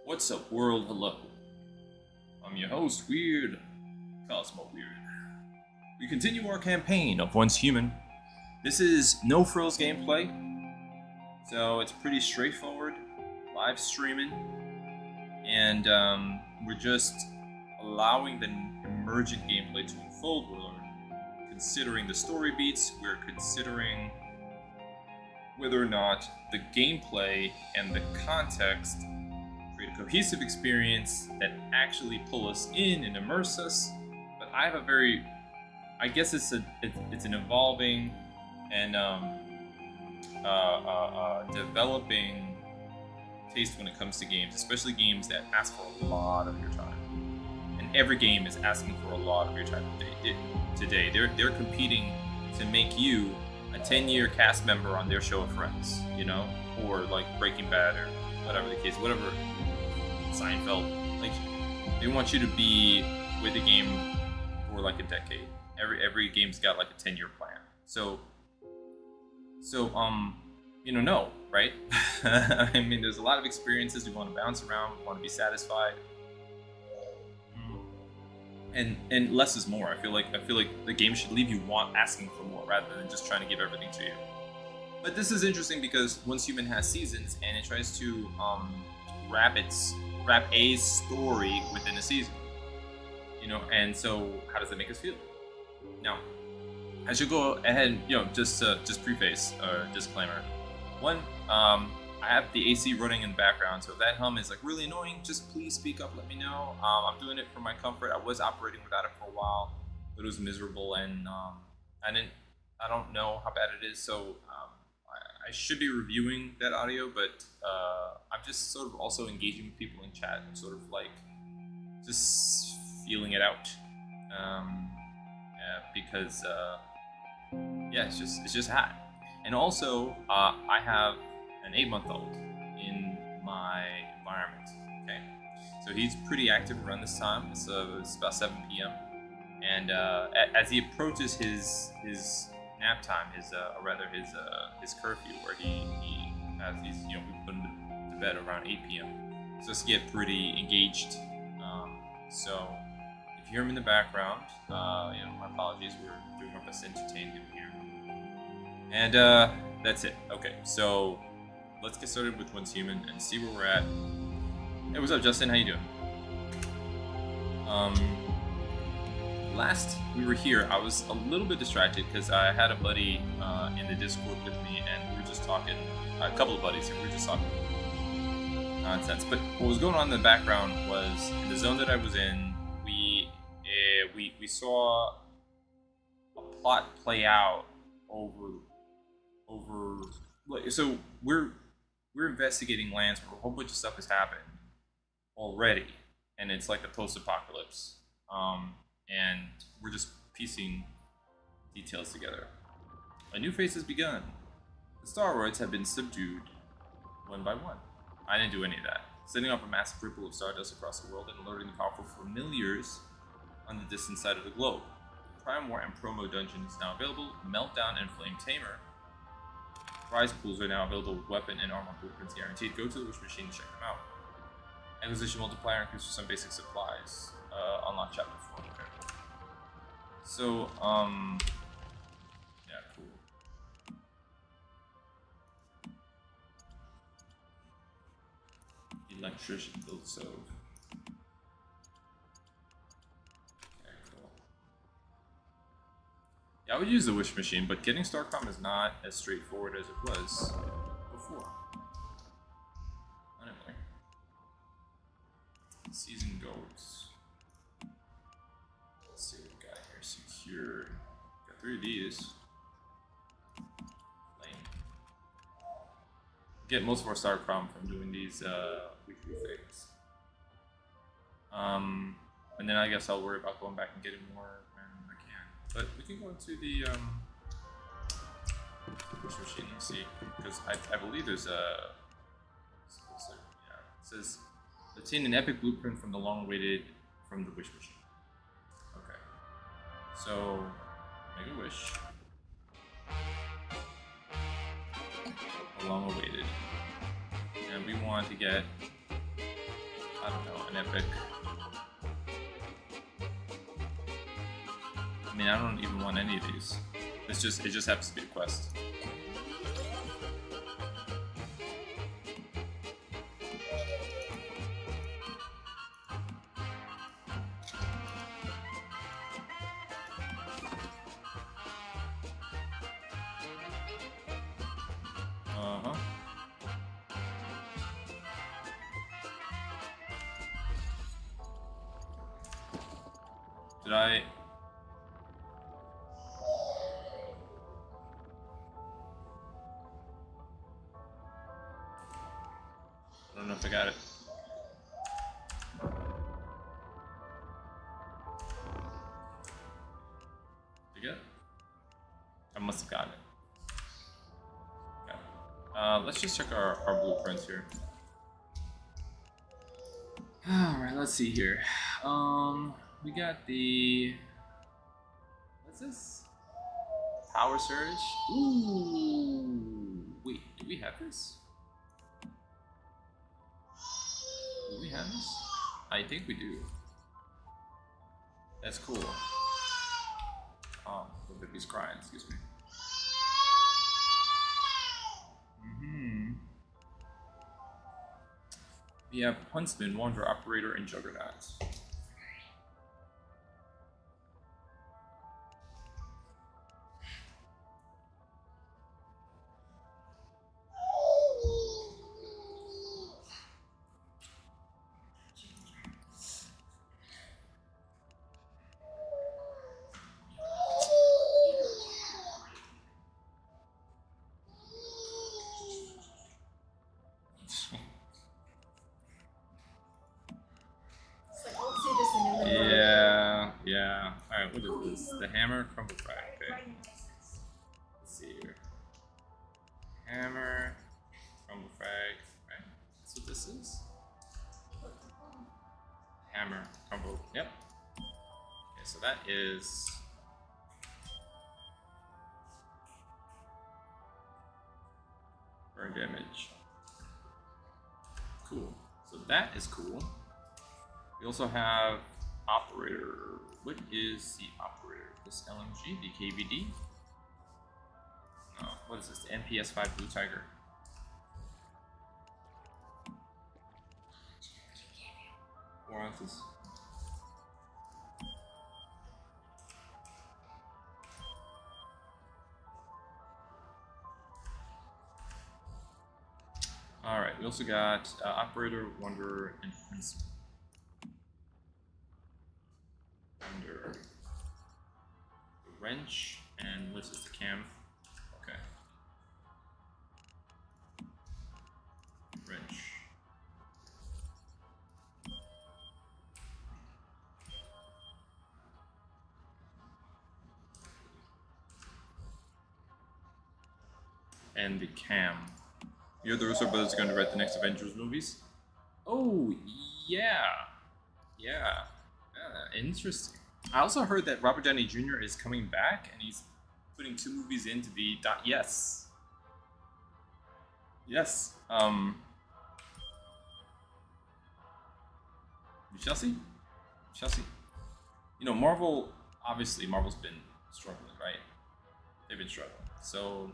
What's up, world? Hello. I'm your host, Weird Cosmo Weird. We continue our campaign of Once Human. This is no frills gameplay, so it's pretty straightforward, live streaming, and we're just allowing the emergent gameplay to unfold. We're considering the story beats. We're considering whether or not the gameplay and the context create a cohesive experience that actually pull us in and immerse us. But I have a very, I guess it's an evolving and developing taste when it comes to games, especially games that ask for a lot of your time. And every game is asking for a lot of your time today. They're competing to make you a 10-year cast member on their show of Friends, you know, or like Breaking Bad or whatever the case, whatever. Seinfeld, like they want you to be with the game for like a decade. Every game's got like a 10-year plan. So no, right? I mean, there's a lot of experiences. We want to bounce around. We want to be satisfied. And less is more. I feel like the game should leave you asking for more rather than just trying to give everything to you. But this is interesting because Once Human has seasons and it tries to wrap a story within a season, you know. And so how does that make us feel? Now, I should go ahead, you know, just preface or disclaimer. One, I have the AC running in the background, so if that hum is like really annoying, just please speak up, let me know. I'm doing it for my comfort. I was operating without it for a while, but it was miserable, and I don't know how bad it is, so I should be reviewing that audio, but I'm just sort of also engaging with people in chat and sort of like just feeling it out, because it's just hot. And also I have an 8-month-old in my environment. Okay, so he's pretty active around this time. It's about 7 p.m. and as he approaches his nap time, his curfew, where he has these, you know, we put him to bed around 8 p.m. So let's get pretty engaged. So if you hear him in the background, you know, my apologies. We're doing our best to entertain him here. And that's it. Okay, so let's get started with Once Human and see where we're at. Hey, what's up, Justin? How you doing? Last we were here, I was a little bit distracted because I had a buddy in the Discord with me, and we were just talking. A couple of buddies, and we were just talking nonsense. But what was going on in the background was, in the zone that I was in, we saw a plot play out over. So we're investigating lands where a whole bunch of stuff has happened already, and it's like the post-apocalypse. And we're just piecing details together. A new phase has begun. The Staroids have been subdued one by one. I didn't do any of that. Setting up a massive ripple of stardust across the world and alerting the powerful familiars on the distant side of the globe. The Prime War and Promo Dungeon is now available. Meltdown and Flame Tamer. Prize pools are now available with weapon and armor blueprints guaranteed. Go to the Wish Machine to check them out. Acquisition multiplier increase for some basic supplies. Unlock chapter 4. Okay. So, yeah, cool. Electrician build stove. Okay, cool. Yeah, I would use the Wish Machine, but getting Starcom is not as straightforward as it was before. Anyway. Season goals. Let's see what we got here. Secure. Got 3 of these. Lame. Get most of our Starcom from doing these weekly things. And then I guess I'll worry about going back and getting more when I can. But we can go into the Wish Machine and see, because I believe there's a. Yeah, it says obtain an epic blueprint from the long-awaited from the Wish Machine. Okay, so make a wish. Long-awaited, and we want to get epic. I mean, I don't even want any of these. It just happens to be a quest. Did I don't know if I got it. Did I get it? I must have gotten it. Okay. Let's just check our blueprints here. Alright, let's see here. We got the... What's this? Power surge? Ooh! Wait, do we have this? Do we have this? I think we do. That's cool. Oh, the baby's crying, excuse me. We have Huntsman, Wanderer, Operator, and Juggernaut. Yeah. Alright, what is this? The hammer, crumble frag. Okay. Let's see here. Hammer, crumble frag. Right? That's what this is? Hammer, crumble. Yep. Okay, so that is. Burn damage. Cool. So that is cool. We also have Operator. What is the Operator? This LMG, the KVD? No, what is this? The MPS5 Blue Tiger. 4 ounces. Alright, we also got Operator, Wanderer, and Huntsman. Under the wrench, and what is this, the cam? Okay. Wrench. And the cam. You're the Russo brothers are going to write the next Avengers movies? Oh, yeah. Yeah. Interesting. I also heard that Robert Downey Jr. is coming back and he's putting 2 movies in to be yes. Yes. You shall see. You know, Marvel, obviously Marvel's been struggling, right? They've been struggling. So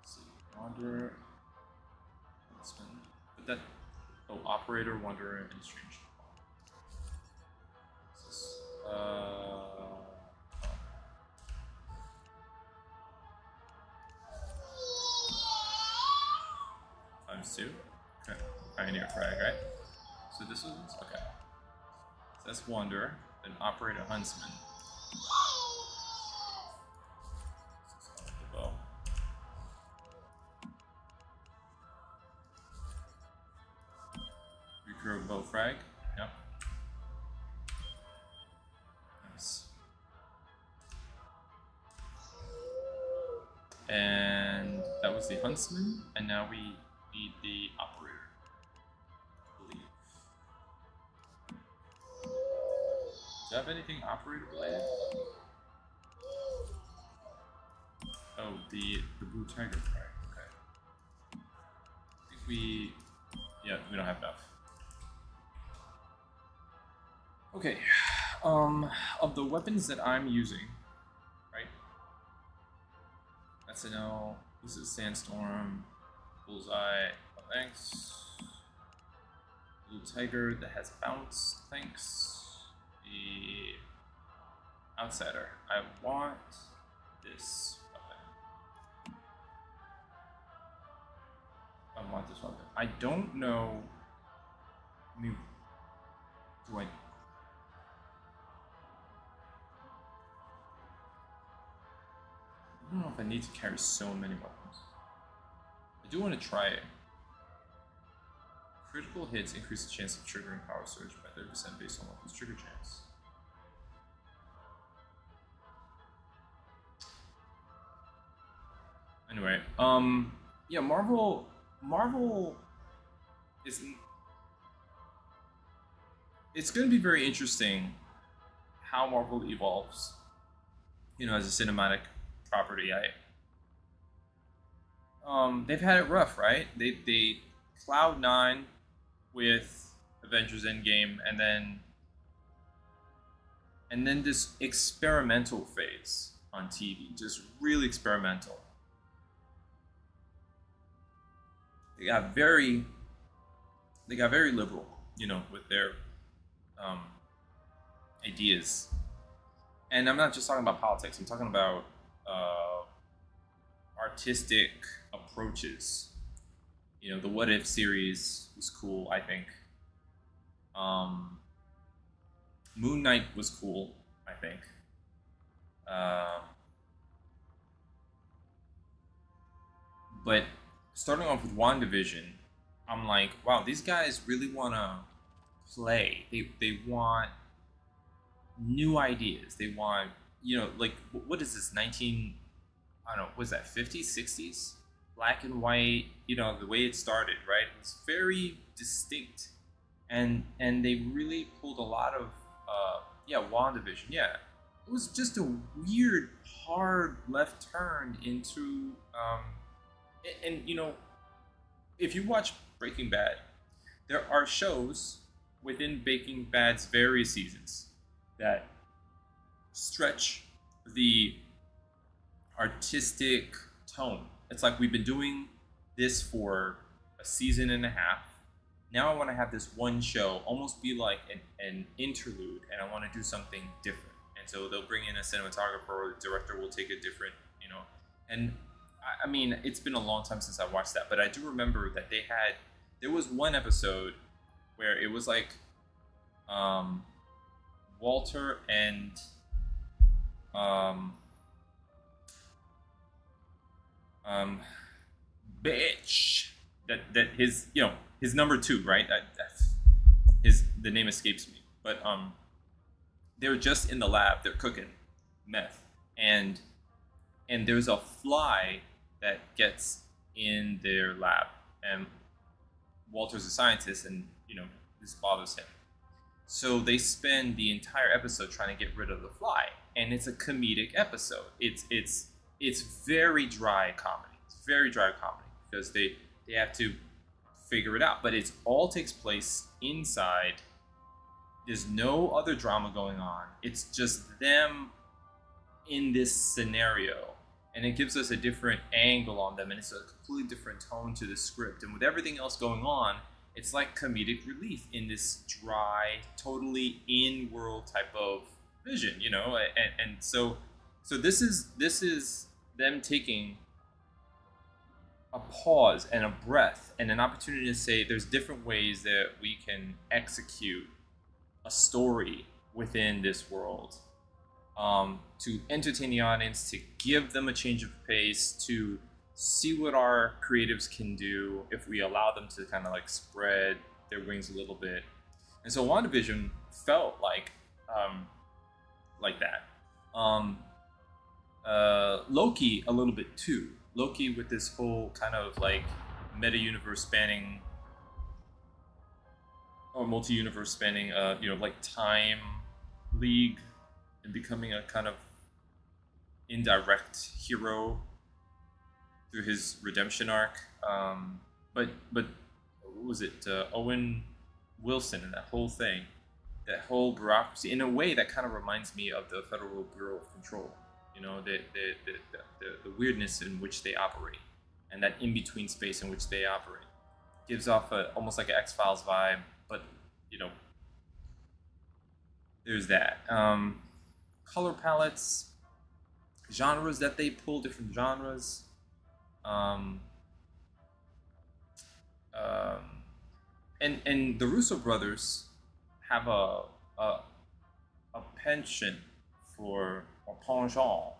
let's see. Wanderer. But that Operator, Wanderer, and Strange. Times 2. Okay. Pioneer frag, right? So this was okay. So that's Wanderer, then Operator, Huntsman. The bow. Recurve bow frag. Yep. Nice. And that was the Huntsman, and now we need the Operator, I believe. Do you have anything Operator related? Oh, the Blue Tiger frag. Okay. we... Yeah, we don't have enough. Okay. Of the weapons that I'm using, right? SNL, this is Sandstorm, Bullseye, thanks. Blue Tiger that has bounce, thanks. The Outsider. I want this weapon. I want this weapon. I don't know. I mean, do I? I don't know if I need to carry so many weapons. I do want to try it. Critical hits increase the chance of triggering power surge by 30% based on weapon's trigger chance. Anyway, yeah, Marvel is... It's going to be very interesting how Marvel evolves, you know, as a cinematic property. They've had it rough, right? They Cloud9 with Avengers Endgame, and then this experimental phase on TV, just really experimental. They got very liberal, you know, with their ideas. And I'm not just talking about politics. I'm talking about artistic approaches. You know, the What If series was cool, I think. Moon Knight was cool, I think. But starting off with WandaVision, I'm like, wow, these guys really want to play. They want new ideas. They want, you know, like, what is this, 19, I don't know, was that 50s, 60s? Black and white, you know, the way it started, right? It's very distinct. And they really pulled a lot of, yeah, WandaVision, yeah. It was just a weird, hard left turn into, and you know, if you watch Breaking Bad, there are shows within Breaking Bad's various seasons that stretch the artistic tone. It's like, we've been doing this for a season and a half. Now I want to have this one show almost be like an interlude, and I want to do something different. And so they'll bring in a cinematographer, or the director will take a different, you know. And I mean, it's been a long time since I watched that, but I do remember that there was one episode where it was like Walter and bitch, that his, you know, his number two, right? The name escapes me, but they were just in the lab. They're cooking meth, and there's a fly that gets in their lab, and Walter's a scientist, and you know, this bothers him. So they spend the entire episode trying to get rid of the fly, and it's a comedic episode. It's very dry comedy. It's very dry comedy because they have to figure it out, but it all takes place inside. There's no other drama going on. It's just them in this scenario, and it gives us a different angle on them, and it's a completely different tone to the script. And with everything else going on, it's like comedic relief in this dry, totally in-world type of vision, you know. And so this is them taking a pause and a breath and an opportunity to say, there's different ways that we can execute a story within this world, to entertain the audience, to give them a change of pace, to see what our creatives can do if we allow them to kind of like spread their wings a little bit. And so WandaVision felt like that. Loki a little bit too. Loki with this whole kind of like meta-universe spanning, or multi-universe spanning, you know, like time league, and becoming a kind of indirect hero through his redemption arc. but what was it, Owen Wilson and that whole thing, that whole bureaucracy, in a way that kind of reminds me of the Federal Bureau of Control. You know, the weirdness in which they operate, and that in between space in which they operate gives off almost like an X-Files vibe. But you know, there's that. Color palettes, genres that they pull, different genres. Um, um, and the Russo brothers have a penchant for a penchant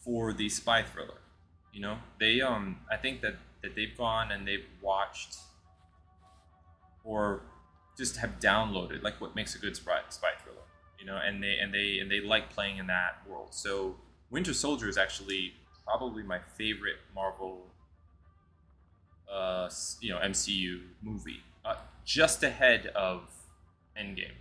for the spy thriller. You know, they I think that they've gone and they've watched or just have downloaded like what makes a good spy thriller. You know, and they like playing in that world. So Winter Soldier is actually probably my favorite Marvel MCU movie, just ahead of Endgame,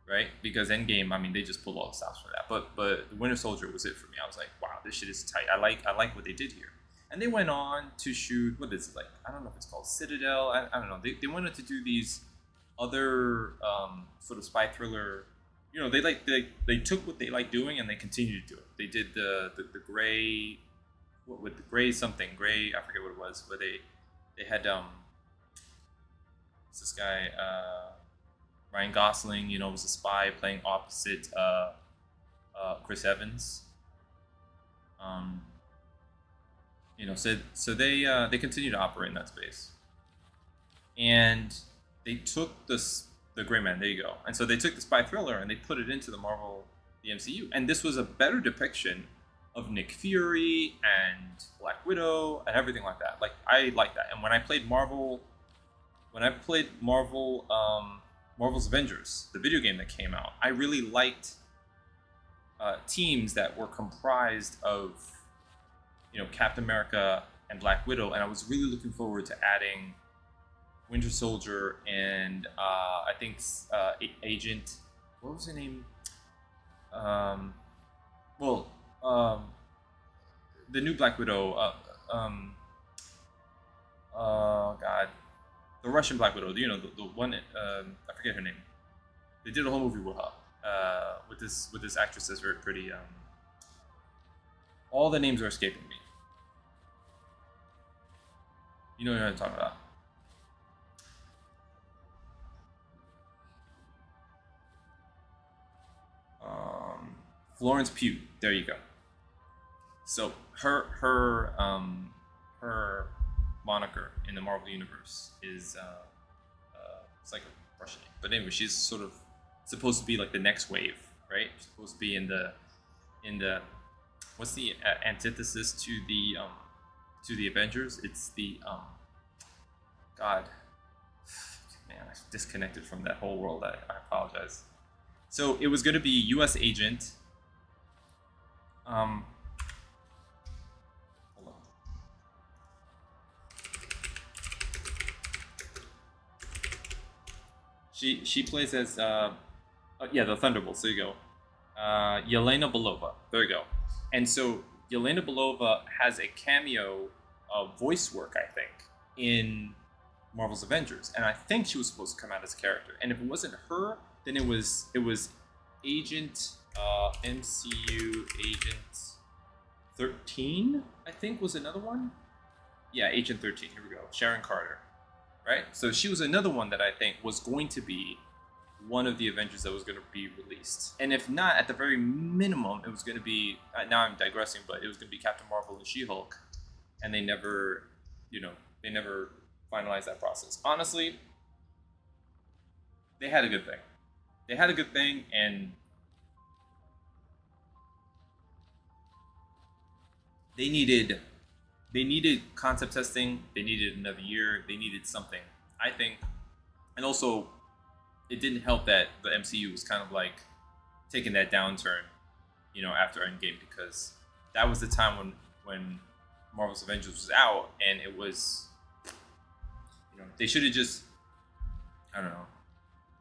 right? Because Endgame, I mean, they just pulled all the stops for that. But Winter Soldier was it for me. I was like, wow, this shit is tight. I like what they did here. And they went on to shoot, what is it, like, I don't know if it's called Citadel. I don't know. They wanted to do these other sort of spy thriller. You know, they took what they like doing and they continued to do it. They did the gray, what with the gray something gray, I forget what it was, but they had what's this guy, Ryan Gosling, you know, was a spy playing opposite Chris Evans. You know, so they continue to operate in that space, and they took the Gray Man. There you go. And so they took the spy thriller and they put it into the MCU, and this was a better depiction of Nick Fury and Black Widow and everything like that. Like, I like that. And when I played Marvel's Avengers, the video game that came out, I really liked teams that were comprised of, you know, Captain America and Black Widow, and I was really looking forward to adding Winter Soldier and I think Agent, what was her name? The new Black Widow. God, the Russian Black Widow. You know, the one. I forget her name. They did a whole movie with her. With this actress that's very pretty. All the names are escaping me. You know what I'm talking about. Florence Pugh. There you go. So her moniker in the Marvel universe is it's like a Russian name. But anyway, she's sort of supposed to be like the next wave, right? She's supposed to be in the what's the antithesis to the Avengers? It's the God, man, I disconnected from that whole world. I apologize. So it was going to be U.S. Agent. Hold on. She plays as the Thunderbolts. There you go. Yelena Belova. There you go. And so Yelena Belova has a cameo voice work, I think, in Marvel's Avengers, and I think she was supposed to come out as a character. And if it wasn't her, then it was Agent MCU Agent 13, I think, was another one. Yeah, Agent 13. Here we go. Sharon Carter, right? So she was another one that I think was going to be one of the Avengers that was going to be released. And if not, at the very minimum, it was going to be, now I'm digressing, but it was going to be Captain Marvel and She-Hulk. And they never finalized that process. Honestly, they had a good thing. They had a good thing, and they needed concept testing. They needed another year. They needed something, I think. And also, it didn't help that the MCU was kind of like taking that downturn, you know, after Endgame, because that was the time when Marvel's Avengers was out, and it was, you know, they should have just, I don't know.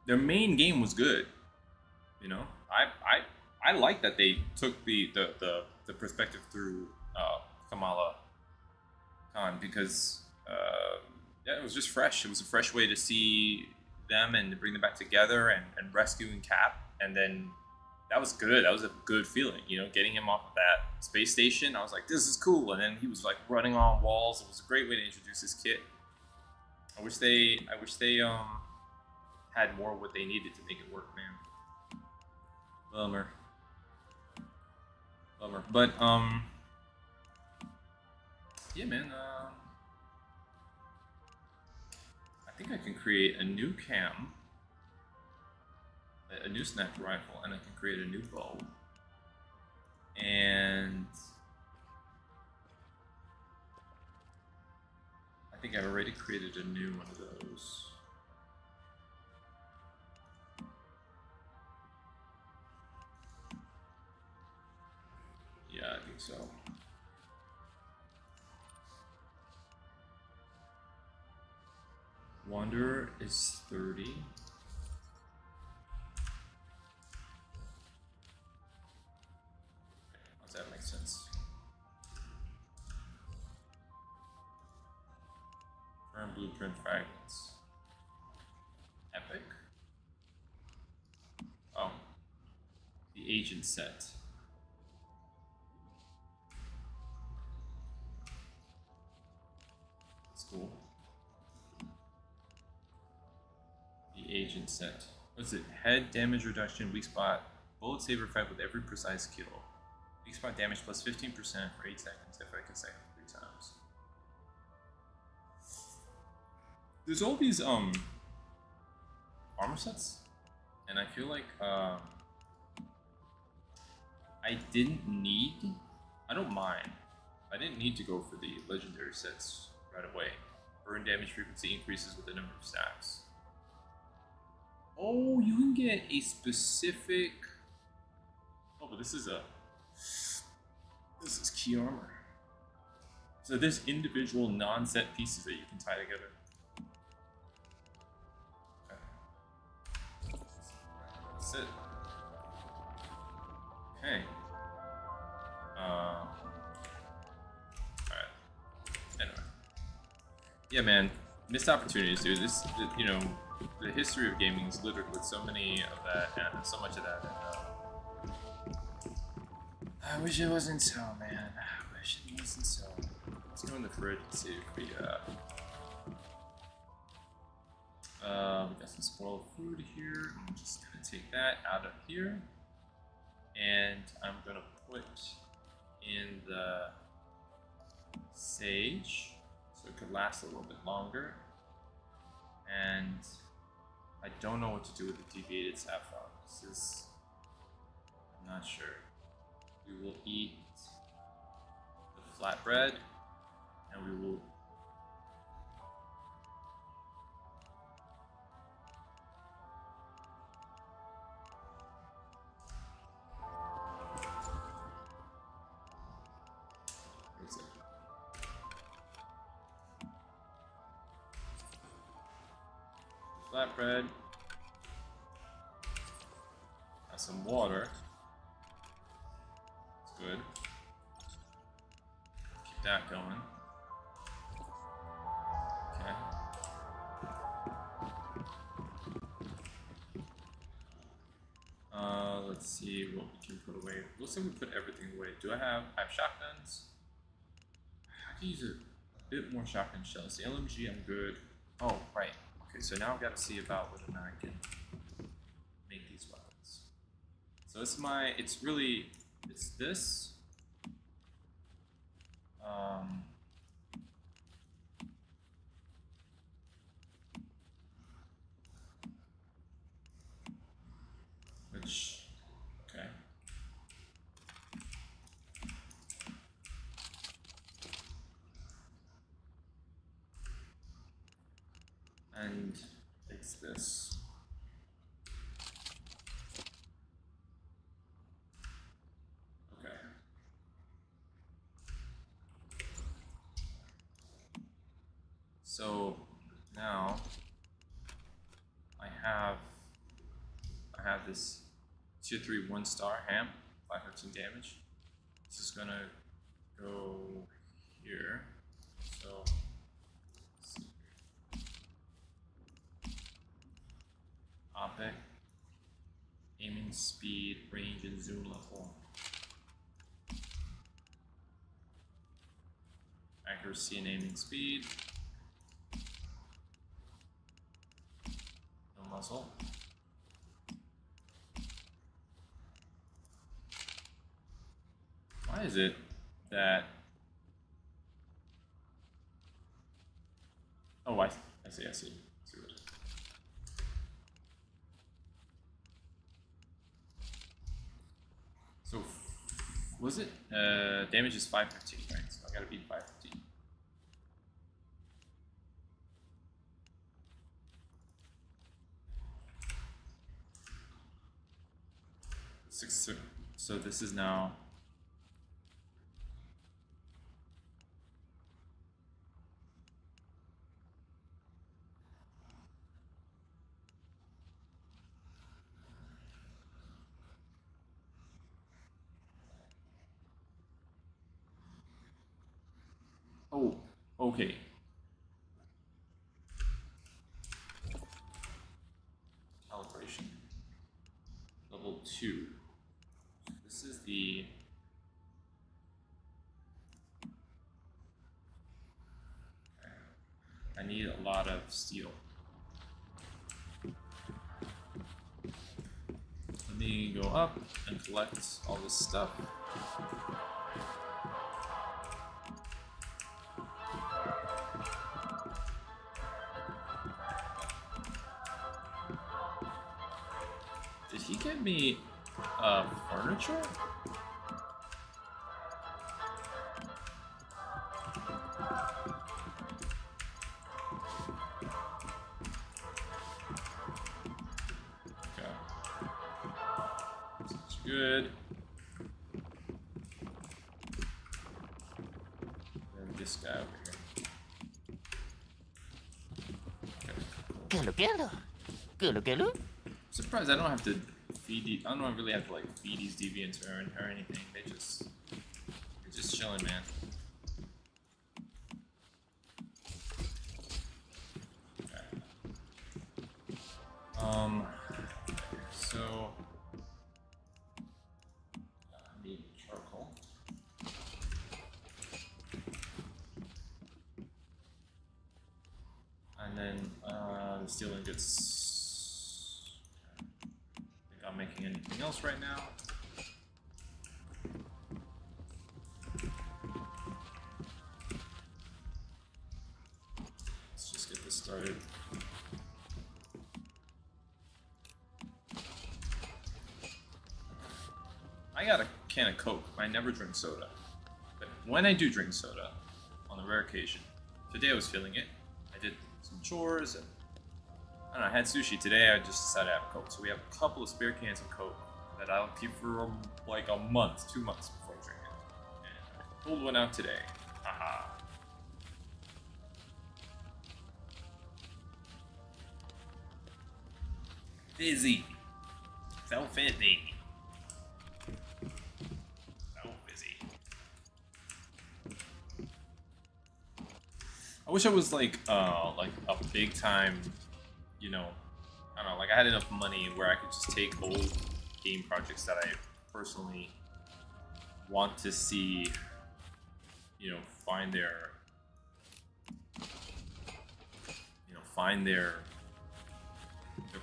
Their main game was good, you know. I like that they took the perspective through Kamala Khan, because yeah, it was just fresh. It was a fresh way to see them and bring them back together and rescuing Cap. And then that was good. That was a good feeling, you know, getting him off of that space station. I was like, this is cool. And then he was like running on walls. It was a great way to introduce his kit. I wish they had more of what they needed to make it work, man. Bummer. But yeah, man. I think I can create a new cam, a new sniper rifle, and I can create a new bow. And I think I've already created a new one of those. Yeah, I think so. Wanderer is 30. Does that make sense? Firm blueprint fragments. Epic. Oh. The agent set. That's cool. The agent set. What's it? Head damage reduction, weak spot, bullet saver effect with every precise kill. Weak spot damage plus 15% for 8 seconds if I can second 3 times. There's all these armor sets, and I feel like I didn't need. I don't mind. I didn't need to go for the legendary sets right away. Burn damage frequency increases with the number of stacks. Oh, you can get a specific. Oh, but this is key armor. So there's individual non-set pieces that you can tie together. Okay. That's it. Okay. Alright. Anyway. Yeah, man. Missed opportunities, dude. This, you know, the history of gaming is littered with so many of that and so much of that. And, I wish it wasn't so, man. I wish it wasn't so. Let's go in the fridge and see if we got some spoiled food here. I'm just gonna take that out of here, and I'm gonna put in the sage so it could last a little bit longer. And I don't know what to do with the deviated saffron. This is, I'm not sure. We will eat the flatbread, and we will flatbread, have some water. It's good. Keep that going. Okay. Let's see what we can put away. Looks like we put everything away. I have shotguns? I can use a bit more shotgun shells. The LMG, I'm good. Oh, right. Okay, so now I've got to see about whether or not I can make these weapons. So it's this. Okay. And it's this. Okay. So now I have this tier 3 1-star ham, 513 damage. This is gonna go here. So effect, aiming speed, range, and zoom level. Accuracy and aiming speed. No muzzle. Why is it that... Oh, I see. I see what it is. So, was it? Damage is 515, right? So I gotta beat 515. So this is now... Oh, okay. Calibration. Level 2. This is the... Okay. I need a lot of steel. Let me go up and collect all this stuff. Did he get me furniture? Okay. Sounds good. And this guy over here. Gulu. Surprised I don't have to feed these. I don't really have to like feed these deviants or anything. They're just chilling, man. Okay. So I need charcoal. And then the steel ingots. Not making anything else right now. Let's just get this started. I got a can of Coke. I never drink soda. But when I do drink soda, on a rare occasion, today I was feeling it. I did some chores and I don't know, I had sushi today. I just decided to have a Coke. So we have a couple of spare cans of Coke that I'll keep for like a month, 2 months before I drink it. And I pulled one out today. Haha. Fizzy. So fizzy. So fizzy. I wish I was like a big time, you know, I don't know, like I had enough money where I could just take old game projects that I personally want to see, you know, find their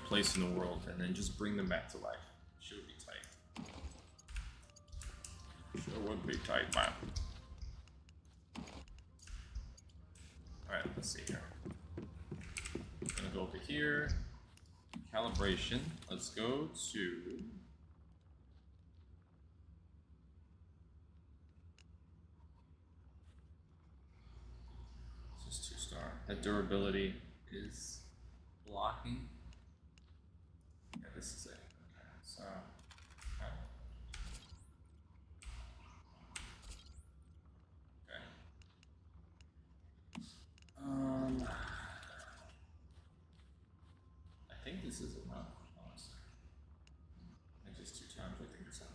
place in the world, and then just bring them back to life. Sure would be tight. Sure would be tight, man. Alright, let's see here. I'm gonna go over here. Calibration. Let's go to... This is 2-star. That durability is blocking. Yeah, this is it. Okay, so... Okay. I think this is enough, honestly. And just 2 times, I think it's enough.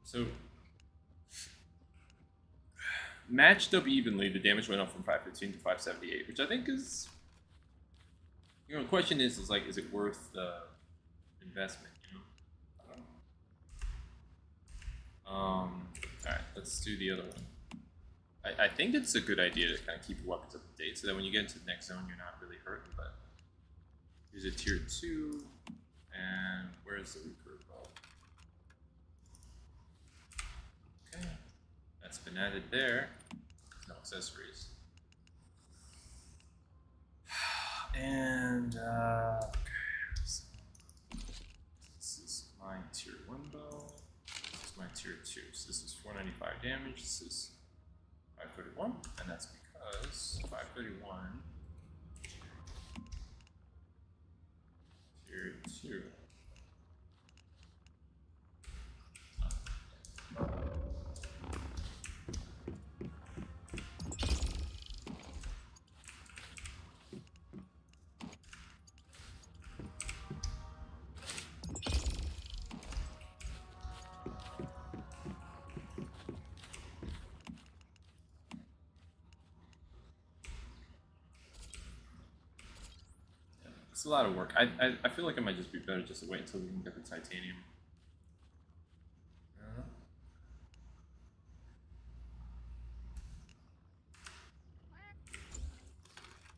So, matched up evenly, the damage went up from 515 to 578, which I think is, you know, the question is like, is it worth the investment, you know. All right, let's do the other one. I think it's a good idea to kind of keep your weapons up to date so that when you get into the next zone, you're not really hurting. But here's a tier 2, and where's the recurve ball? Okay, that's been added there. No accessories. And okay, so this is my tier 1 bow. This is my tier 2. So this is 495 damage. This is 531, and that's because 531 tier 2. It's a lot of work. I feel like it might just be better just to wait until we can get the titanium.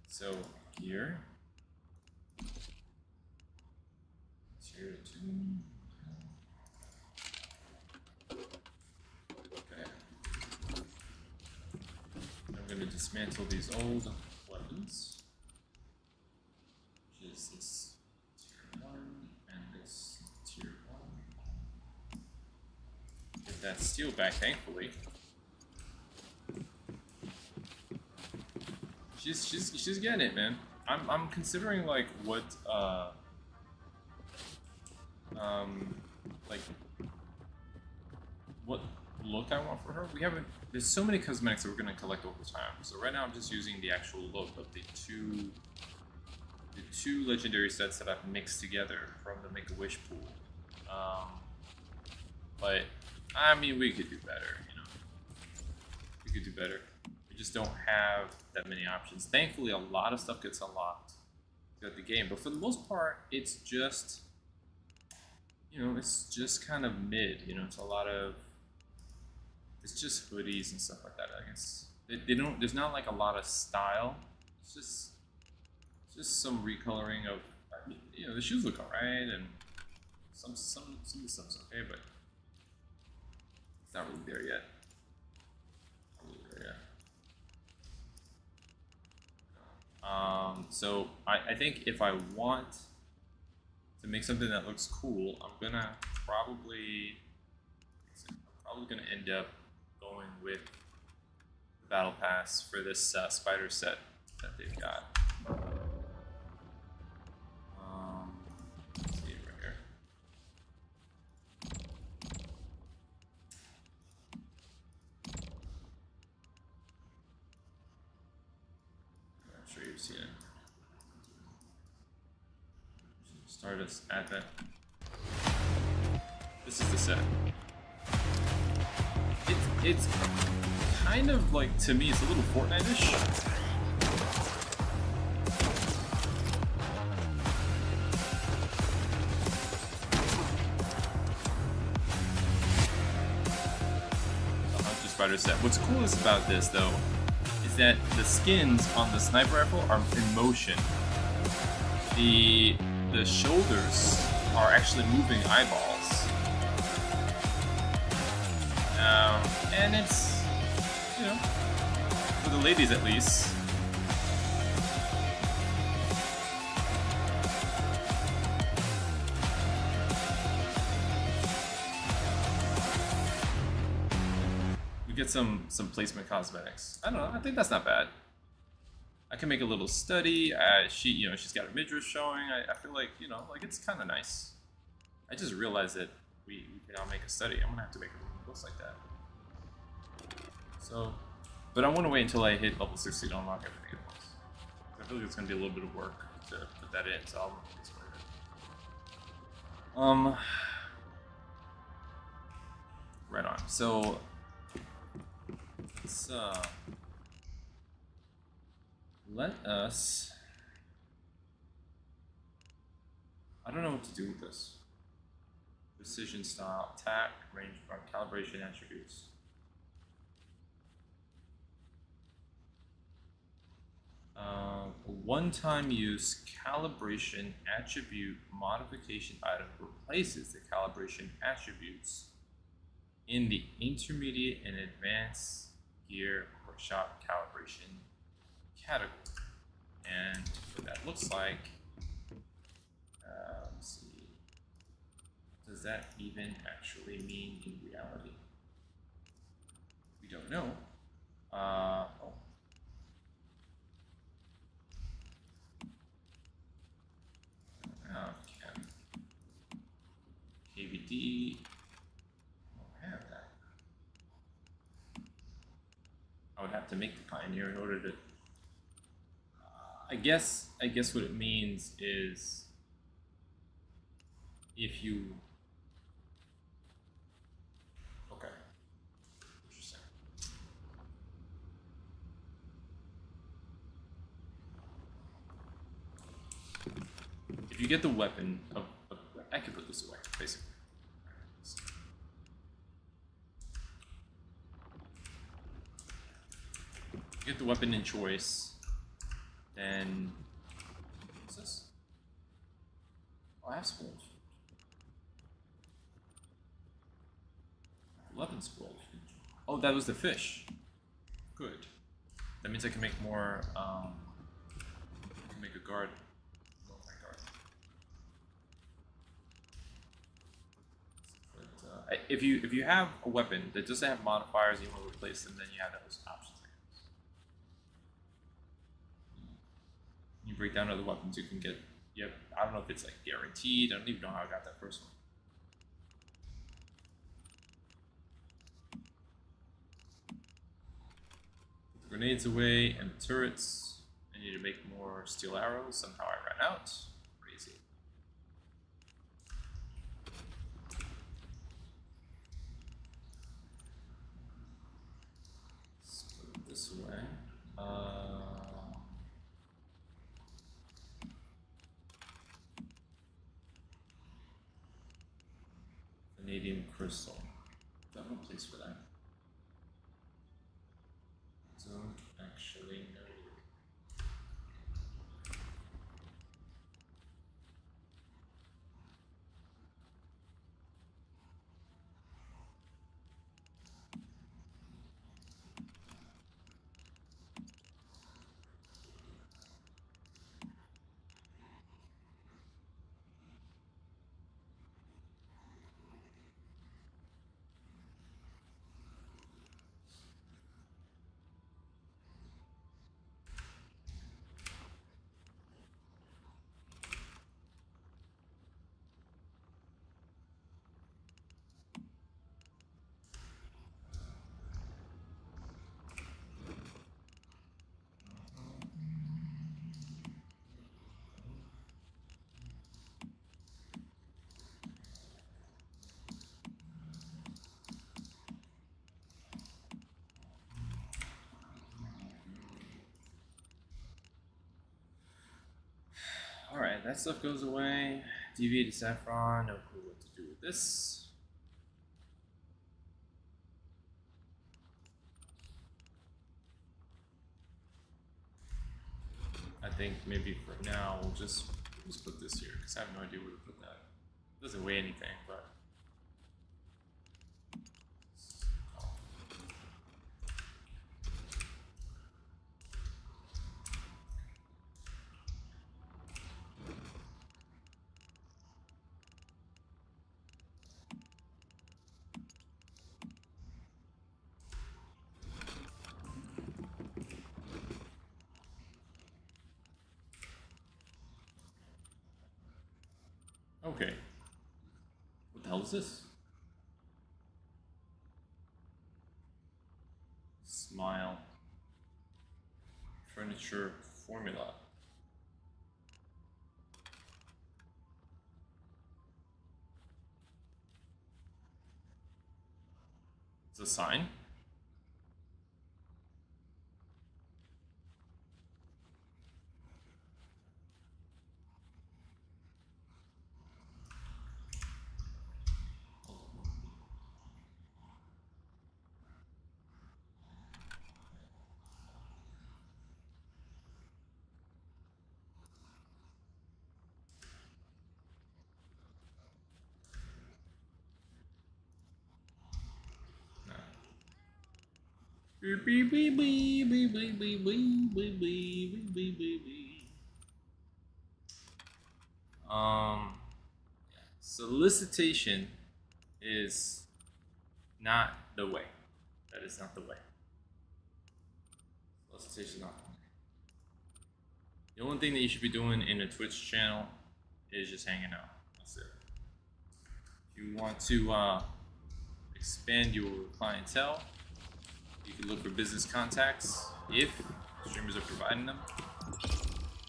So here, tier 2. Okay. I'm going to dismantle these old weapons. Is this tier 1 and this tier 1. Get that steel back, thankfully. She's getting it, man. I'm considering like what like what look I want for her. There's so many cosmetics that we're gonna collect over time. So right now I'm just using the actual look of the two legendary sets that I've mixed together from the Make-A-Wish pool. But I mean, we could do better, you know. We could do better. We just don't have that many options. Thankfully, a lot of stuff gets unlocked throughout the game, but for the most part, it's just, you know, it's just kind of mid. You know, it's just hoodies and stuff like that. I guess they don't. There's not like a lot of style. It's just some recoloring of, you know, the shoes look alright, and some of the stuff's okay, but it's not really there yet. So I think if I want to make something that looks cool, I'm probably gonna end up going with the battle pass for this spider set that they've got. Let's see it right here. I'm sure you've seen it. Stardust Advent. This is the set. It's kind of like, to me, it's a little Fortnite-ish. Spider set. What's coolest about this, though, is that the skins on the sniper rifle are in motion. The shoulders are actually moving eyeballs. And it's, you know, for the ladies at least. Get some placement cosmetics. I don't know. I think that's not bad. I can make a little study. She's got her midriff showing. I feel like, you know, like it's kind of nice. I just realized that we can now make a study. I'm gonna have to make a room that looks like that. So, but I want to wait until I hit level 60 to unlock everything at once. I feel like it's gonna be a little bit of work to put that in. So I'll look this way. Right on. So. Let us. I don't know what to do with this. Precision style, attack, range, or calibration attributes. One-time use calibration attribute modification item replaces the calibration attributes in the intermediate and advanced gear workshop calibration category. And what that looks like, let's see, does that even actually mean in reality? We don't know. Oh. KVD. I have that. I would have to make the Pioneer in order to. I guess what it means is if you. Okay. Interesting. If you get the weapon of I can put this away, basically. You get the weapon in choice, then what's this? Oh, I have spoiled. 11 spoiled. Oh, that was the fish. Good. That means I can make more. I can make a guard. Oh, my guard. But, if you have a weapon that doesn't have modifiers, and you want to replace them, then you have those options. You break down other weapons, you can get. Yep. I don't know if it's like guaranteed. I don't even know how I got that first one. Grenades away and the turrets. I need to make more steel arrows. Somehow I ran out. Crazy. Let's put it this way. Vanadium crystal. Do I have a place for that? Don't actually know. Alright, that stuff goes away. Deviated saffron, no clue what to do with this. I think maybe for now we'll just put this here because I have no idea where to put that. It doesn't weigh anything, but. Okay. What the hell is this? Smile. Furniture formula. It's a sign. Um, solicitation is not the way. That is not the way. Solicitation is not the way. The only thing that you should be doing in a Twitch channel is just hanging out. That's it. If you want to expand your clientele, you can look for business contacts if streamers are providing them,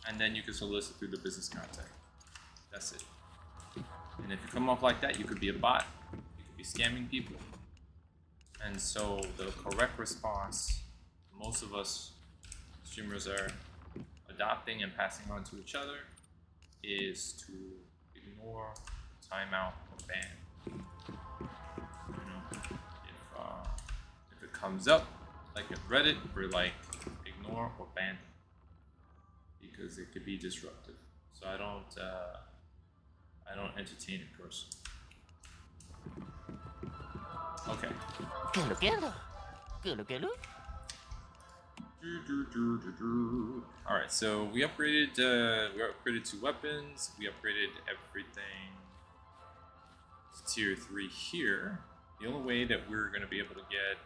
and then you can solicit through the business contact. That's it. And if you come off like that, you could be a bot. You could be scamming people. And so the correct response, most of us streamers are adopting and passing on to each other, is to ignore, timeout, or ban. You know, if it comes up, like at Reddit, we're like ignore or ban, because it could be disruptive. So I don't entertain it personally. Okay. All right, so we upgraded to weapons. We upgraded everything to tier 3 here. The only way that we're going to be able to get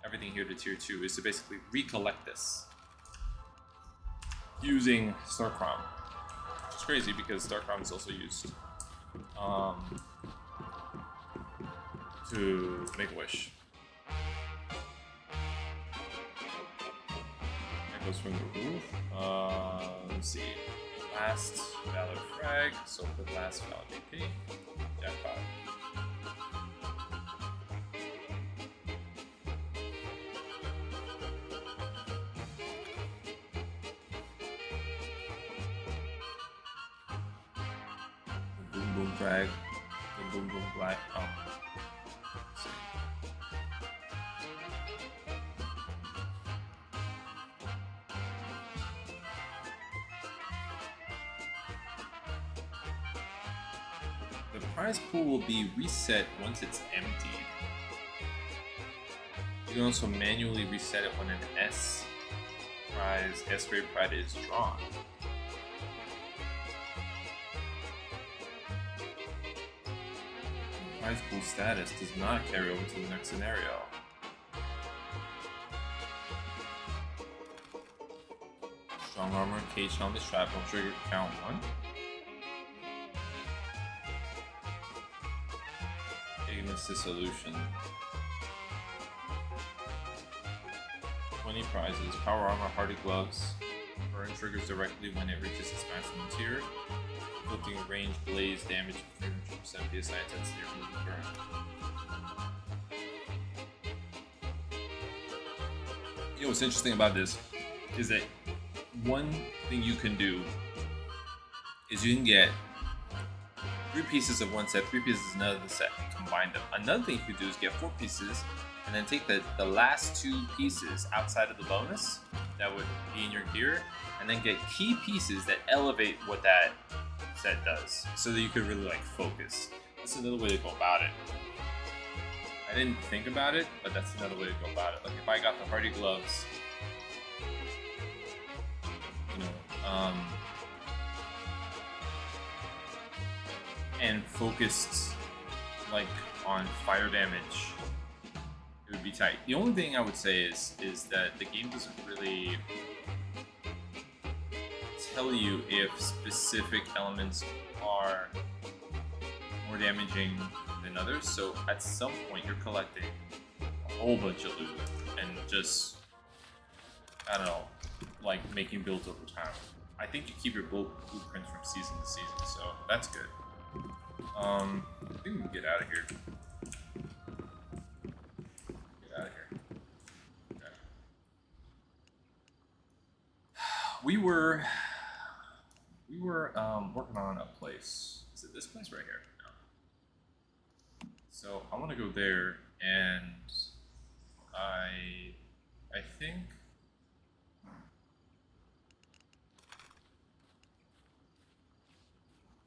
everything here to tier 2 is to basically recollect this using Starcrom. Which is crazy because Starcrom is also used to make a wish. That goes from the roof. Let's see. Last Valor Frag, so put last Valor DP. Jackpot. Boom Boom Frag. The Boom Boom Black. Let's see. The prize pool will be reset once it's emptied. You can also manually reset it when an S-grade prize is drawn. The prize pool status does not carry over to the next scenario. Strong armor, cage helmet, shrapnel trigger, count 1. Ignis Dissolution. 20 prizes. Power armor, hardy gloves. Burn triggers directly when it reaches its maximum tier. Inflicting range blaze damage with 300% PSI intensity or moving burn. You know what's interesting about this is that one thing you can do is you can get 3 pieces of one set, 3 pieces of another set, and combine them. Another thing you could do is get 4 pieces, and then take the last 2 pieces outside of the bonus that would be in your gear, and then get key pieces that elevate what that set does, so that you could really like focus. That's another way to go about it. I didn't think about it, but that's another way to go about it. Like if I got the hardy gloves, you know, and focused like on fire damage, it would be tight. The only thing I would say is that the game doesn't really tell you if specific elements are more damaging than others. So at some point you're collecting a whole bunch of loot and just, I don't know, like making builds over time. I think you keep your blueprints from season to season, so that's good. I think we can get out of here. Get out of here. Okay. We were working on a place. Is it this place right here? No. So I want to go there, and I think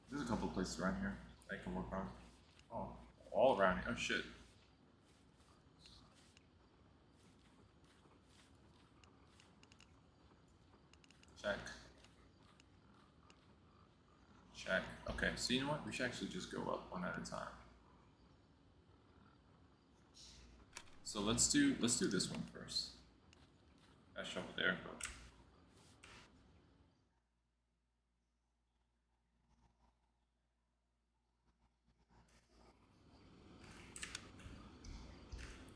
there's a couple of places around here I can work on. Oh, all around here. Oh shit. Check. Check. Okay, so you know what? We should actually just go up one at a time. So let's do this one first. That shovel there.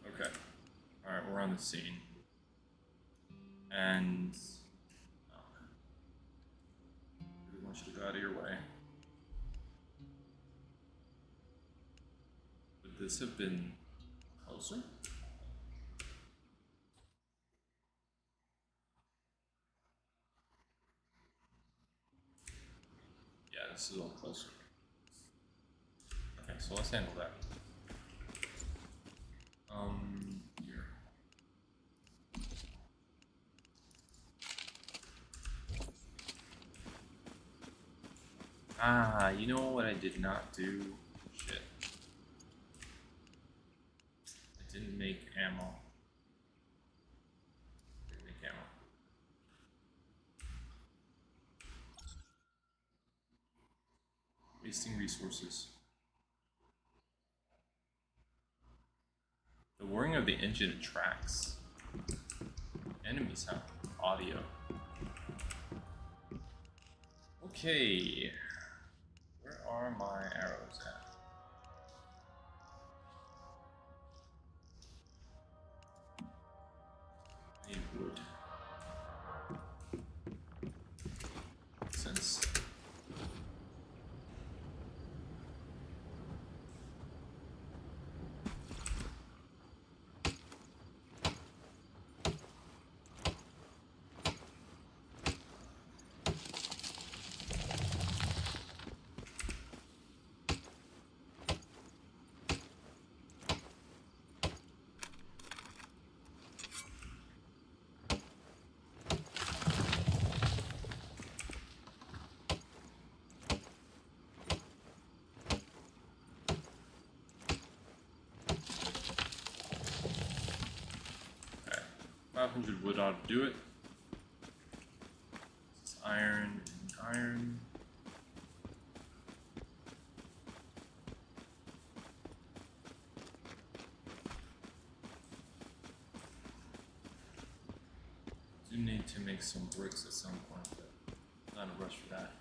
Okay. Alright, we're on the scene. And I really want you to go out of your way. Would this have been closer? Yeah, this is a little closer. Okay, so let's handle that. Here. Ah, you know what I did not do? Shit. I didn't make ammo. Didn't make ammo. Wasting resources. The whirring of the engine attracts. Enemies have audio. Okay. Where are my arrows at? I need wood. Makes sense. Okay. 500 wood ought to do it. This is iron and iron. Do need to make some bricks at some point, but not in a rush for that.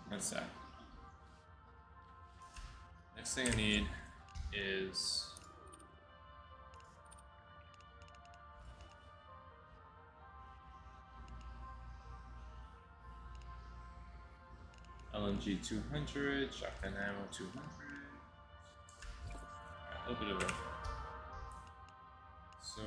That's that. Next thing I need is LMG 200, shotgun ammo 200. A little bit of everything. So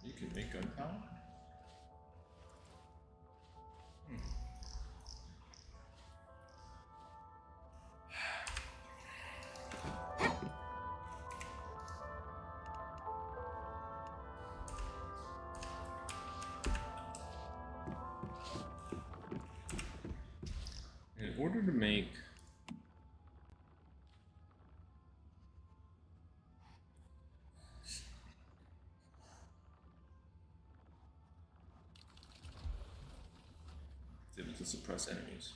you can make gunpowder? In order to make it's able to suppress enemies.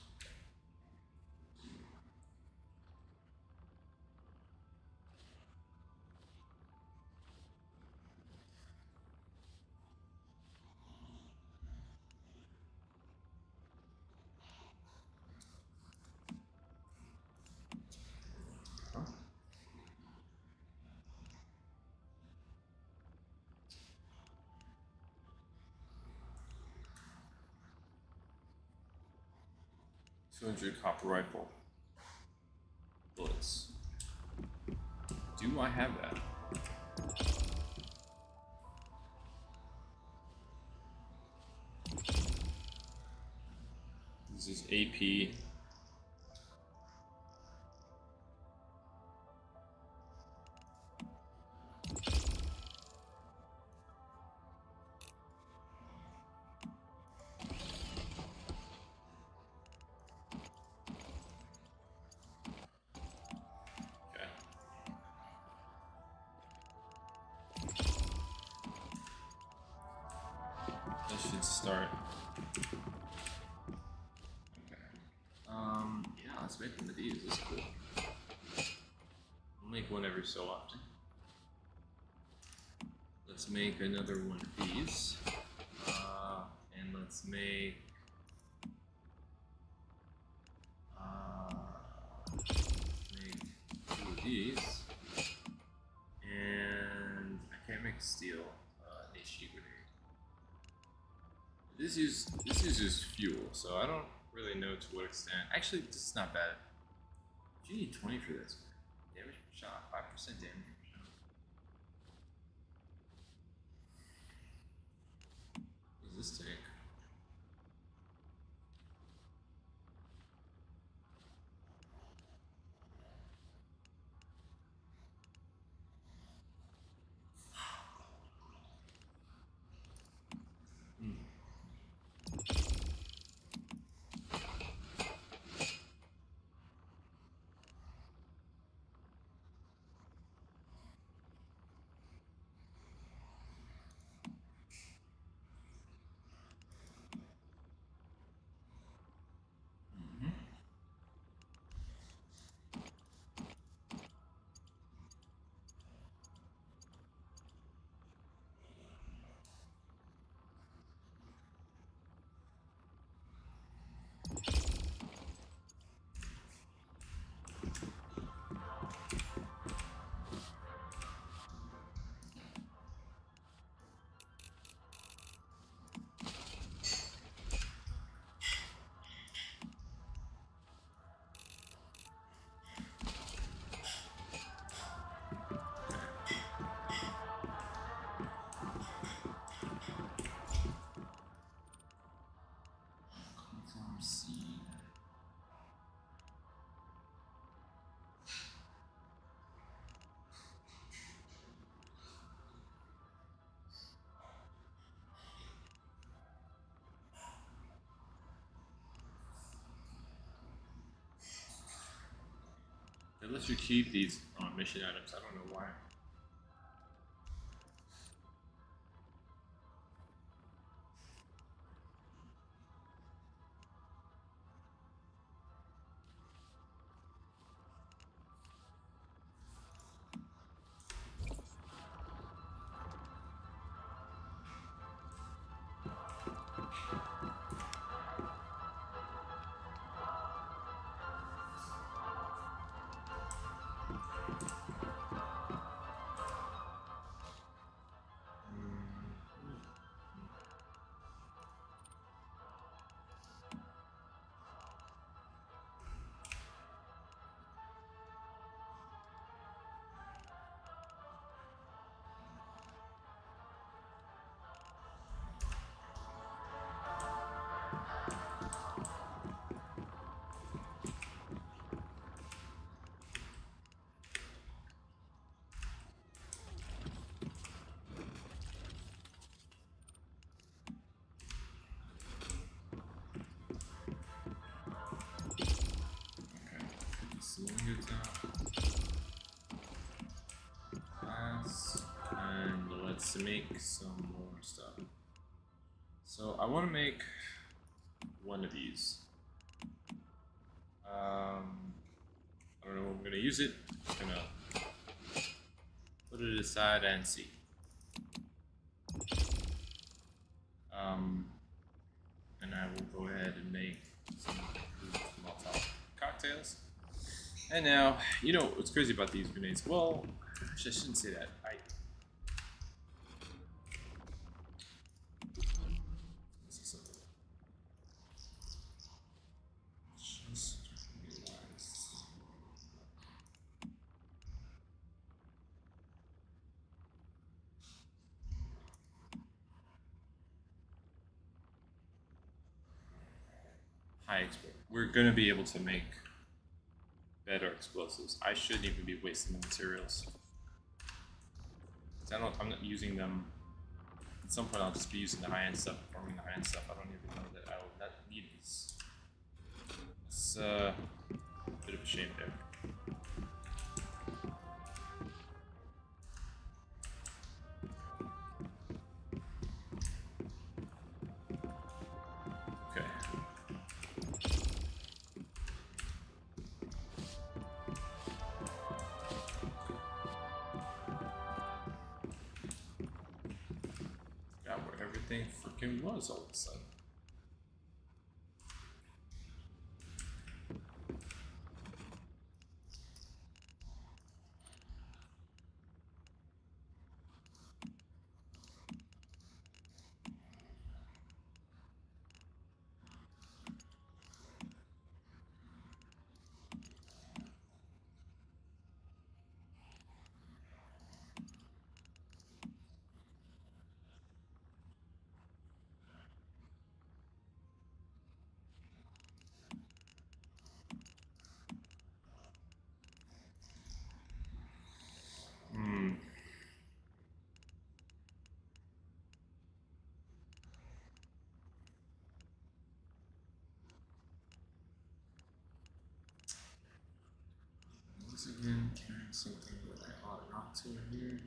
200 copper rifle bullets. Do I have that? This is AP. Should start. Okay. Yeah, let's make one of these. This is cool. I'll make one every so often. Let's make another one of these. And let's make two of these. And I can't make steel. HG grenade. This uses fuel, so I don't really know to what extent. Actually, this is not bad. You need 20 for this. Damage per shot, 5% damage per shot. What does this take? It lets you keep these mission items. I don't know why. And let's make some more stuff. So I want to make one of these. I don't know when I'm going to use it. I'm just going to put it aside and see. And I will go ahead and make some Molotov cocktails. And now, you know what's crazy about these grenades? Well, actually, I shouldn't say that. high explosive. We're gonna be able to make better explosives. I shouldn't even be wasting the materials. I'm not using them. At some point, I'll just be using the high-end stuff, farming the high-end stuff. I don't even know that I will not need this. It's a bit of a shame there. Everything freaking was all of a sudden. Once again, carrying something that I ought not to here.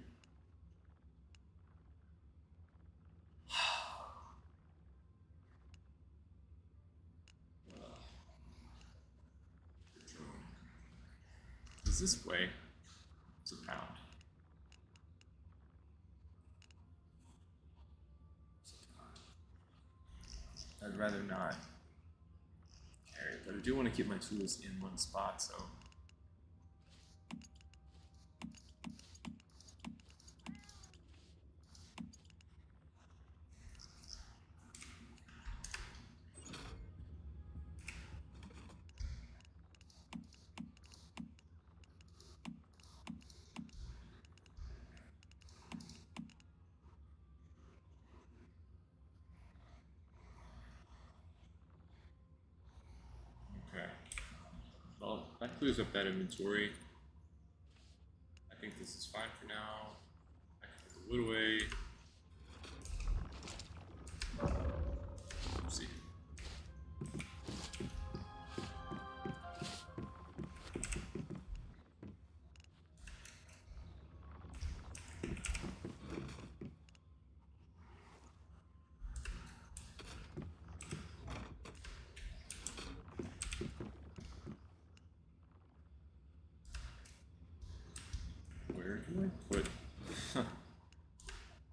Is this way? It's a pound. I'd rather not carry it, but I do want to keep my tools in one spot, so. Well, that clears up that inventory. I think this is fine for now. I can put the wood away. Oopsie. Where do I put?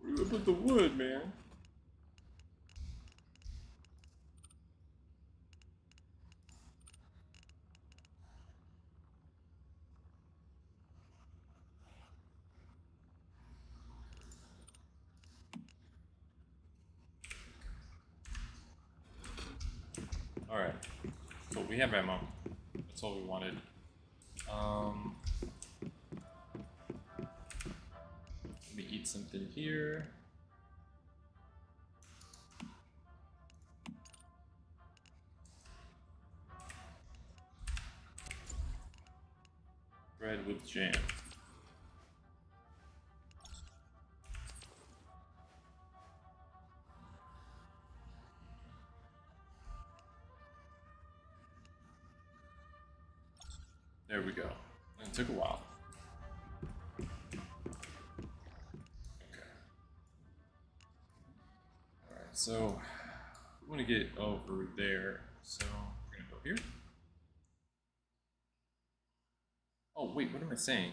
Where do I put the wood, man? Alright, so we have ammo. That's all we wanted. Let me eat something here. Bread with jam. There we go. It took a while. Okay. Alright, so we want to get over there. So we're going to go here. Oh, wait, what am I saying?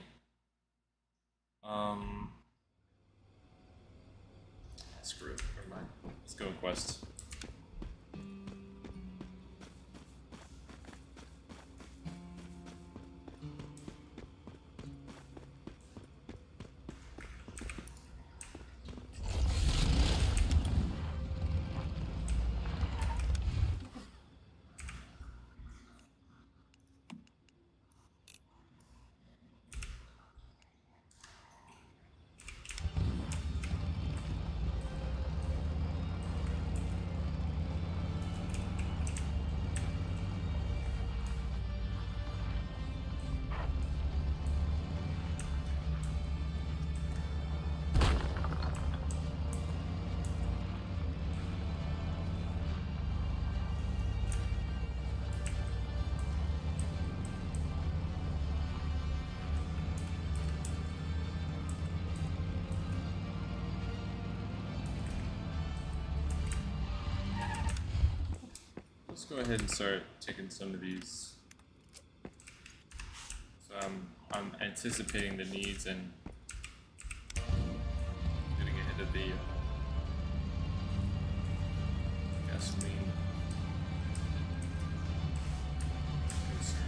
Screw it. Never mind. Let's go and quest. go ahead and start taking some of these. So I'm anticipating the needs and getting ahead of the gasoline concerns.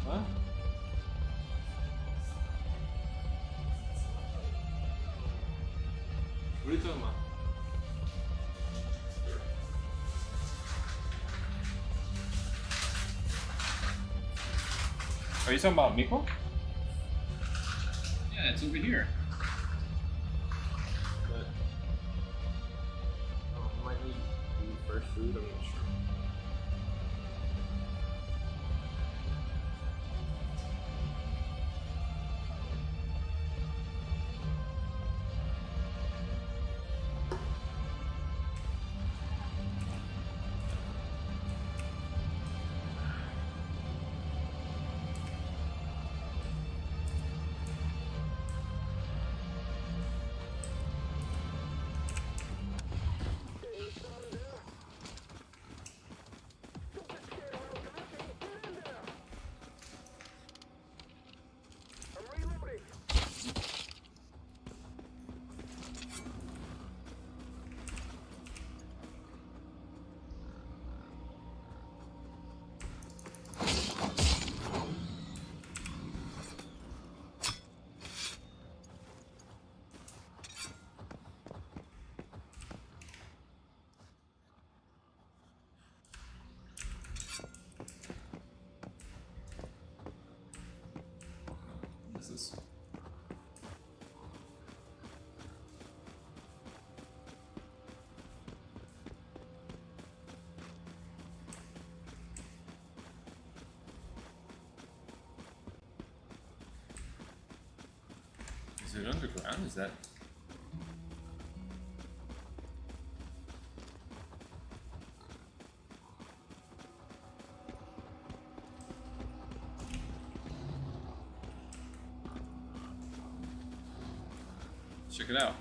What? What are you talking about? Are you talking about Miko? Yeah, it's over here. But I might need fresh food. I'm not sure. What's this? Is it underground? Is that? Check it out.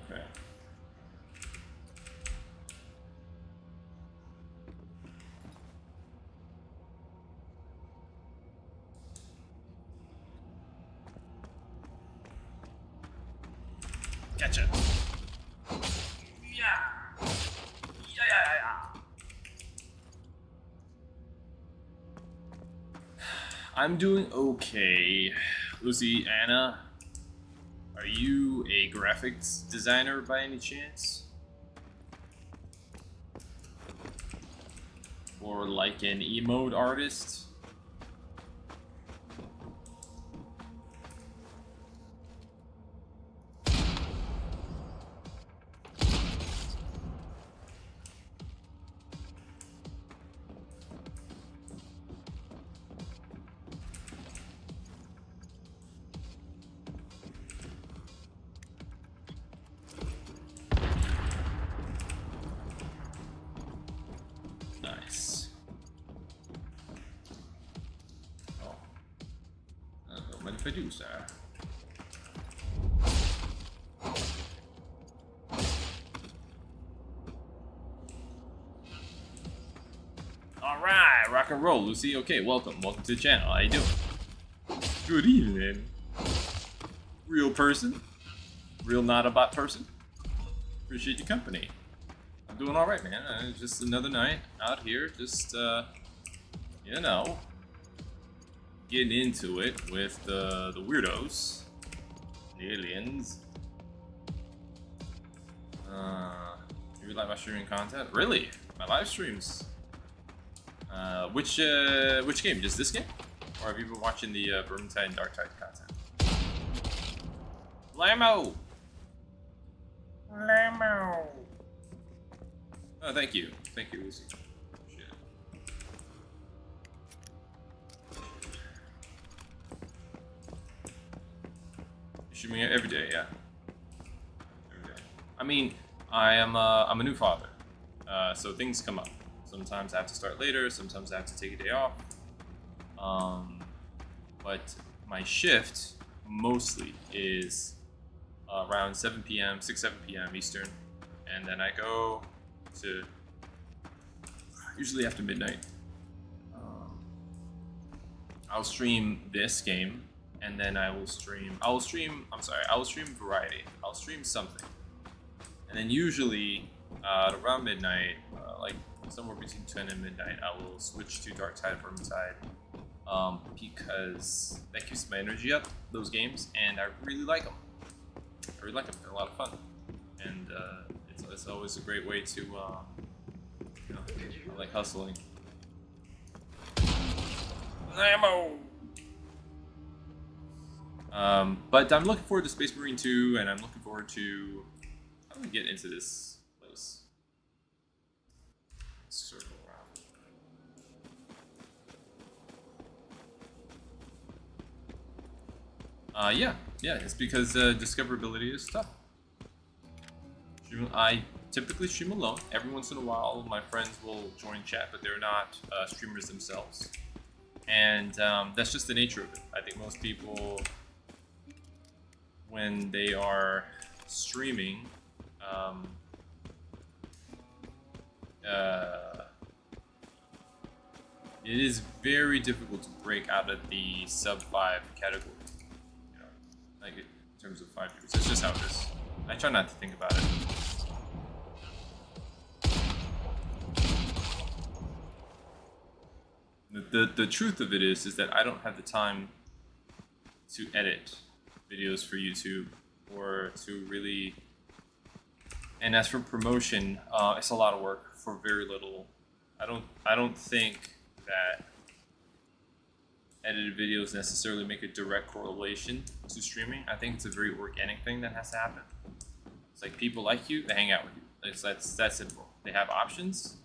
Okay. Gotcha. Yeah. Yeah. I'm doing okay. Lucy, Anna, are you a graphics designer by any chance? Or like an emote artist? I do, sir? Alright, rock and roll, Lucy. Okay, welcome. Welcome to the channel. How you doing? Good evening. Real person. Real not a bot person. Appreciate your company. I'm doing alright, man. Just another night out here, just, you know, getting into it with the weirdos. The aliens. You like my streaming content? Really? My live streams? Which game? Just this game? Or have you been watching the Vermintide and Darktide content? Lamo! Lamo! Oh, thank you. Thank you, Lucy. Appreciate it. You streaming it every day, yeah. Every day. I mean, I'm a new father, so things come up. Sometimes I have to start later, sometimes I have to take a day off. But my shift mostly is around 7 p.m., 7 p.m. Eastern. And then I go to usually after midnight. I'll stream this game, and then I will stream variety. I'll stream something. And then usually around midnight, like somewhere between 10 and midnight, I will switch to Darktide, Vermintide, because that keeps my energy up, those games, and I really like them. I really like them, they're a lot of fun. And it's always a great way to, you know, I like hustling. Ammo! But I'm looking forward to Space Marine 2, and I'm looking forward to, how do we get into this place? Circle around. Yeah, it's because discoverability is tough. I typically stream alone. Every once in a while, my friends will join chat, but they're not streamers themselves. And that's just the nature of it. I think most people, when they are streaming, it is very difficult to break out of the sub 5 category. You know, like in terms of 5 viewers. It's just how it is. I try not to think about it. The truth of it is that I don't have the time to edit videos for YouTube or to really. And as for promotion, it's a lot of work for very little. I don't think that edited videos necessarily make a direct correlation to streaming. I think it's a very organic thing that has to happen. It's like people like you, they hang out with you. That's that simple. They have options,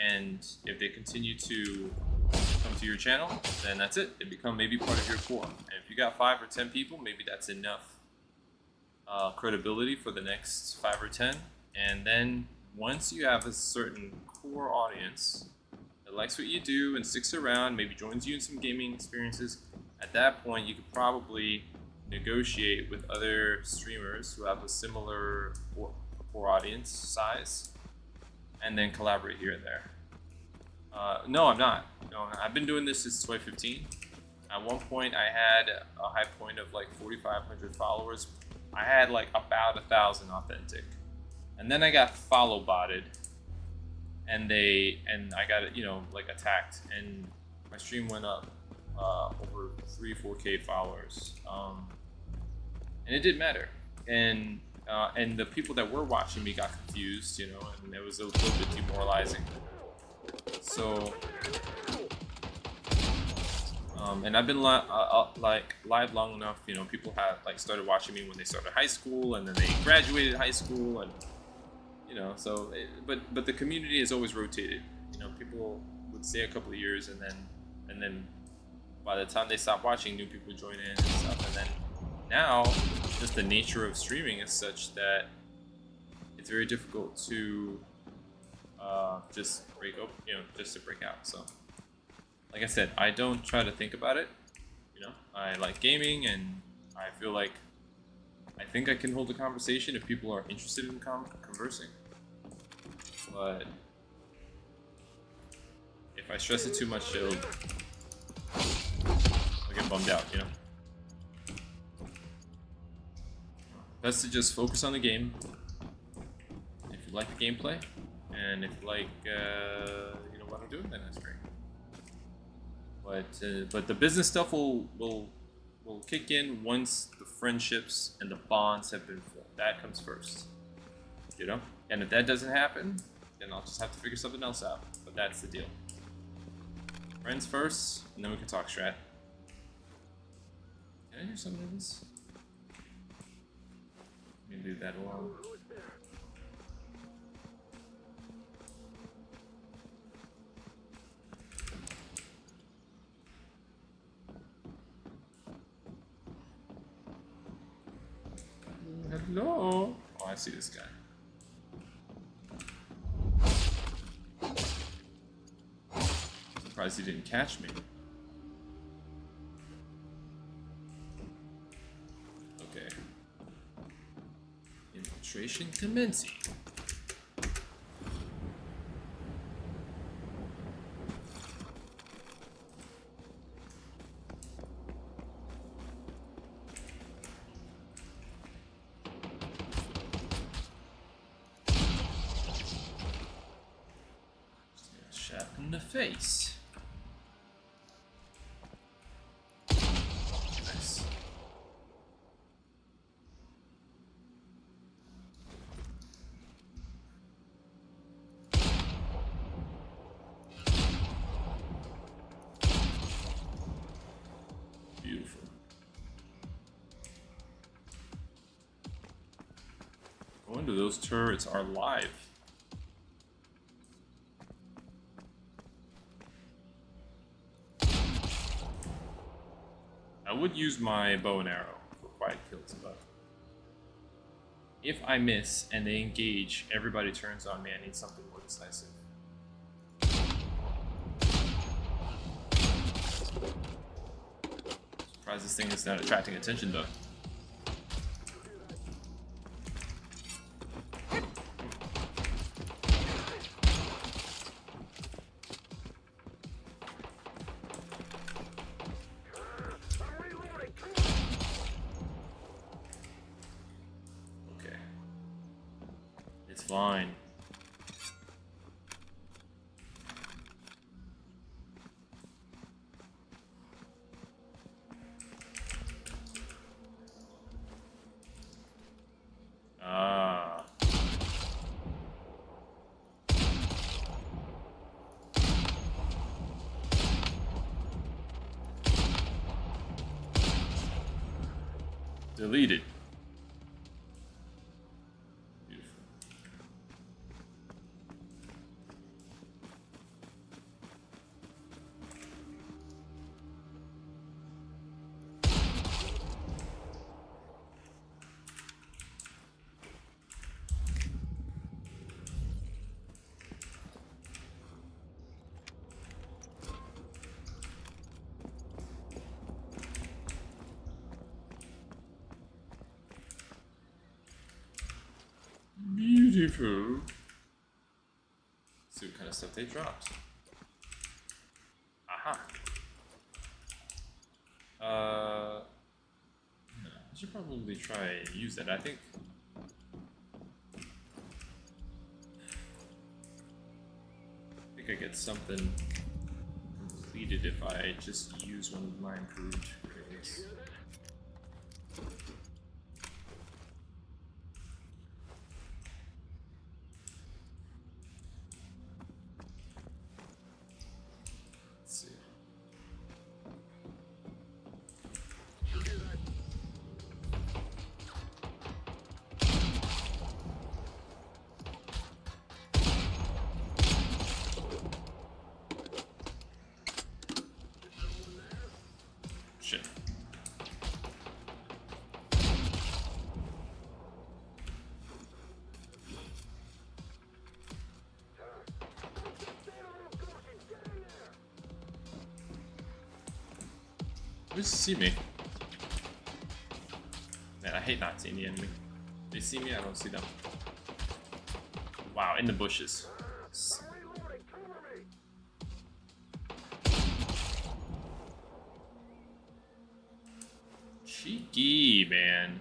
and if they continue to come to your channel, then that's it. They become maybe part of your core. And if you got 5 or 10 people, maybe that's enough credibility for the next 5 or 10. And then once you have a certain core audience that likes what you do and sticks around, maybe joins you in some gaming experiences, at that point you could probably negotiate with other streamers who have a similar core audience size, and then collaborate here and there. No, I'm not. No, I've been doing this since 2015. At one point, I had a high point of like 4,500 followers. I had like about 1,000 authentic, and then I got follow botted, and I got, you know, like attacked, and my stream went up over 3-4K followers, and it didn't matter, and the people that were watching me got confused, you know, and it was a little bit demoralizing. So, and I've been like live long enough, you know. People have like started watching me when they started high school, and then they graduated high school, and you know. So, but the community has always rotated. You know, people would stay a couple of years, and then by the time they stop watching, new people join in and stuff. And then now, just the nature of streaming is such that it's very difficult to just break up, you know, just to break out. So, like I said, I don't try to think about it. You know, I like gaming, and I feel like I think I can hold a conversation if people are interested in conversing. But if I stress it too much, I'll get bummed out, you know? Best to just focus on the game. If you like the gameplay, and if you like, you know what I'm doing, then that's great. But the business stuff will kick in once the friendships and the bonds have been formed. That comes first, you know. And if that doesn't happen, then I'll just have to figure something else out. But that's the deal. Friends first, and then we can talk strat. Can I do something of this? Let me leave that alone. Hello. Oh, I see this guy. Surprised he didn't catch me. Okay. Infiltration commencing. Shot in the face. Nice. Beautiful. I wonder those turrets are live. I would use my bow and arrow for quiet kills, but if I miss and they engage, everybody turns on me. I need something more decisive. Surprised this thing is not attracting attention though. It's fine. Ah. Deleted. Beautiful. Let's see what kind of stuff they dropped. Aha. I should probably try and use that. I think I get something completed if I just use one of my improved grenades. Shit. Who's see me? Man, I hate not seeing the enemy. They see me, I don't see them. Wow, in the bushes. Cheeky, man.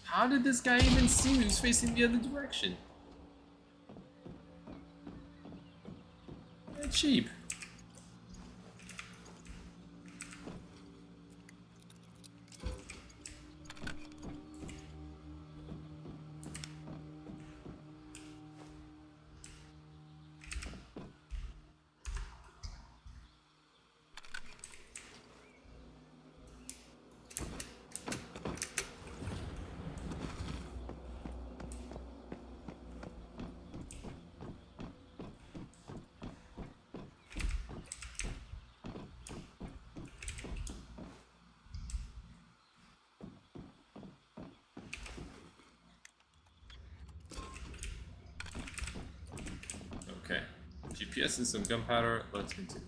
How did this guy even see me? He was facing the other direction. That's cheap. Okay. GPS and some gunpowder. Let's continue.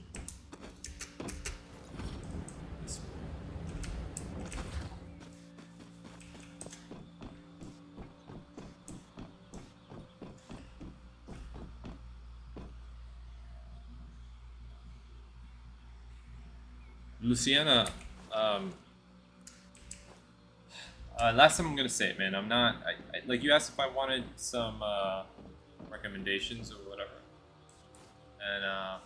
Luciana, last time I'm gonna say it, man. I'm not. Like you asked if I wanted some recommendations or whatever, and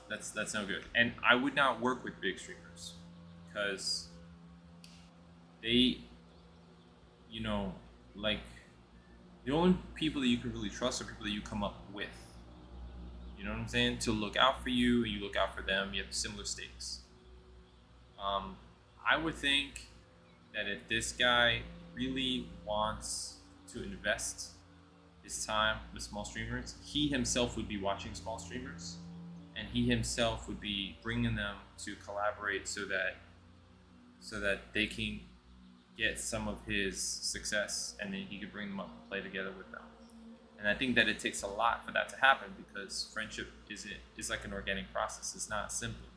that's no good. And I would not work with big streamers because they, you know, like the only people that you can really trust are people that you come up with. You know what I'm saying? To look out for you, you look out for them. You have similar stakes. I would think that if this guy really wants to invest his time with small streamers, he himself would be watching small streamers, and he himself would be bringing them to collaborate so that they can get some of his success, and then he could bring them up and play together with them. And I think that it takes a lot for that to happen because friendship is like an organic process. It's not simple.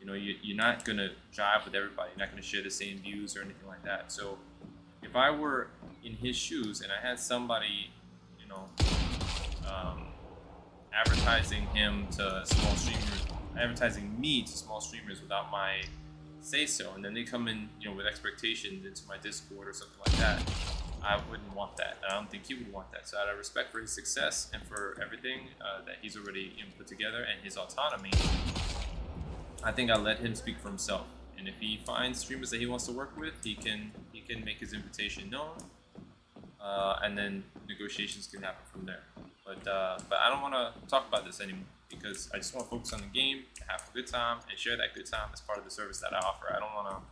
You know, you're not going to jive with everybody. You're not going to share the same views or anything like that. So if I were in his shoes and I had somebody, you know, advertising him to small streamers, advertising me to small streamers without my say-so, and then they come in, you know, with expectations into my Discord or something like that, I wouldn't want that. I don't think he would want that. So out of respect for his success and for everything that he's already, you know, put together and his autonomy, I think I'll let him speak for himself. And if he finds streamers that he wants to work with, he can make his invitation known, and then negotiations can happen from there. But I don't want to talk about this anymore because I just want to focus on the game, have a good time, and share that good time as part of the service that I offer. I don't want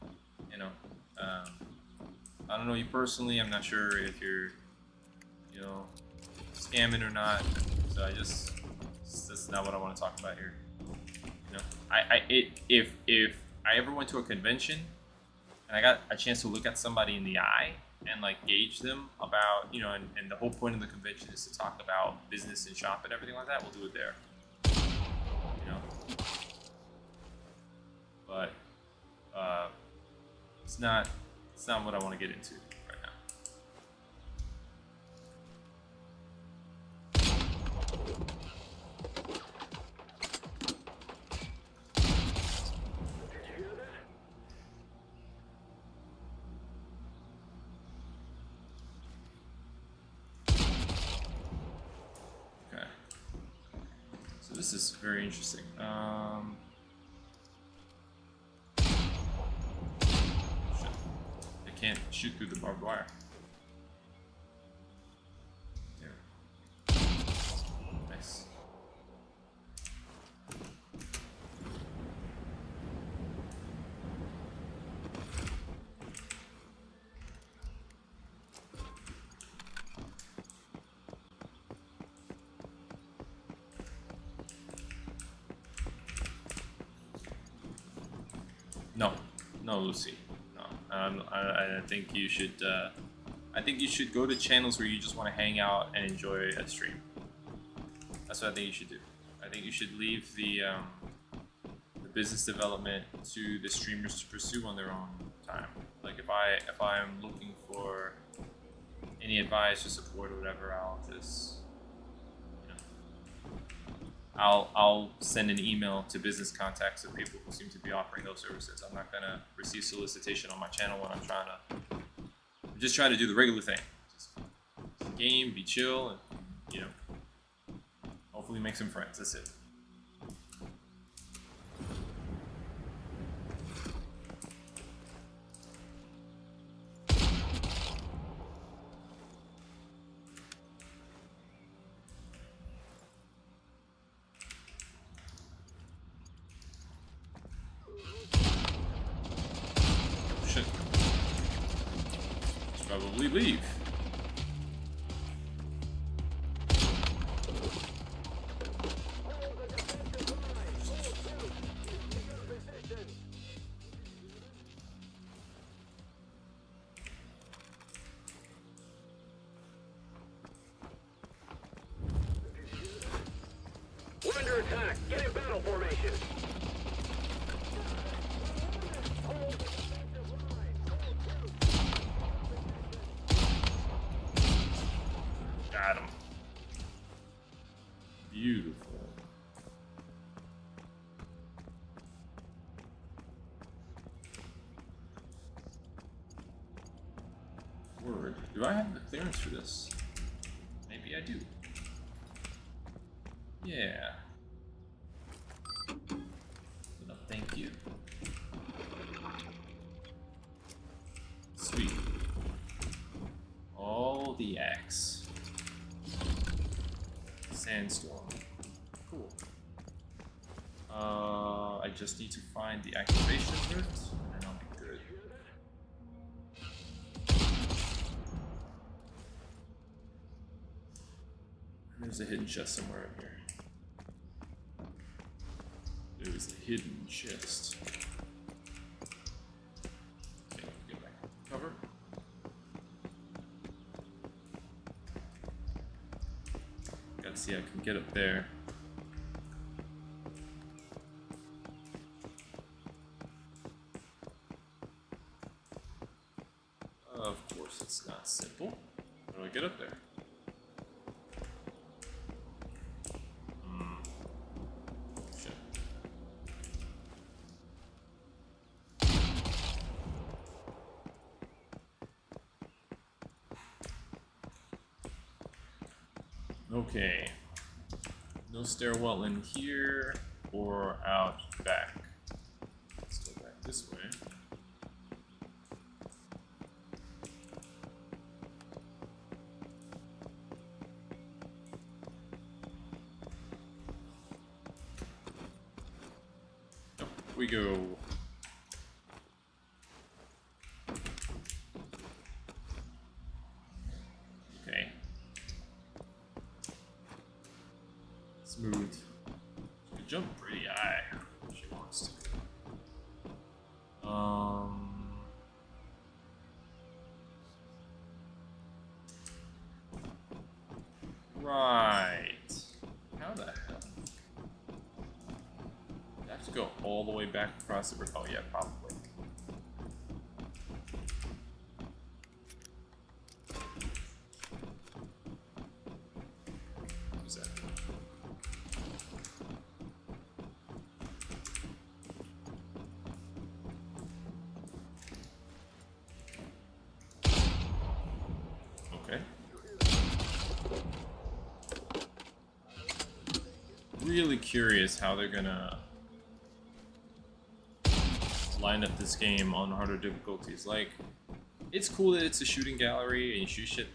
to, you know, I don't know you personally. I'm not sure if you're, you know, scamming or not. So that's not what I want to talk about here. You know, if I ever went to a convention and I got a chance to look at somebody in the eye and like gauge them about, you know, and the whole point of the convention is to talk about business and shop and everything like that, we'll do it there. You know, but it's not what I want to get into right now. This is very interesting. They can't shoot through the barbed wire. There. Nice. No, Lucy. No, I think you should. I think you should go to channels where you just want to hang out and enjoy a stream. That's what I think you should do. I think you should leave the business development to the streamers to pursue on their own time. Like if I'm looking for any advice or support or whatever, I'll just, you know, I'll send an email to business contacts of people who seem to be offering those services. I'm not gonna receive solicitation on my channel when I'm just trying to do the regular thing. Just game, be chill, and you know, hopefully make some friends. That's it. Shit. Should probably leave. We're under attack. Get in battle formation. Got him. Beautiful. Word. Do I have the clearance for this? Maybe I do. Yeah. No, thank you. Sweet. All the axe. Sandstorm. Cool. I just need to find the activation route, and I'll be good. There's a hidden chest somewhere in here. There's a hidden chest. Okay, get back cover. Gotta see how I can get up there. Of course, it's not simple. How do I get up there? Shit. Okay. No stairwell in here or out back. Let's go back this way. Up we go. Okay. Smooth. She can jump pretty high if she wants to. Right. How the hell? I have to go all the way back across the river. Oh yeah, probably. Who's that? Okay. Really curious how they're gonna line up this game on harder difficulties. Like, it's cool that it's a shooting gallery and you shoot shit,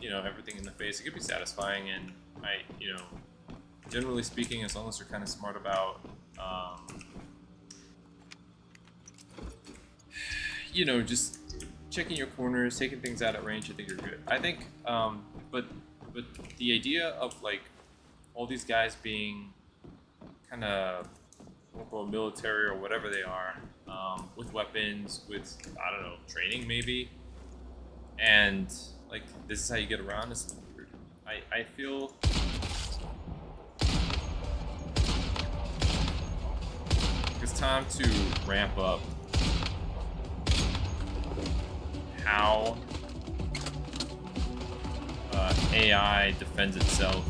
you know, everything in the face. It could be satisfying, and you know, generally speaking, as long as you're kind of smart about, you know, just checking your corners, taking things out at range, I think you're good. I think, but the idea of like all these guys being kind of military or whatever they are, with weapons, with, I don't know, training maybe, and like this is how you get around is weird. I feel it's time to ramp up how AI defends itself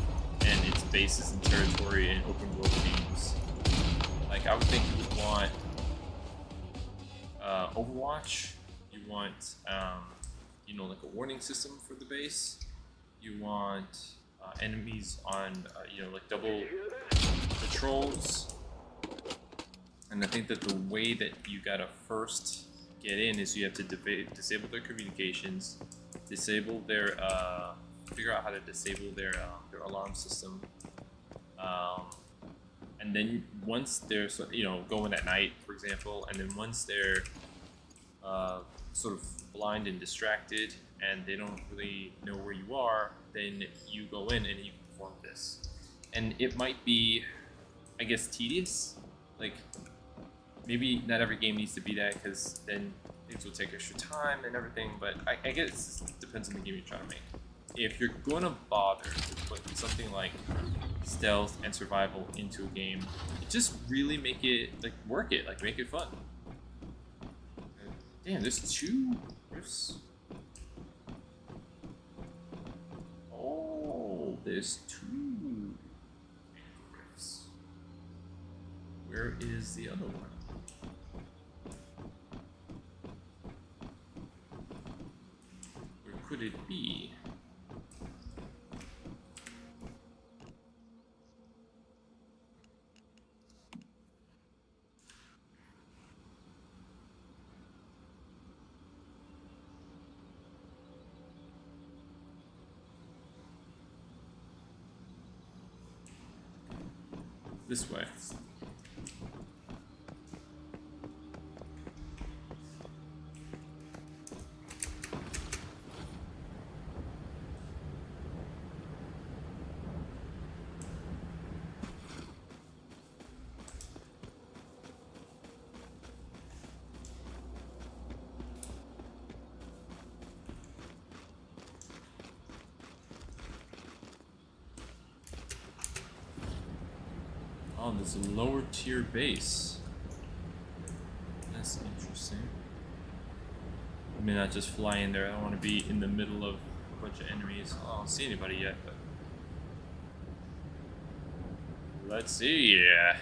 and its bases and territory in open world games. Like, I would think you would want Overwatch. You want, you know, like a warning system for the base. You want enemies on, you know, like double patrols. And I think that the way that you gotta first get in is you have to disable their communications, disable their, figure out how to disable their alarm system, and then once they're you know, going at night, for example, and then once they're sort of blind and distracted and they don't really know where you are, then you go in and you perform this. And it might be, I guess, tedious. Like, maybe not every game needs to be that, because then things will take extra time and everything, but I guess it depends on the game you're trying to make. If you're going to bother to put something like stealth and survival into a game, just really make it, like, work it, like, make it fun. Damn, there's 2 rifts. Oh, there's 2 rifts. Where is the other one? Where could it be? This way. Oh, there's a lower tier base. That's interesting. I may not just fly in there. I don't want to be in the middle of a bunch of enemies. Oh, I don't see anybody yet, but let's see. Yeah.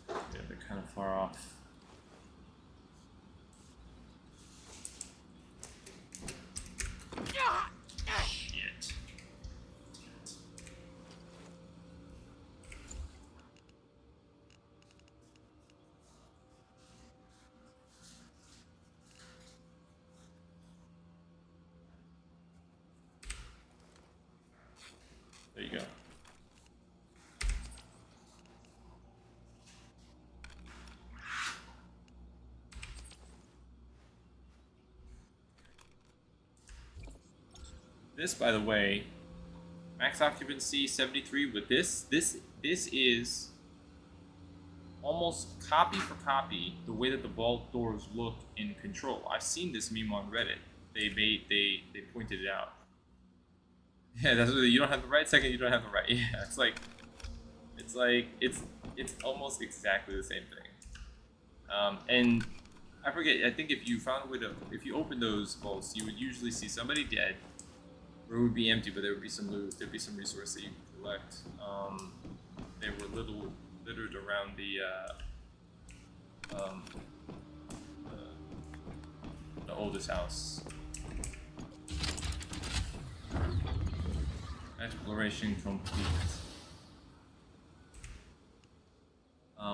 Yeah, they're kind of far off. Shit. There you go. This, by the way, max occupancy 73 with this is almost copy for copy the way that the vault doors look in Control. I've seen this meme on Reddit. They pointed it out. Yeah, that's what, you don't have the right second, you don't have the right. Yeah, it's almost exactly the same thing. And I forget, I think if you found a way to, if you open those vaults, you would usually see somebody dead, or it would be empty, but there would be some loot, there'd be some resource that you could collect. They were littered around the oldest house. Exploration complete.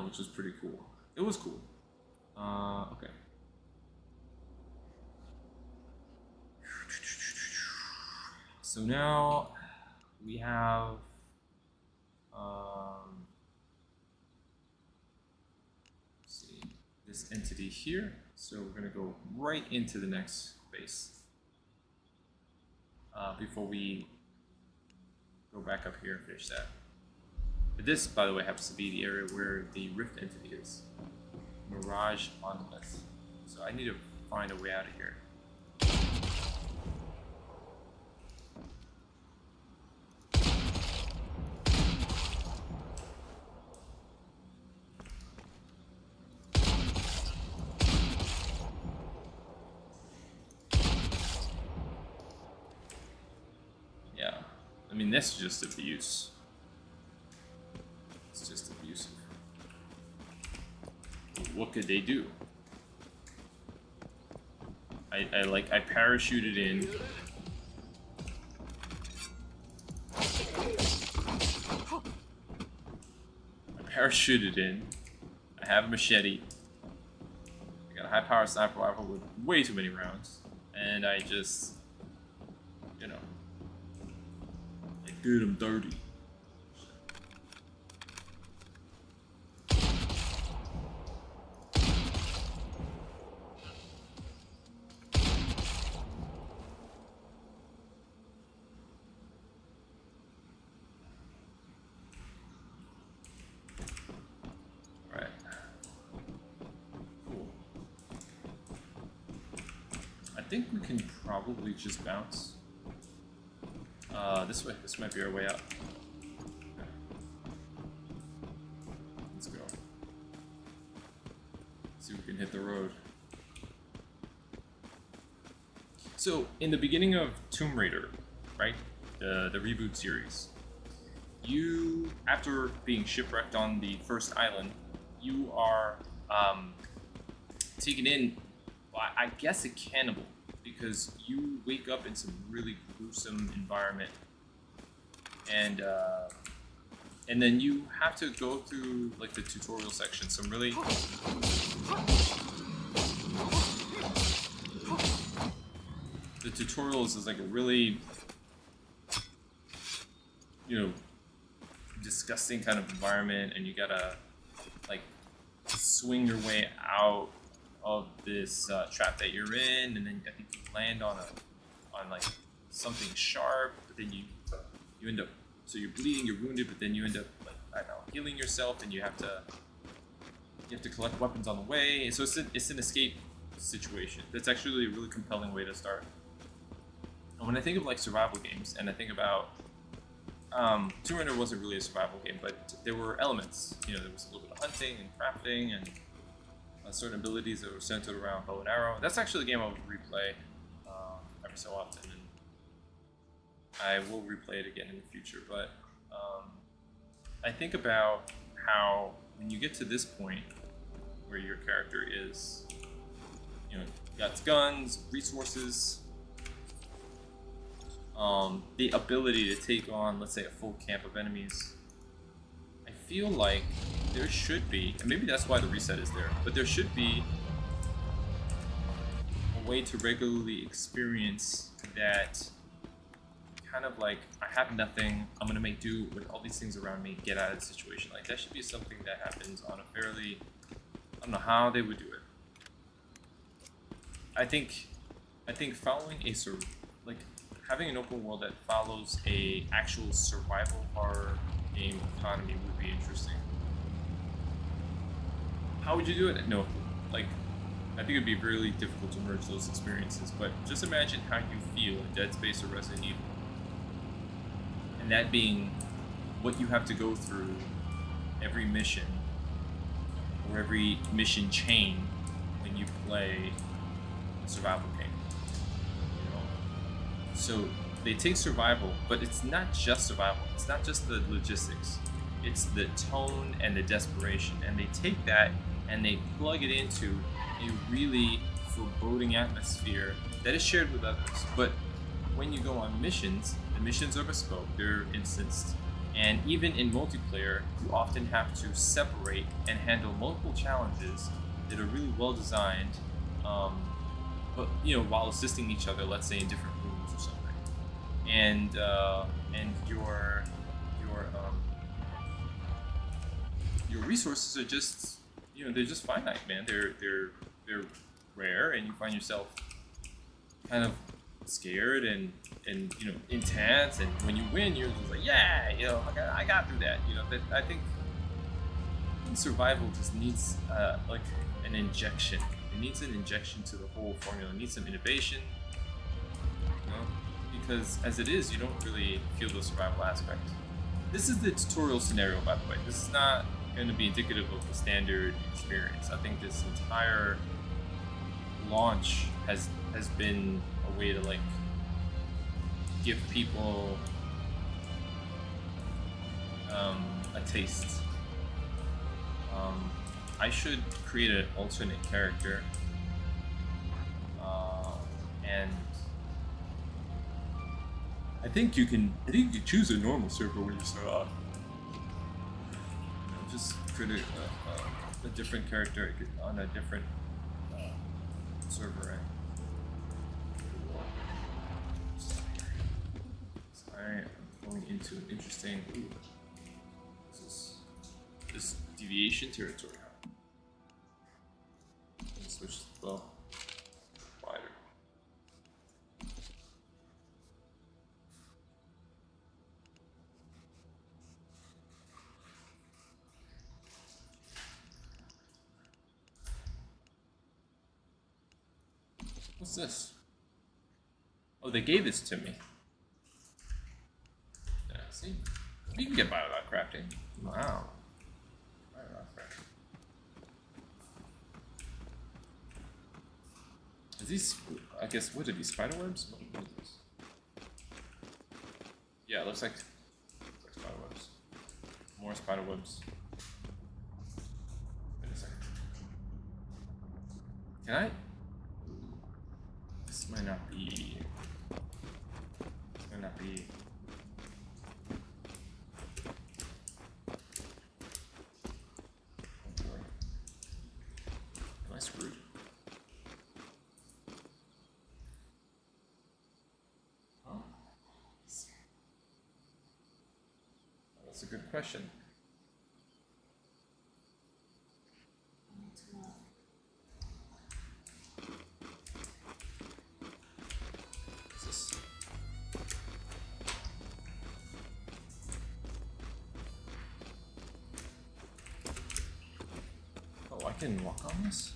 Which was pretty cool. It was cool. Okay. So now we have let's see, this entity here. So we're gonna go right into the next base before we go back up here and finish that. But this, by the way, happens to be the area where the rift entity is. Mirage Monolith. So I need to find a way out of here. I mean, that's just abuse. It's just abusive. What could they do? I parachuted in. I parachuted in. I have a machete. I got a high-powered sniper rifle with way too many rounds, and I just, you know, I did them dirty. I think we can probably just bounce. This way. This might be our way out. Okay. Let's go. See if we can hit the road. So, in the beginning of Tomb Raider, right? The reboot series, you, after being shipwrecked on the first island, you are taken in by, I guess, a cannibal, because you wake up in some really gruesome environment, and then you have to go through like the tutorial section. Some really the tutorials is like a really, you know, disgusting kind of environment, and you gotta like swing your way out of this trap that you're in, and then I think you land on like something sharp, but then you end up, so you're bleeding, you're wounded, but then you end up like, I don't know, healing yourself, and you have to collect weapons on the way. So it's an escape situation. That's actually a really compelling way to start. And when I think of like survival games, and I think about Tomb Raider wasn't really a survival game, but there were elements. You know, there was a little bit of hunting and crafting and certain abilities that were centered around bow and arrow. That's actually a game I would replay every so often, and I will replay it again in the future. But I think about how when you get to this point where your character is, you know, got guns, resources, the ability to take on, let's say, a full camp of enemies, I feel like there should be, and maybe that's why the reset is there, but there should be a way to regularly experience that kind of like, I have nothing, I'm gonna make do with all these things around me, get out of the situation. Like, that should be something that happens on a fairly, I don't know how they would do it. I think following a like having an open world that follows a actual survival horror game economy would be interesting. How would you do it? No, like, I think it'd be really difficult to merge those experiences, but just imagine how you feel in Dead Space or Resident Evil. And that being what you have to go through every mission, or every mission chain when you play a survival game. You know? So they take survival, but it's not just survival. It's not just the logistics. It's the tone and the desperation. And they take that and they plug it into a really foreboding atmosphere that is shared with others. But when you go on missions, the missions are bespoke, they're instanced. And even in multiplayer, you often have to separate and handle multiple challenges that are really well designed, but you know, while assisting each other, let's say in different rooms or something. And your resources are just, you know, they're just finite, man. They're rare, and you find yourself kind of scared and you know, intense, and when you win, you're just like, yeah, you know, like I got through that, you know. But I think survival just needs like an injection. It needs an injection to the whole formula. It needs some innovation, you know, because as it is, you don't really feel the survival aspect. This is the tutorial scenario, by the way. This is not going to be indicative of the standard experience. I think this entire launch has been a way to like give people a taste. I should create an alternate character, and I think you can choose a normal server when you start off. Just create a different character on a different server, right? Alright, I'm going into an interesting. Ooh, this deviation territory. Switch the bow wider. What's this? Oh, they gave this to me. Yeah, see? You can get by without crafting. Wow. By without crafting. Is these, I guess, what are these, spider webs? What is this? Yeah, it looks like spider webs. More spider webs. Wait a second. Can I? This might not be. This might not be. Oh boy. Am I screwed? Huh? That's a good question. I can walk on this?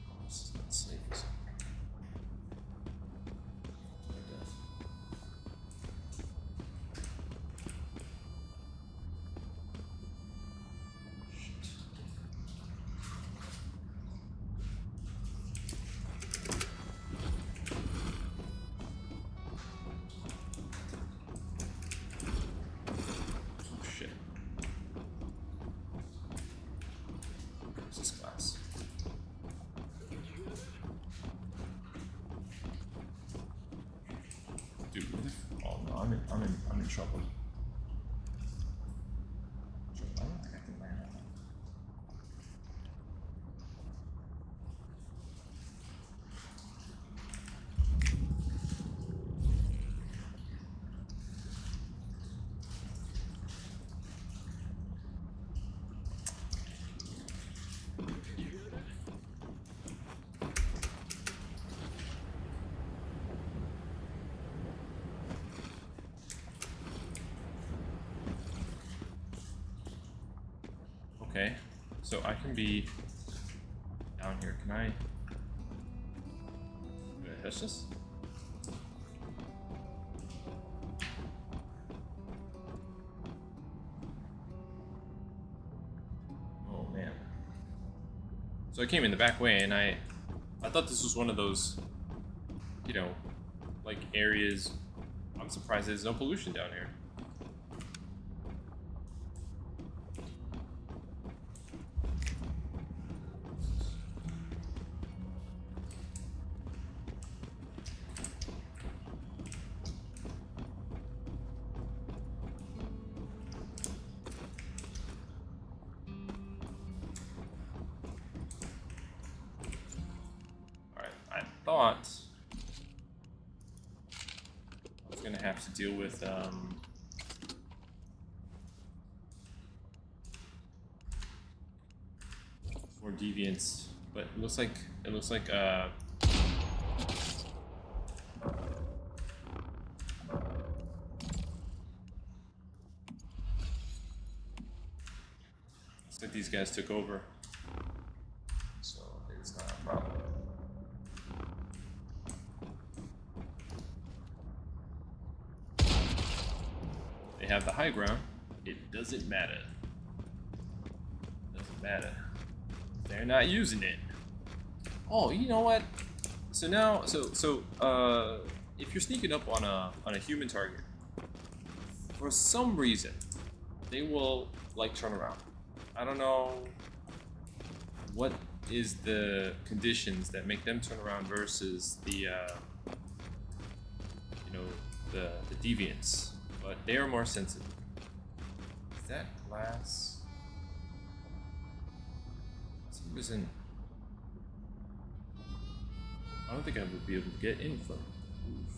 Oh, this is not safe. I'm in trouble. I don't think I can land on that. Okay, so I can be down here. Can I touch this? Oh man. So I came in the back way and I thought this was one of those, you know, like areas. I'm surprised there's no pollution down here. Thought I was gonna have to deal with more deviants, but it looks like these guys took over, so it's not a problem. They have the high ground. It doesn't matter. Doesn't matter. They're not using it. Oh, you know what? So now, if you're sneaking up on a human target, for some reason, they will like turn around. I don't know what is the conditions that make them turn around versus the you know, the deviants, but they are more sensitive. Is that glass? For some reason, I don't think I would be able to get in from the roof.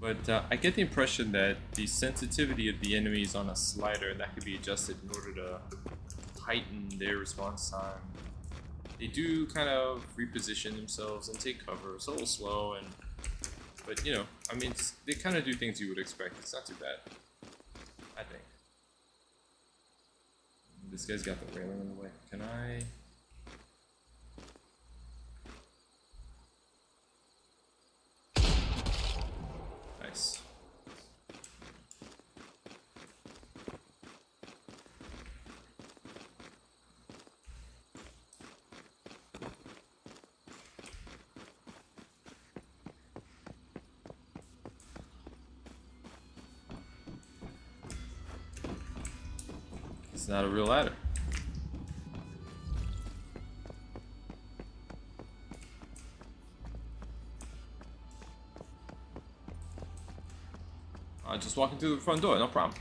But I get the impression that the sensitivity of the enemies on a slider, that could be adjusted in order to heighten their response time. They do kind of reposition themselves and take cover. It's a little slow, but you know, I mean, they kind of do things you would expect. It's not too bad, I think. This guy's got the railing in the way. Can I? Nice. It's not a real ladder. Just walking through the front door, no problem.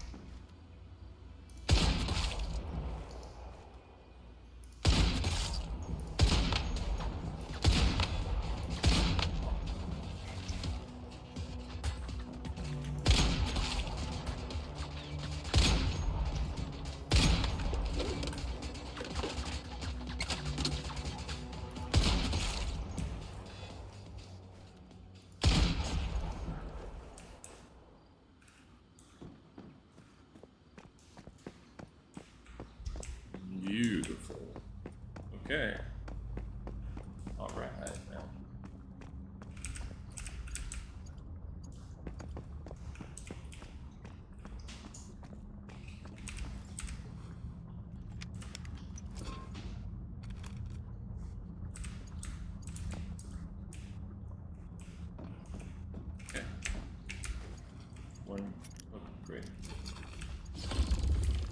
Beautiful. Okay. All right, now. Okay. One. Oh, great.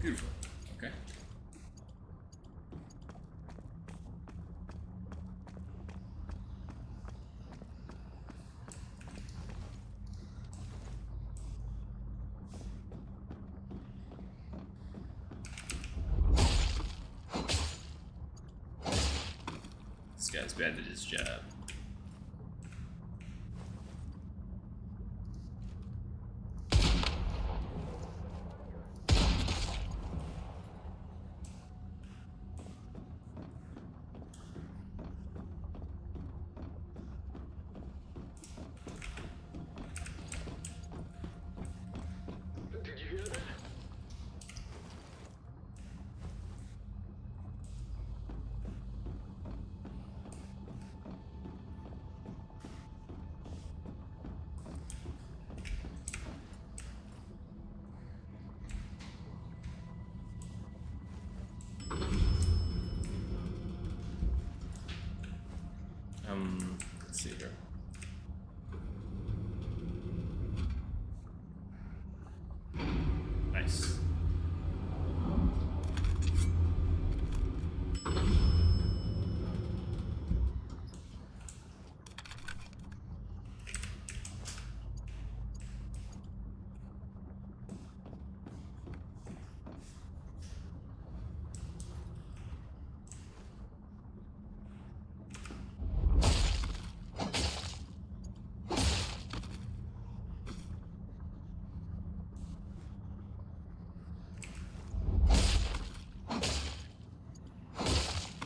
Beautiful. Okay. This guy's bad at his job. Did you hear that? Let's see here. Nice.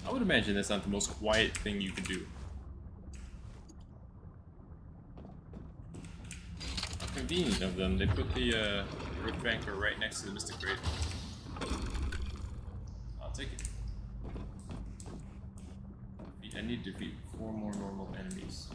I would imagine that's not the most quiet thing you can do. How convenient of them. They put the rift banker right next to the Mystic Grate. I'll take it. I need to defeat 4 more normal enemies.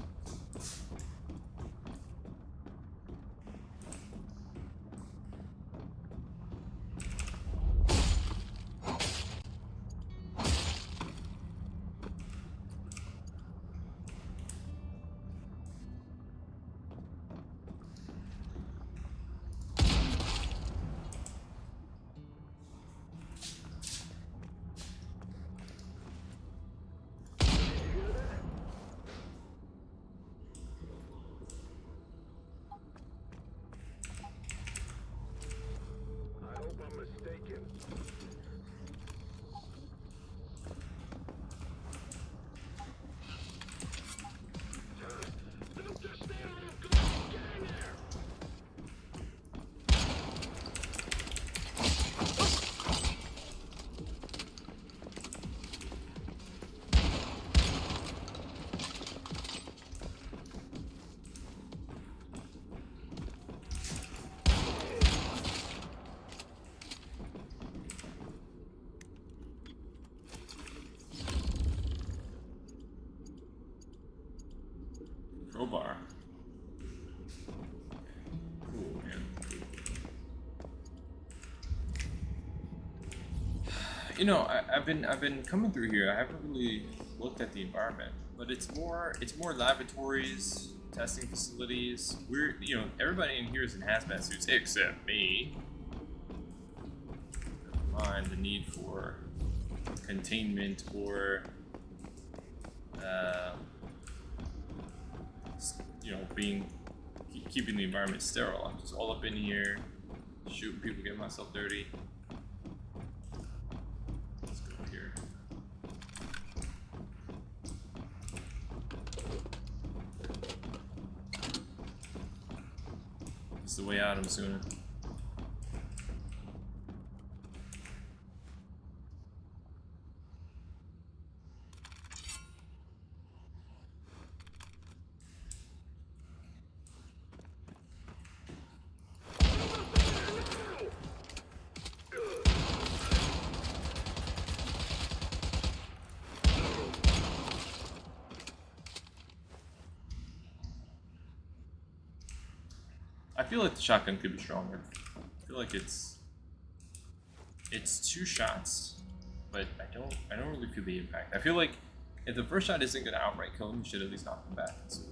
crowbar. Cool, man. You know, I've been coming through here. I haven't really looked at the environment, but it's more laboratories, testing facilities. You know, everybody in here is in hazmat suits except me. Never mind the need for containment or you know, keeping the environment sterile. I'm just all up in here, shooting people, getting myself dirty. Let's go here. It's the way out, I'm assuming. I feel like the shotgun could be stronger. I feel like it's 2 shots, but I don't really feel the impact. I feel like if the first shot isn't gonna outright kill him, you should at least knock him back. So,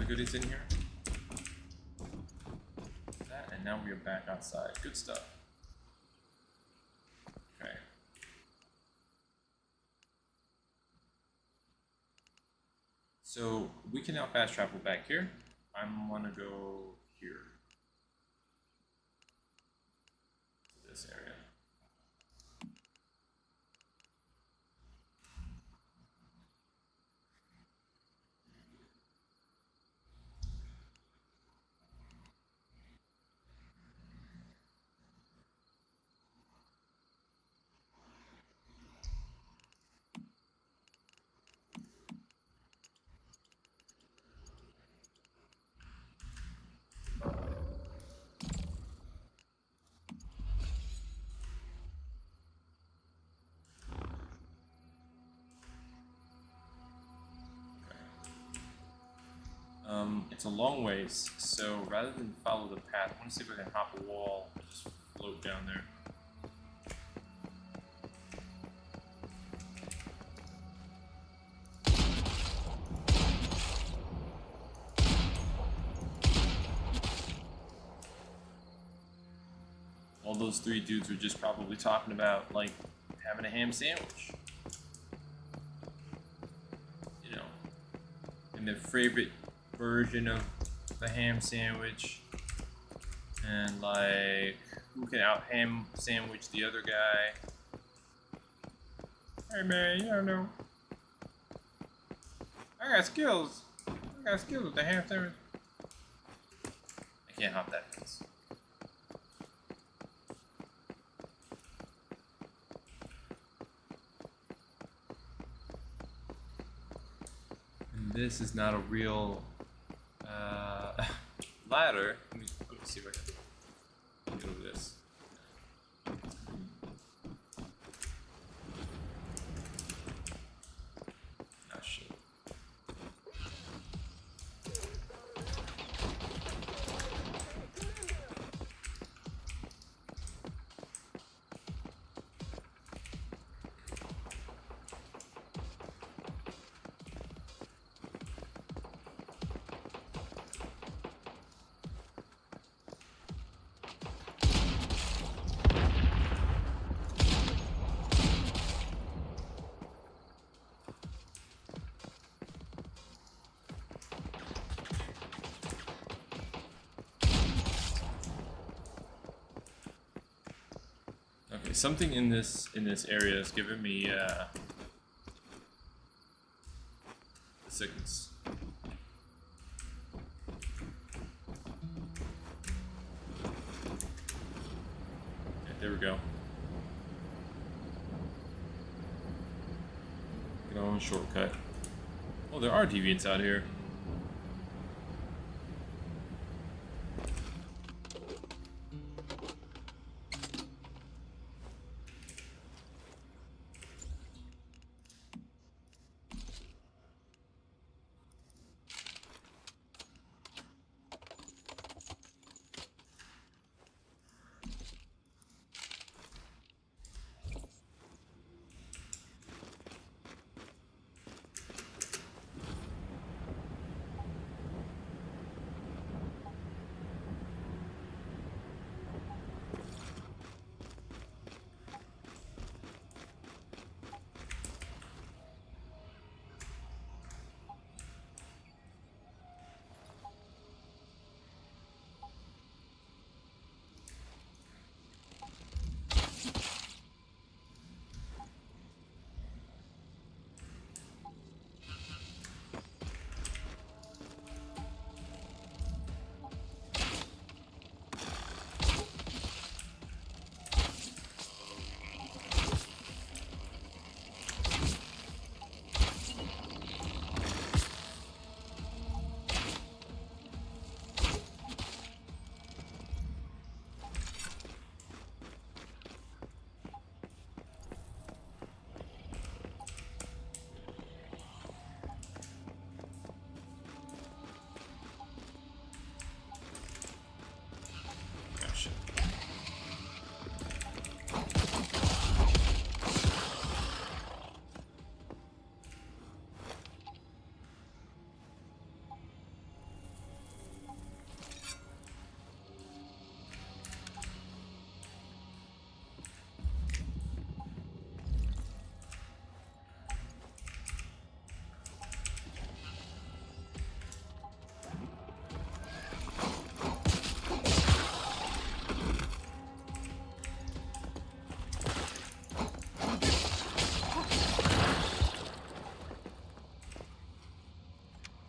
goodies in here. That, and now we are back outside. Good stuff. Okay. So we can now fast travel back here. I'm gonna go here. To this area. It's a long ways, so rather than follow the path, I want to see if I can hop a wall, just float down there. All those 3 dudes were just probably talking about, like, having a ham sandwich. You know, and their favorite version of the ham sandwich, and like who can out ham sandwich the other guy. Hey man, you don't know, I got skills with the ham sandwich. I can't hop that fence. And this is not a real ladder. Let me see if I can get over this. Ah, shit. Okay, something in this area is giving me sickness. Okay, there we go. Going shortcut. Oh, there are deviants out here.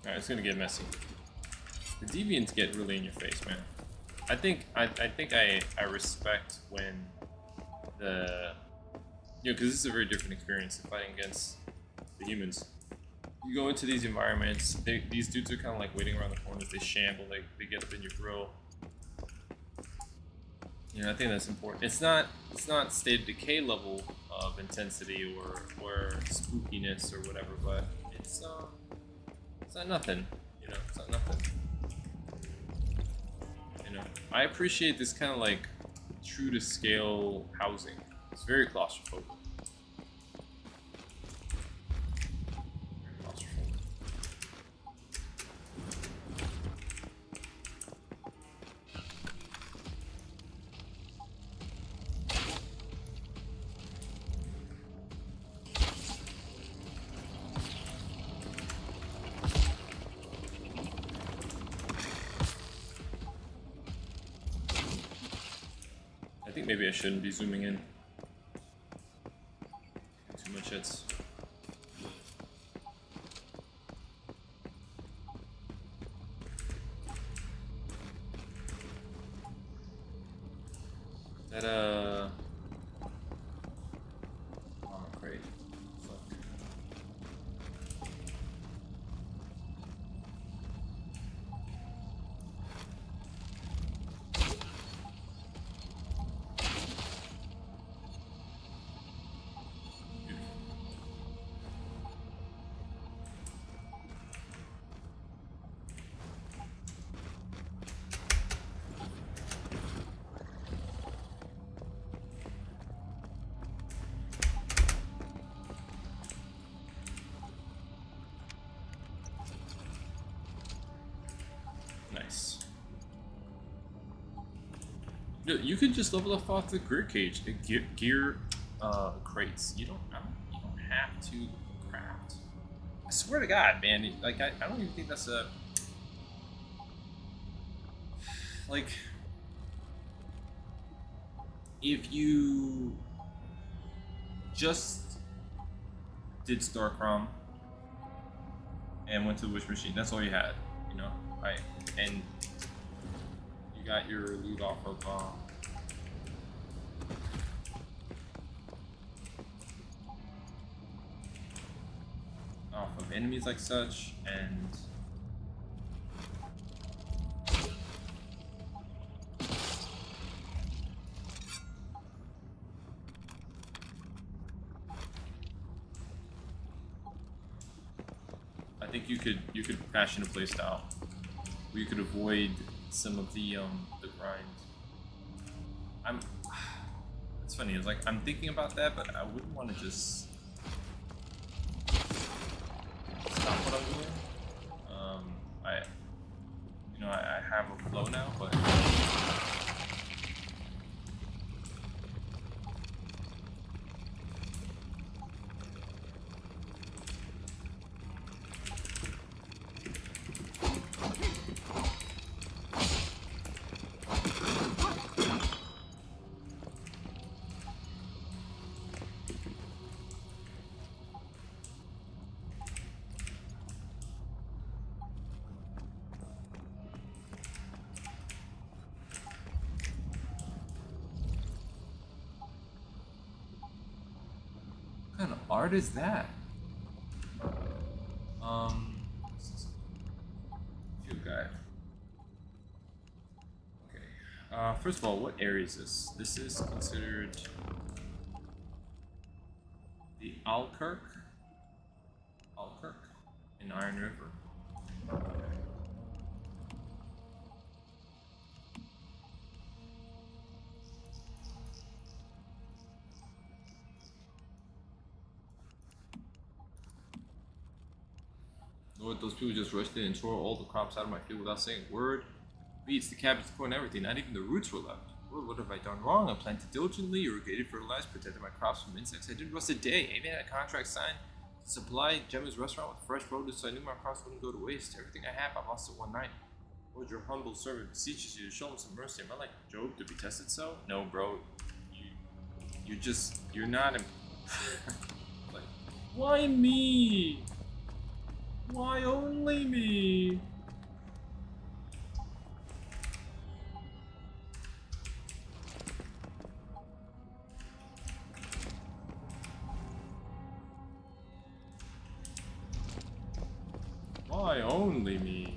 Alright, it's gonna get messy. The deviants get really in your face, man. I think I respect when the because this is a very different experience of fighting against the humans. You go into these environments, these dudes are kind of like waiting around the corners. They shamble, like they get up in your grill. You know, I think that's important. It's not state of decay level of intensity or spookiness or whatever, but it's not nothing. You know, it's not nothing. You know, I appreciate this kind of like true to scale housing. It's very claustrophobic. Very claustrophobic. I think maybe I shouldn't be zooming in. Too much hits. That armor crate. Fuck. Nice. You could just level up off the gear cage, the gear crates. You don't have to craft. I swear to God, man. Like I don't even think that's a like. If you just did Starcrom and went to the Wish Machine, that's all you had, you know, right? And you got your loot off of off of enemies like such, and I think you could fashion a playstyle where you could avoid some of the grind. It's funny. It's like I'm thinking about that, but I wouldn't want to just stop what I'm doing. I have a flow now, but what kind of art is that? Field guide. Okay. First of all, what area is this? This is considered the Alkirk in Iron River. Lord, those people just rushed in and tore all the crops out of my field without saying a word. Beets, the cabbage, the corn, everything. Not even the roots were left. Lord, what have I done wrong? I planted diligently, irrigated, fertilized, protected my crops from insects. I didn't rust a day. I even had a contract signed to supply Gemma's restaurant with fresh produce, so I knew my crops wouldn't go to waste. Everything I have, I lost it one night. Lord, your humble servant beseeches you to show him some mercy. Am I like Job to be tested so? No, bro. You're not. Like, why me? Why only me? Why only me?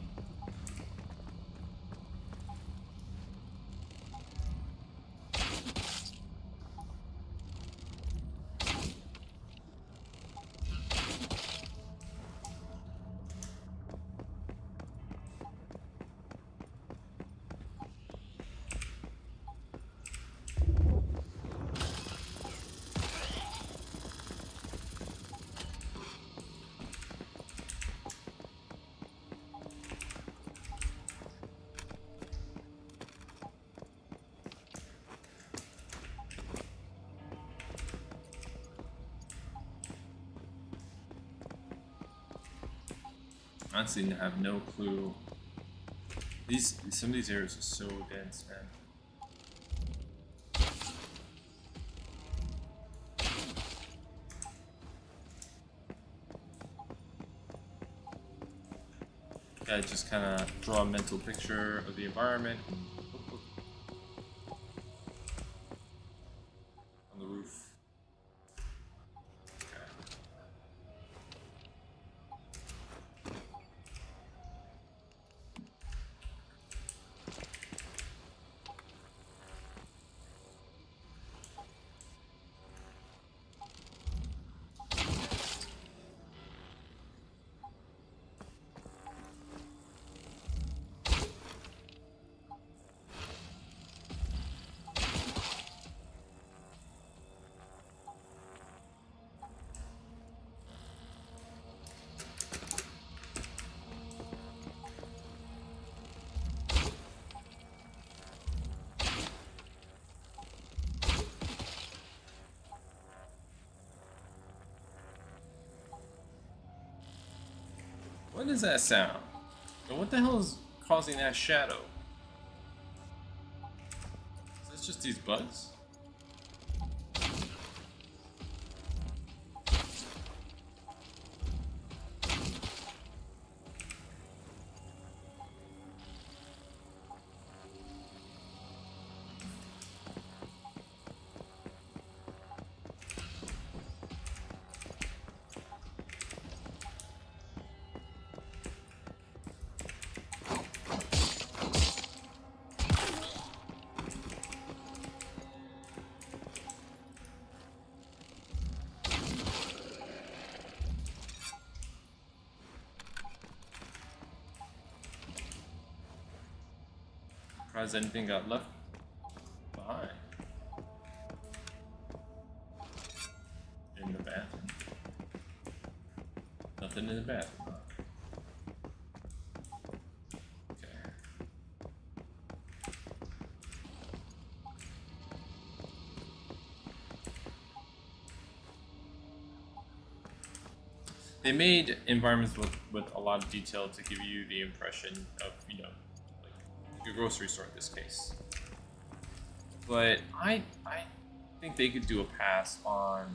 Honestly, I have no clue. Some of these areas are so dense, man. Gotta just kind of draw a mental picture of the environment. On the roof. What is that sound? And what the hell is causing that shadow? Is that just these bugs? Surprised anything got left behind. In the bathroom. Nothing in the bathroom. Okay. They made environments with a lot of detail to give you the impression of, you know, like a grocery store in this case. But I think they could do a pass on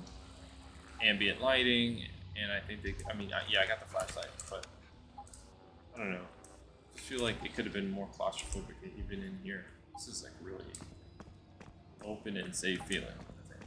ambient lighting, and I think they, I mean, yeah, I got the flashlight, but I don't know. I feel like it could have been more claustrophobic even in here. This is like really open and safe feeling, I think.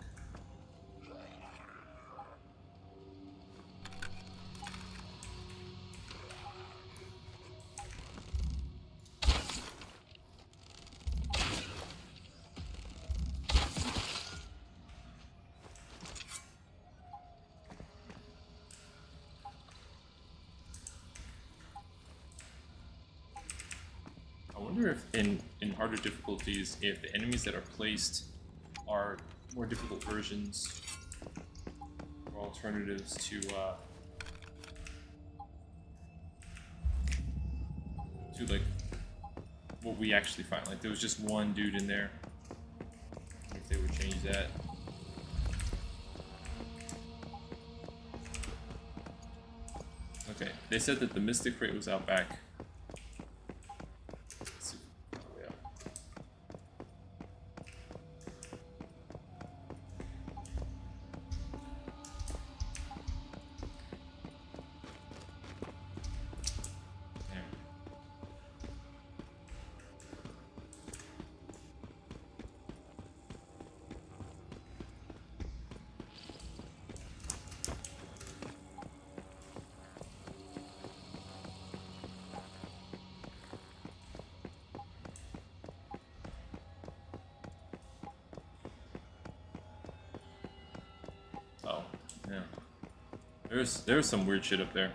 I wonder if in harder difficulties, if the enemies that are placed are more difficult versions or alternatives to like what we actually find. Like there was just one dude in there. If they would change that. Okay, they said that the Mystic Crate was out back. Let's see. Oh, yeah. Damn. Oh, yeah. There's some weird shit up there.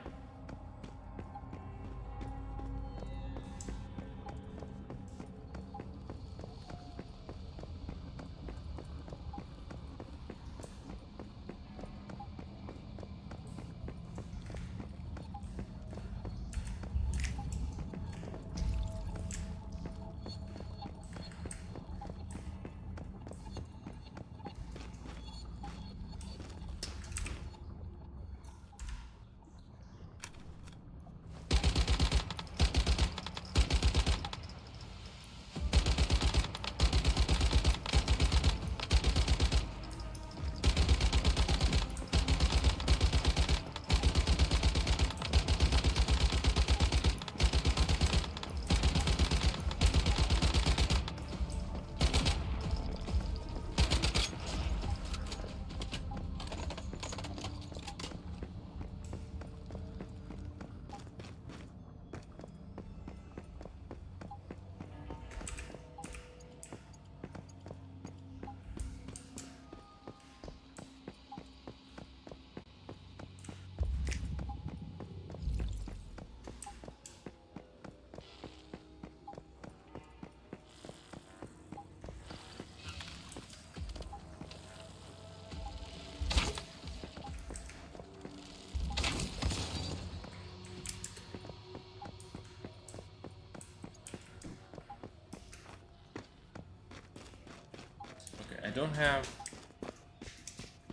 I don't have...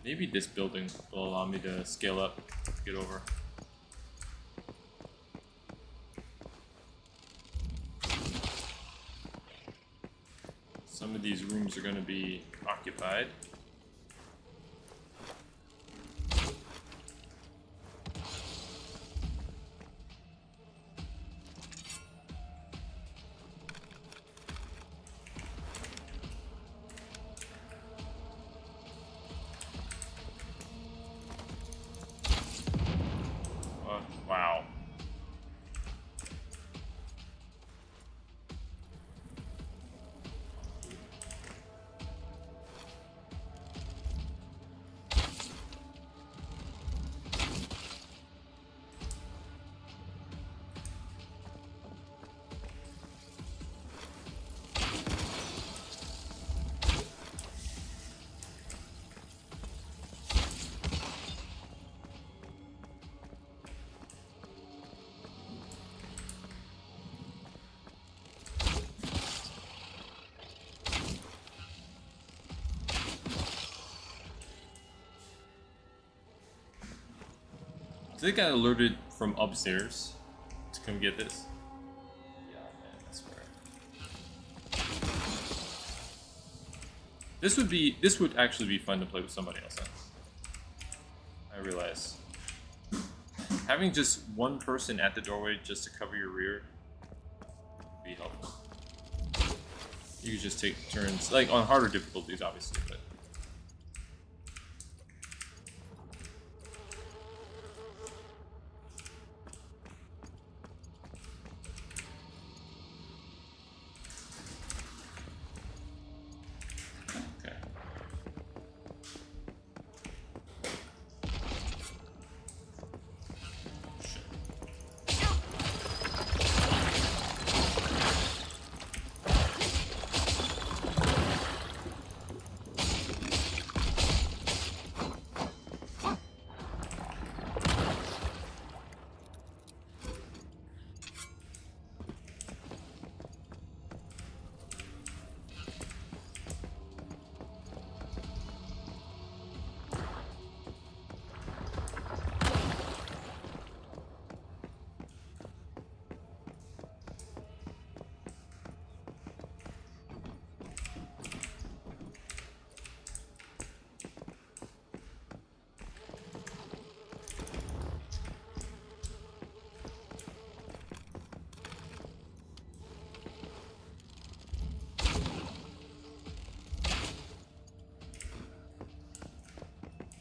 Maybe this building will allow me to scale up, get over. Some of these rooms are going to be occupied. Wow. So they got alerted from upstairs to come get this. Yeah, man, I swear. This would actually be fun to play with somebody else. Huh? I realize having just one person at the doorway just to cover your rear would be helpful. You could just take turns, like on harder difficulties, obviously, but.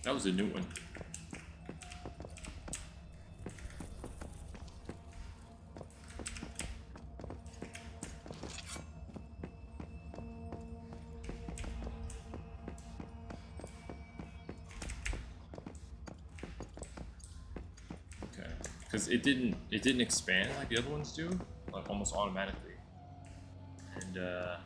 That was a new one. Okay, because it didn't expand like the other ones do, like almost automatically, and here.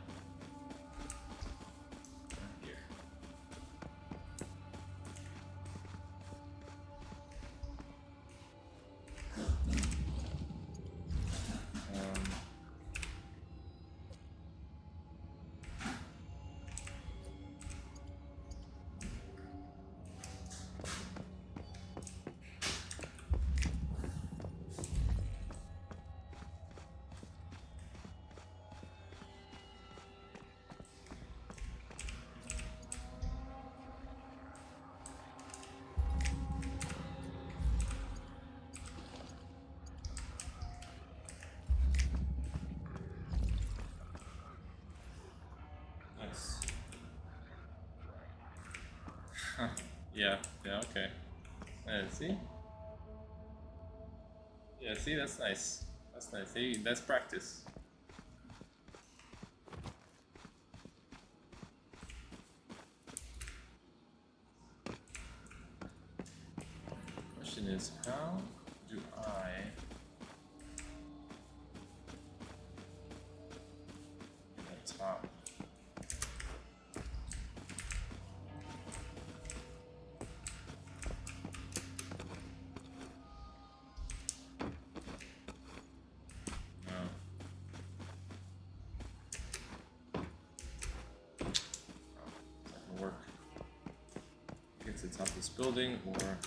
Nice. Yeah, okay. See? Yeah, see, that's nice. That's nice. Hey, that's practice. Question is, how do I get that top? Work. Get to the top of this building, or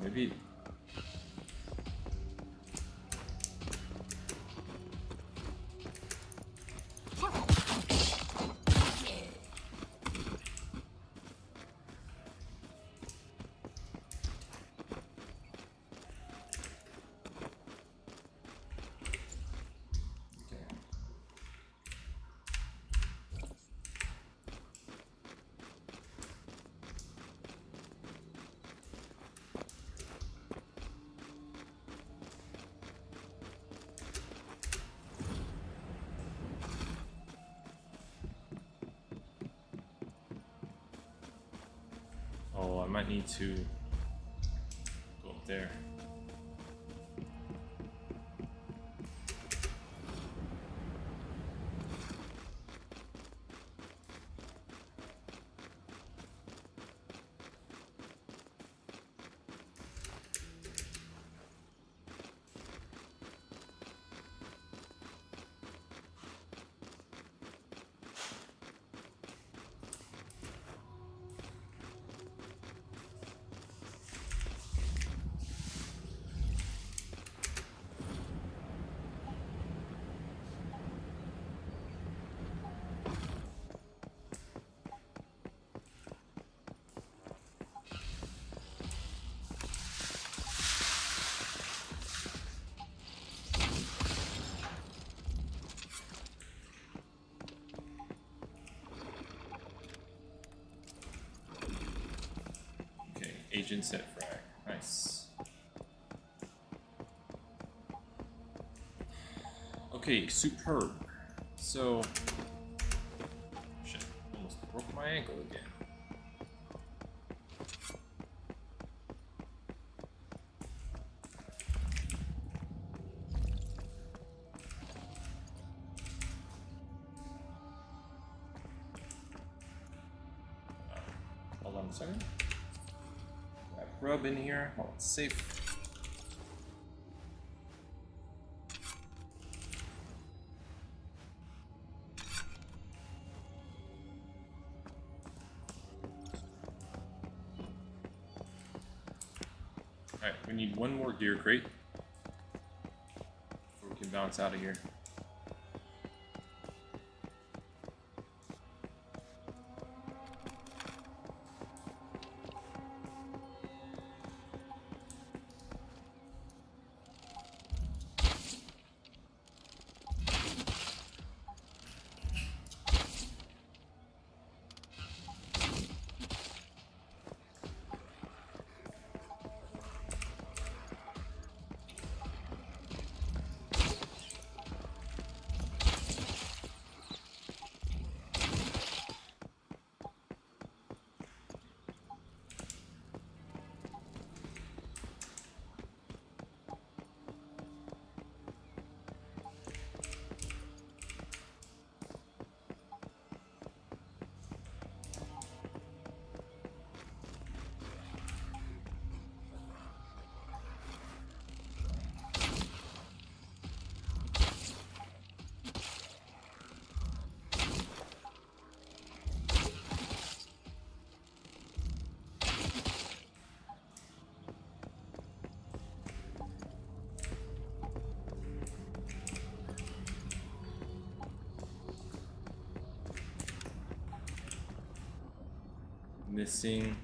maybe. Oh, I might need to go up there. Agent set frag. Nice. Okay, superb. So, shit, almost broke my ankle again. Hold on a second. Got grub in here while it's safe. Alright, we need one more gear crate before we can bounce out of here. Missing.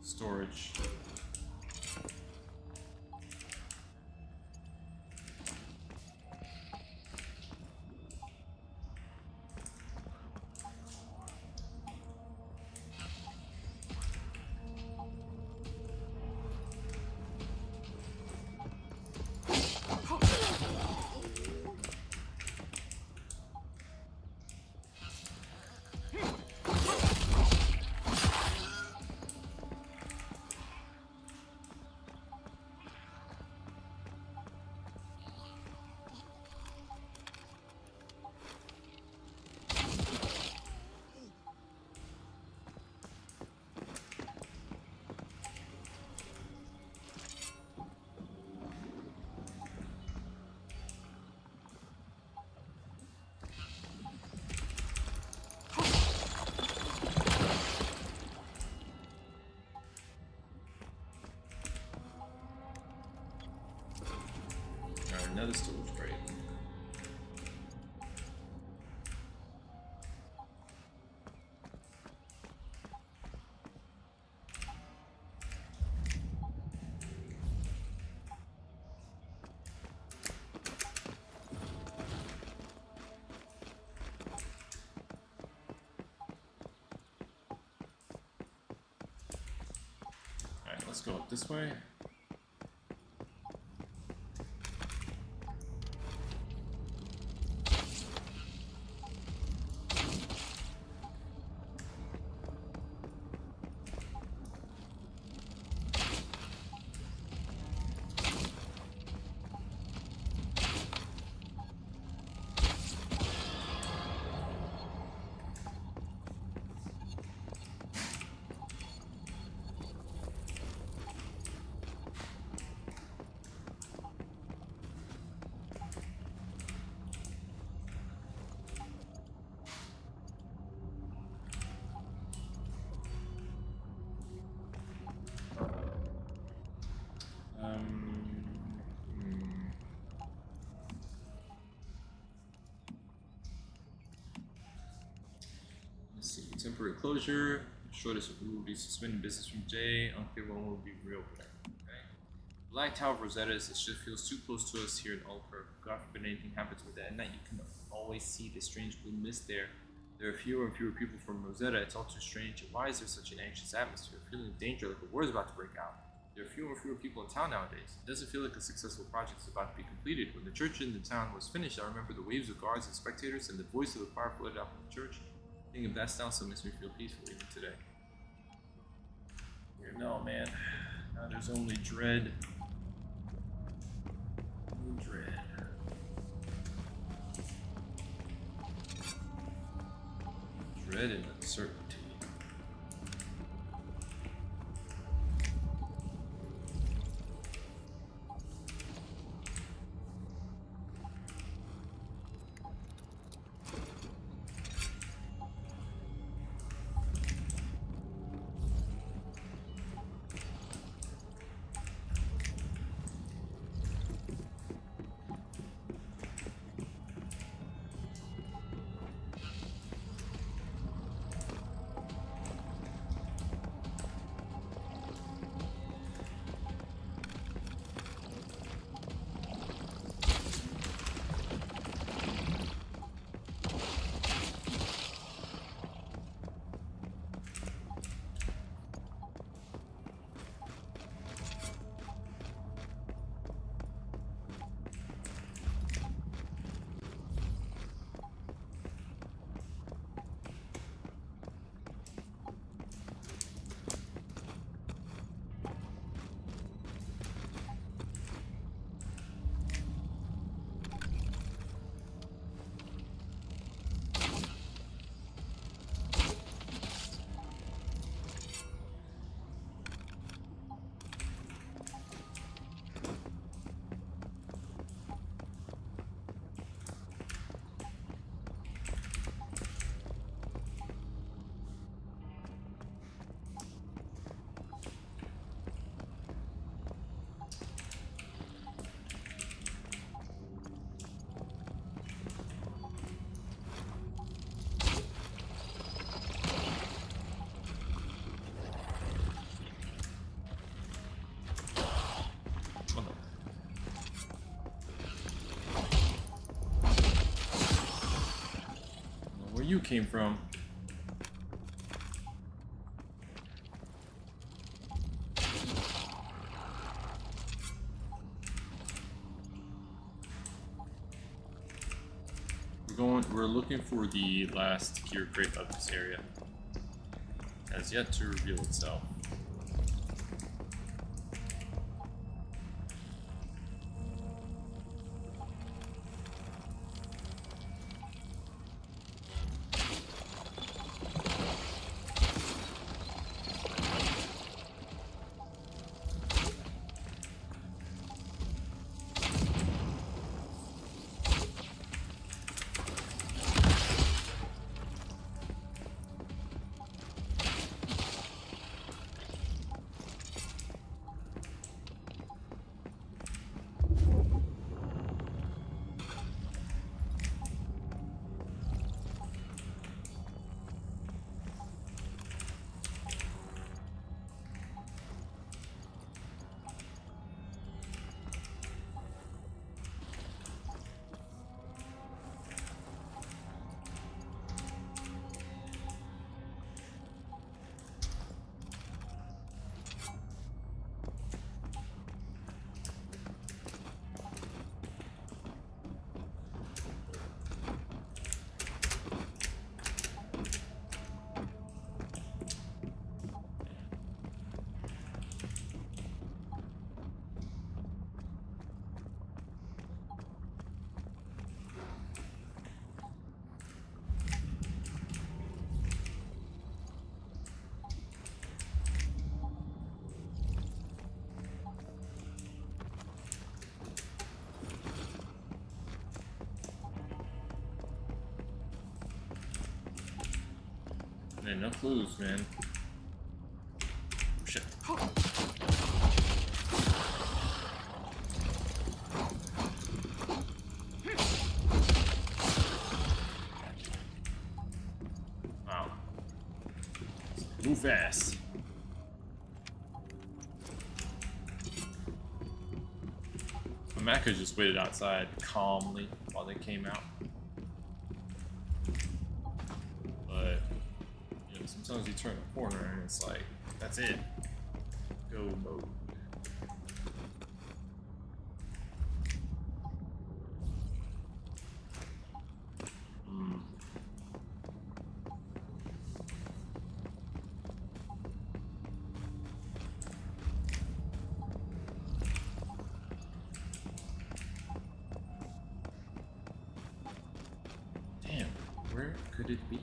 Storage. Another storage crate. Alright, let's go up this way. Temporary closure. Shortest will be suspended business from J. Unclear when will be reopened. Okay. Black Tower of Rosetta is it just feels too close to us here in Ulper. God forbid anything happens with it. At night you can always see the strange blue mist there. There are fewer and fewer people from Rosetta. It's all too strange. Why is there such an anxious atmosphere? Feeling of danger like the war is about to break out. There are fewer and fewer people in town nowadays. It doesn't feel like a successful project is about to be completed. When the church in the town was finished, I remember the waves of guards and spectators and the voice of the choir floated out from the church. Thinking of that sound still makes me feel peaceful even today. No, man. Now there's only dread. Only dread. Dread and uncertainty. You came from. We're looking for the last gear crate of this area. Has yet to reveal itself. Man, no clues, man. Shit. Wow. Move fast. But Matt could just waited outside calmly while they came out. But you know, sometimes you turn a corner and it's like, that's it. Go mode. Damn, where could it be?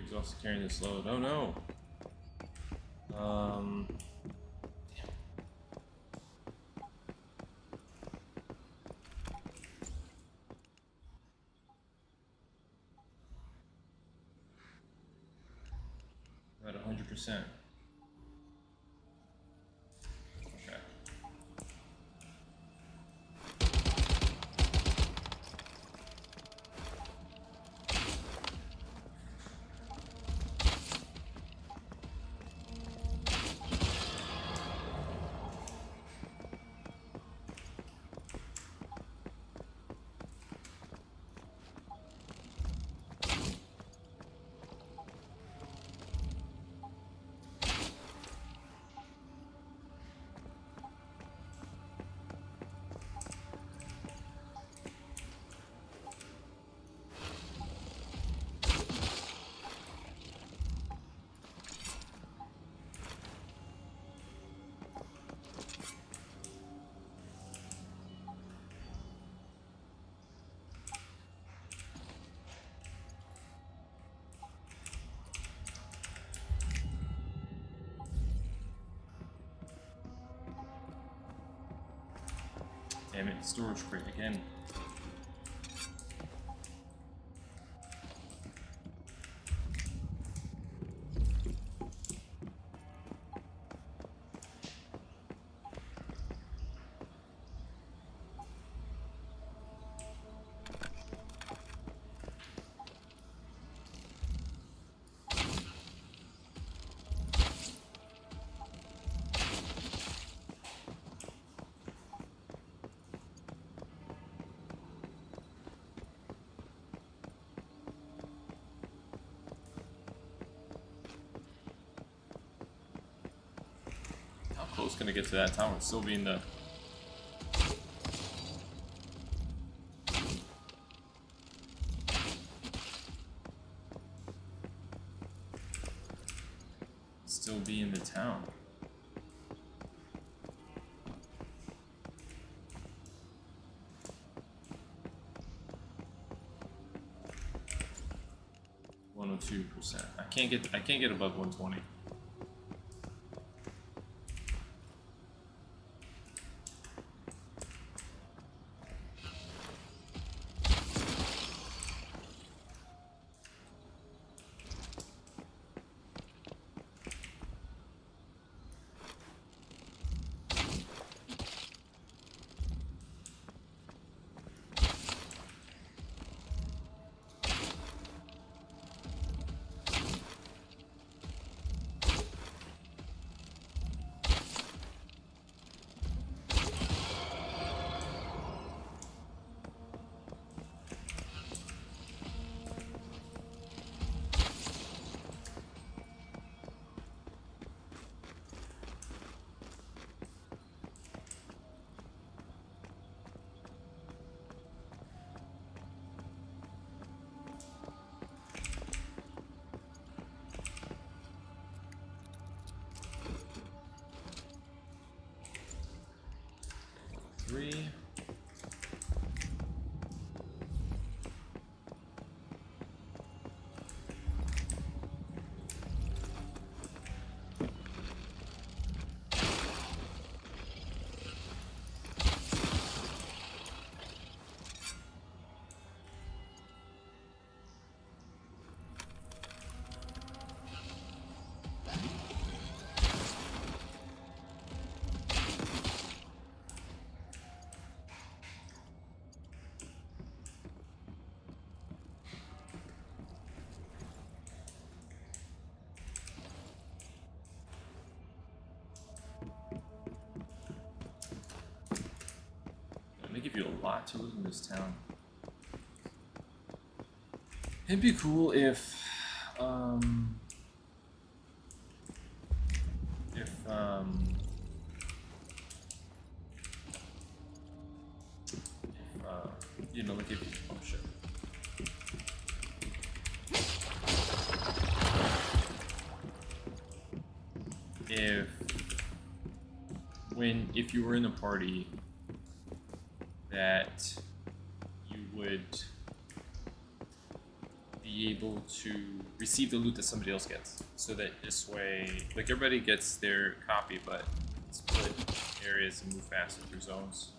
Exhausted carrying this load. Oh no. Damn. At 100%. Okay. Damn it, storage crate again. How close can I get to that tower? Still being the town. %. I can't get above 120. Three. They give you a lot to loot in this town. It'd be cool if you know, like if you, oh shit. If you were in a party that you would be able to receive the loot that somebody else gets, so that this way, like, everybody gets their copy, but split areas and move faster through zones.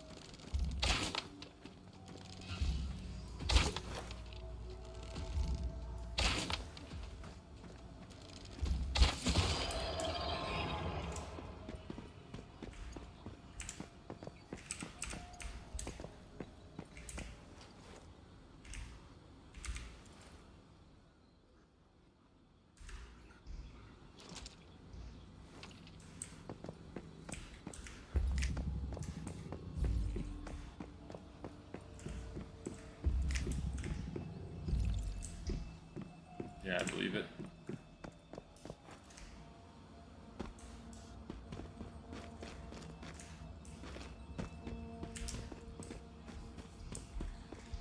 Yeah, I believe it.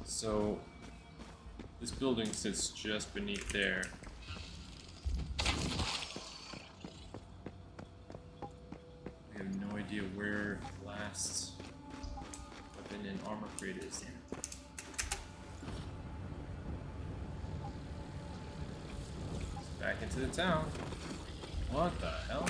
So, this building sits just beneath there. We have no idea where the last weapon and armor crate is. Back into the town. What the hell?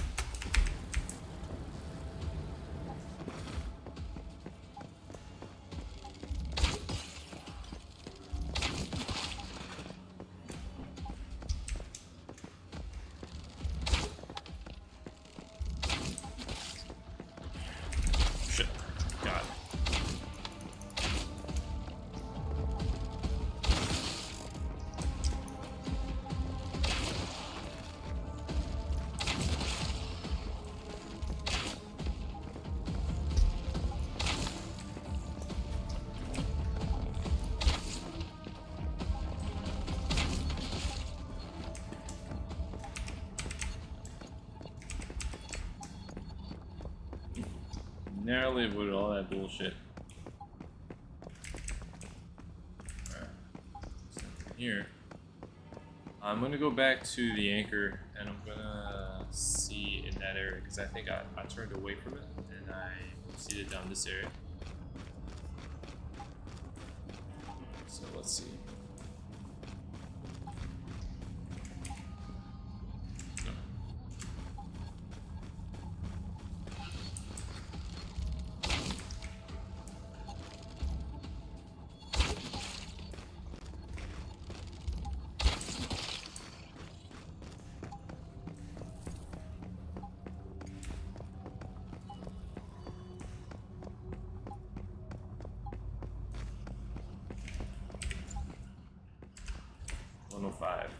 Shit. God. Narrowly avoided all that bullshit. Alright. Here. I'm gonna go back to the anchor and I'm gonna see in that area because I think I turned away from it and I proceeded down this area. So let's see. No. Five.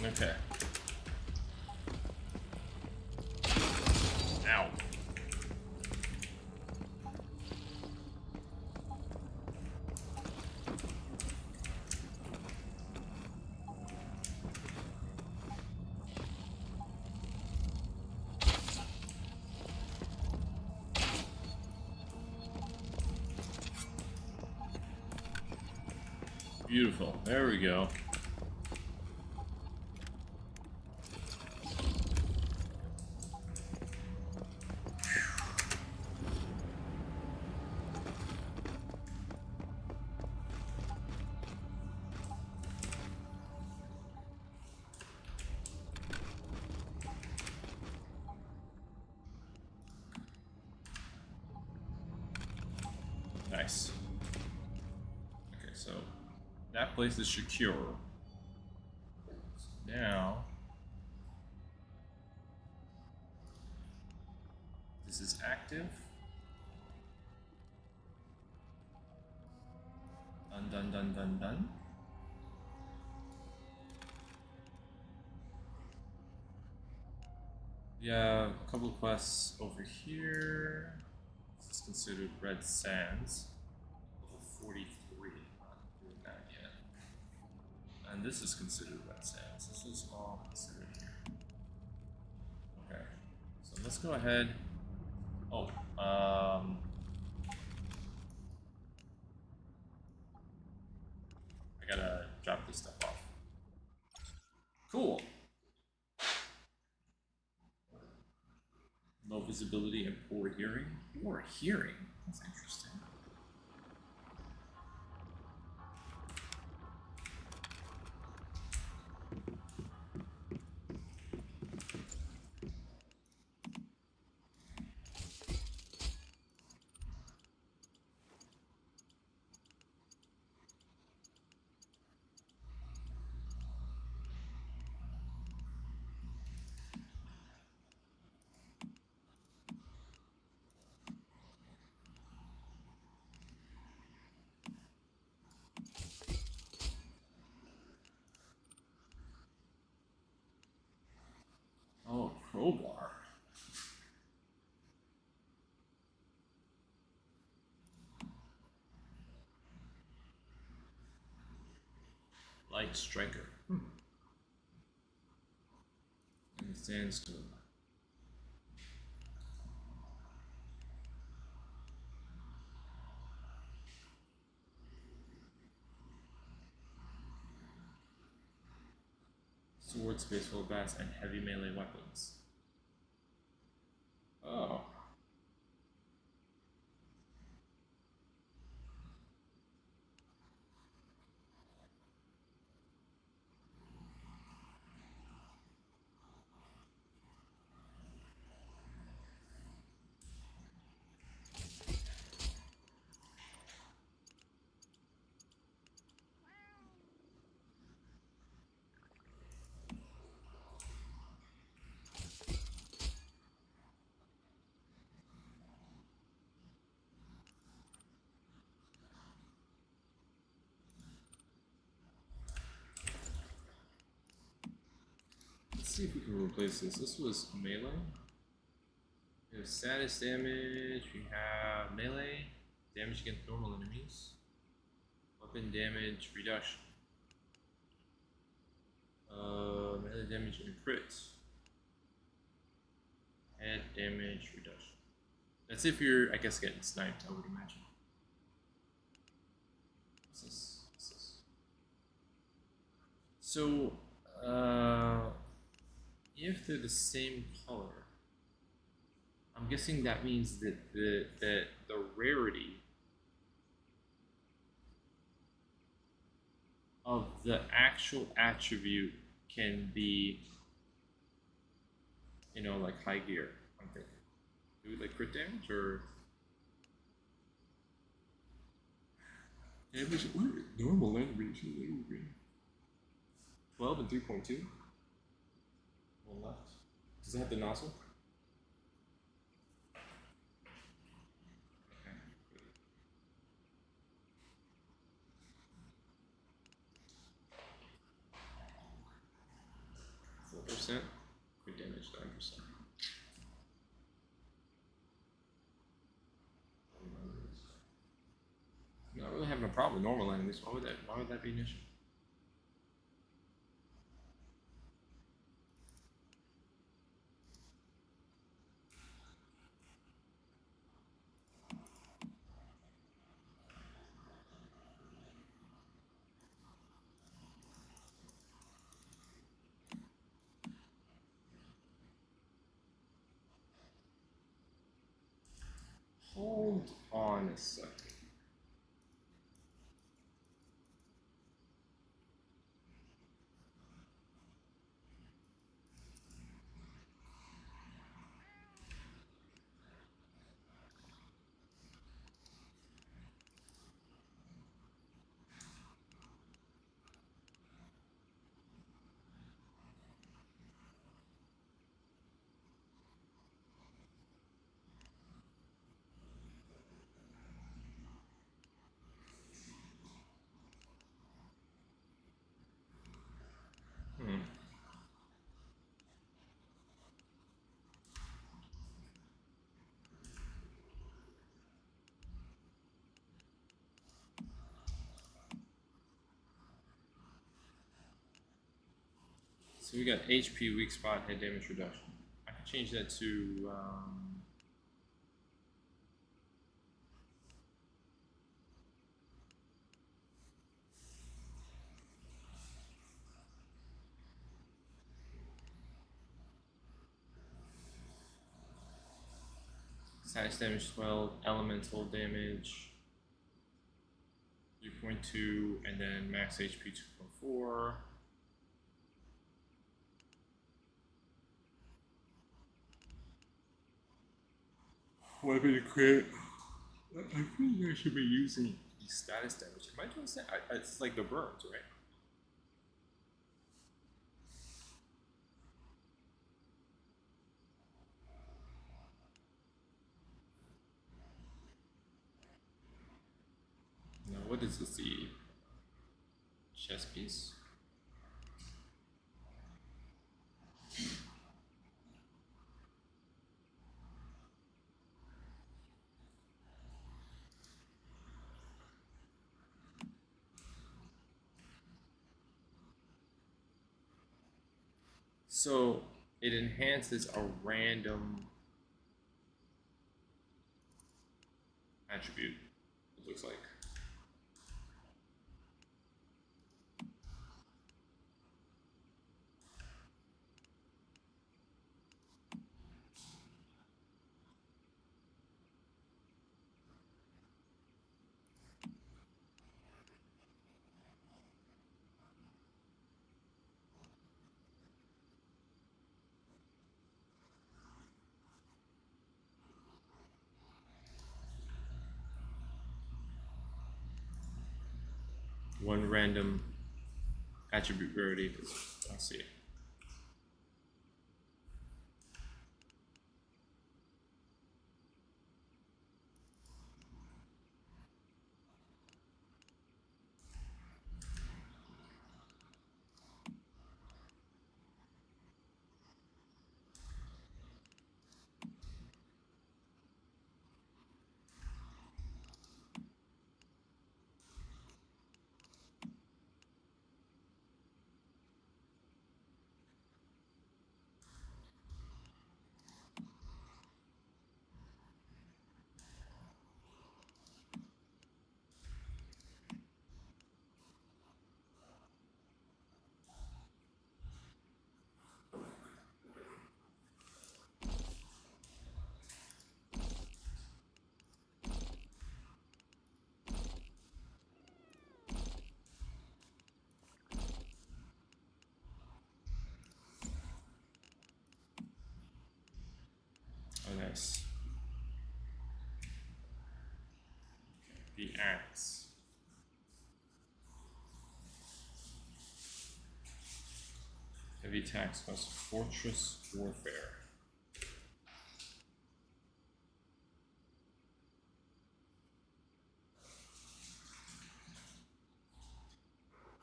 Okay. Ow. Beautiful. There we go. Nice. Okay, so that place is secure. So now this is active. Done, done, done, done, done. We have a couple of quests over here. This is considered Red Sands. Level 43. Not doing that yet. And this is considered wet sands. This is all considered here. Okay. So let's go ahead. Oh, I gotta drop this stuff off. Cool. Low visibility and poor hearing. Poor hearing? That's interesting. Oh, crowbar. Light striker. And sandstone. Swords, baseball bats, and heavy melee weapons. Oh. Let's see if we can replace this. This was melee. We have status damage. We have melee. Damage against normal enemies. Weapon damage reduction. Melee damage and crits. Head damage reduction. That's if you're, I guess, getting sniped, I would imagine. What's this? What's this? So, if they're the same color, I'm guessing that means that the rarity of the actual attribute can be, you know, like high gear. I'm thinking. Do like crit damage or damage? What? Normal land reach. 12 and 3.2. One left. Does it have the nozzle? Okay. 4%. Crit damage 9%. I'm not really having a problem with normal enemies. Why would that be an issue? Hold on a second. So we got HP, weak spot, head damage reduction. I can change that to status damage 12, elemental damage 3.2, and then max HP 2.4. Weapon crit. I think I should be using the status damage. Am I doing that? It's like the burns, right? No, what is this? The chest piece? So it enhances a random attribute, it looks like. One random attribute rarity. I see it. Oh, nice. The axe. Heavy attacks plus fortress warfare.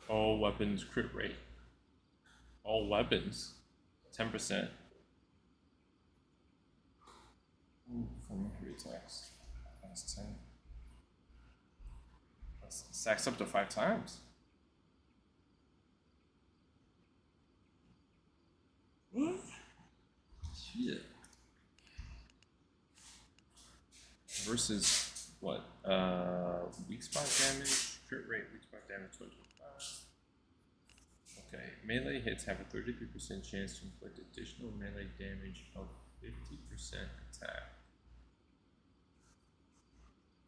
All weapons crit rate. All weapons, 10%. From heavy attacks. That's 10. That stacks up to 5 times. What? Shit. Versus what? Weak spot damage, crit rate, weak spot damage 25. Okay, melee hits have a 33% chance to inflict additional melee damage of 50% attack.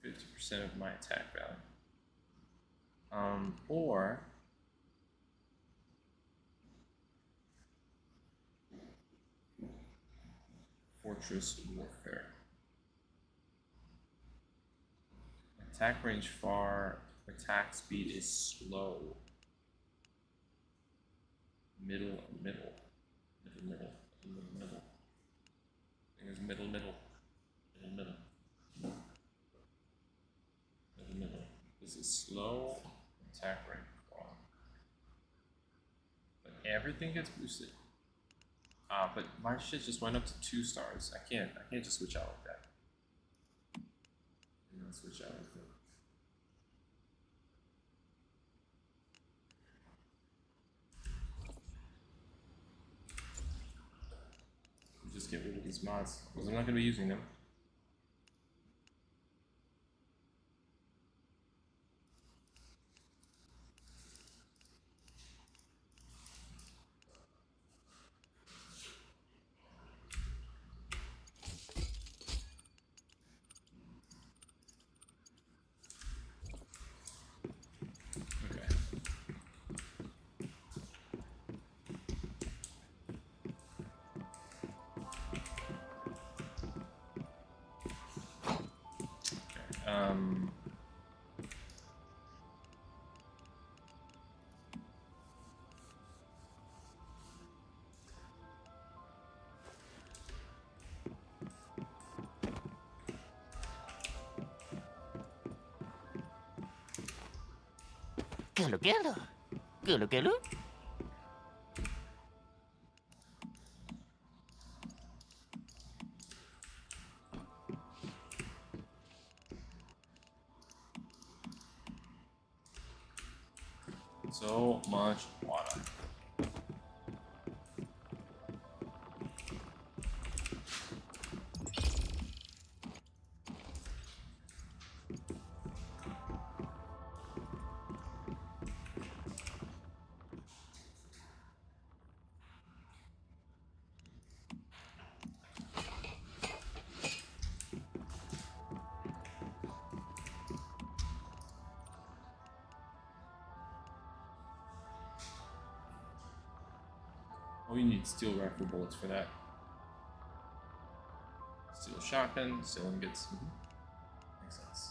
50% of my attack value. Or Fortress Warfare. Attack range far, attack speed is slow. Middle. I think it's middle. This is slow, attack range far. But everything gets boosted. But my shit just went up to 2 stars. I can't just switch out like that. Switch out like that. just get rid of these mods because I'm not going to be using them. Gulu gulu. Gulu gulu. So much water. Oh, you need steel rifle bullets for that. Steel shotgun, steel ingots. Makes sense.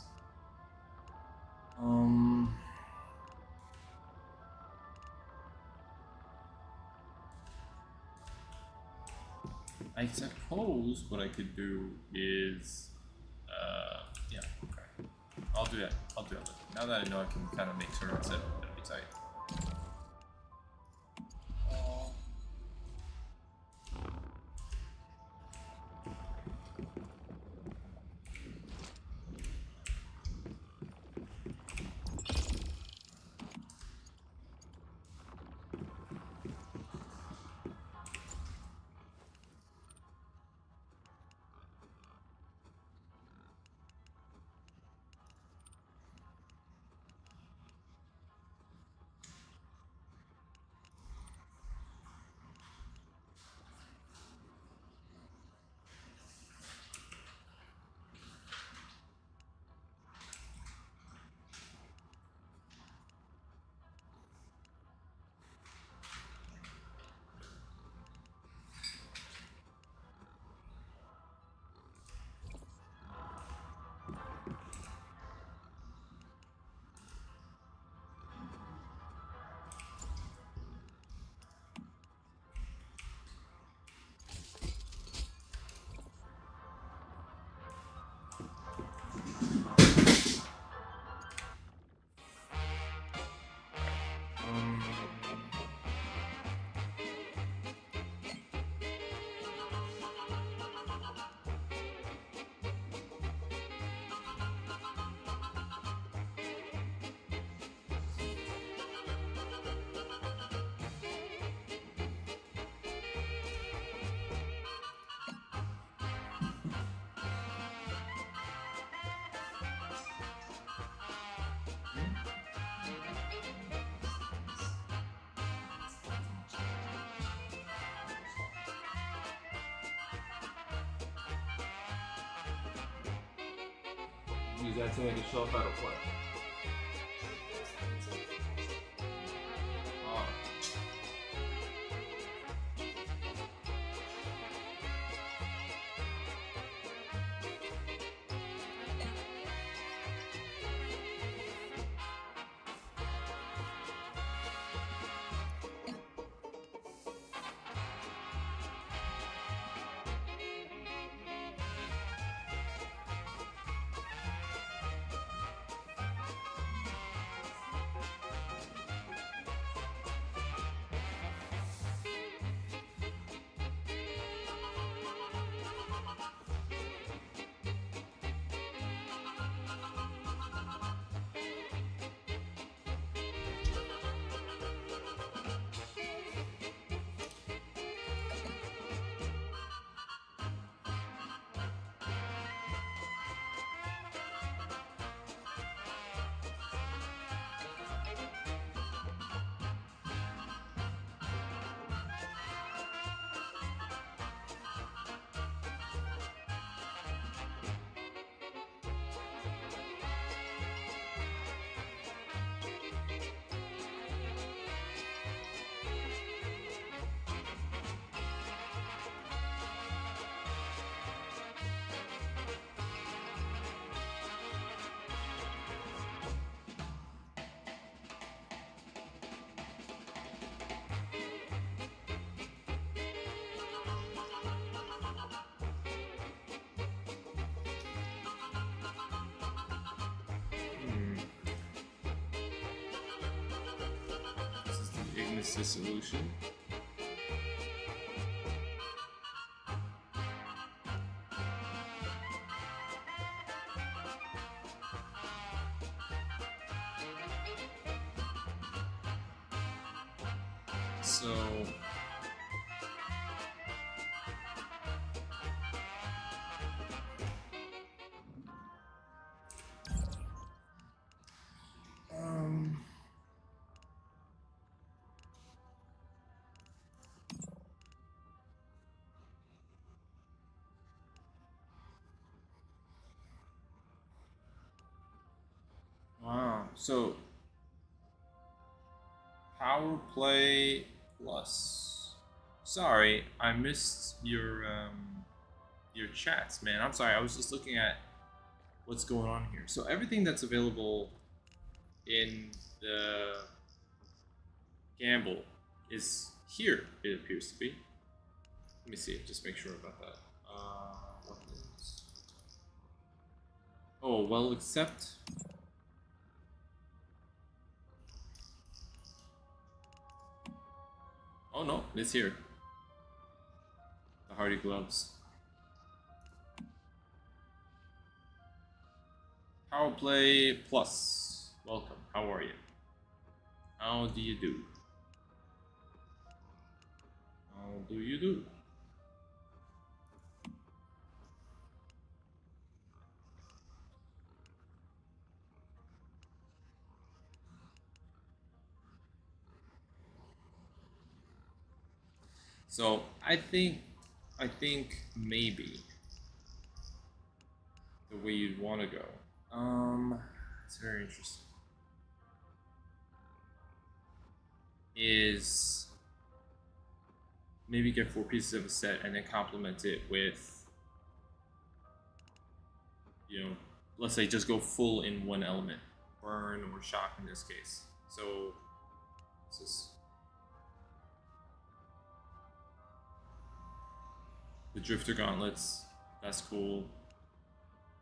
I suppose what I could do is, yeah, okay. I'll do that. I'll do that. Now that I know I can kind of make turrets, that'll be tight. Use that to make a shelf out of what? Oh. is the solution. So wow. So power play plus. Sorry, I missed your chats, man. I'm sorry. I was just looking at what's going on here. So everything that's available in the gamble is here. It appears to be. Let me see. Just make sure about that. What is? Oh well, except. Oh no, it's here. The Hardy Gloves. Power Play Plus. Welcome. How are you? How do you do? How do you do? So I think maybe the way you'd want to go. It's very interesting. Is maybe get 4 pieces of a set and then complement it with, you know, let's say just go full in one element, burn or shock in this case. So this is the Drifter Gauntlets. That's cool.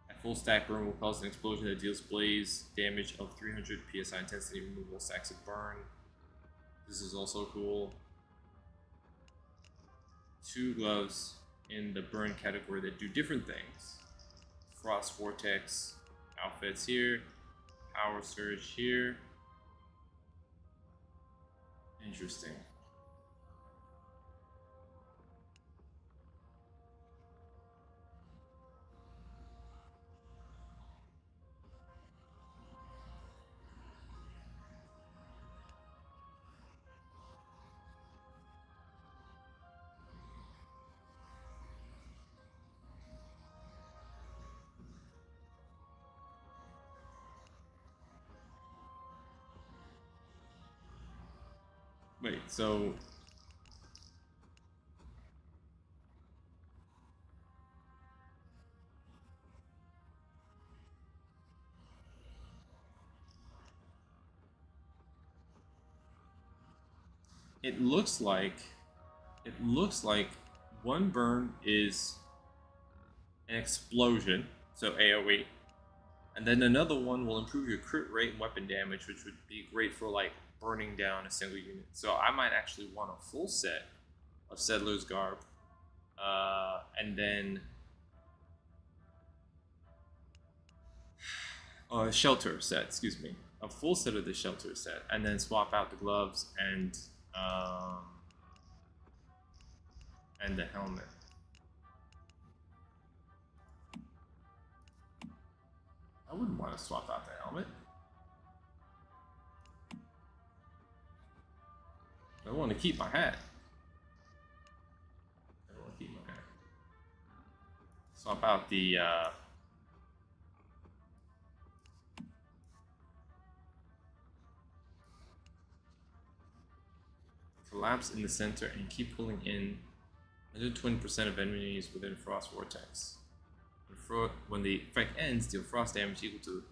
At full stack, burn will cause an explosion that deals blaze damage of 300 psi intensity, removal stacks of burn. This is also cool. 2 gloves in the burn category that do different things. Frost Vortex outfits here. Power Surge here. Interesting. Wait, so it looks like one burn is an explosion, so AoE, and then another one will improve your crit rate and weapon damage, which would be great for like burning down a single unit. So I might actually want a full set of Settler's Garb, and then shelter set. Excuse me, a full set of the shelter set, and then swap out the gloves and the helmet. I wouldn't want to swap out the helmet. I want to keep my hat. I want to keep my hat. Swap out the collapse in the center and keep pulling in 120% of enemies within Frost Vortex. When the effect ends, deal frost damage equal to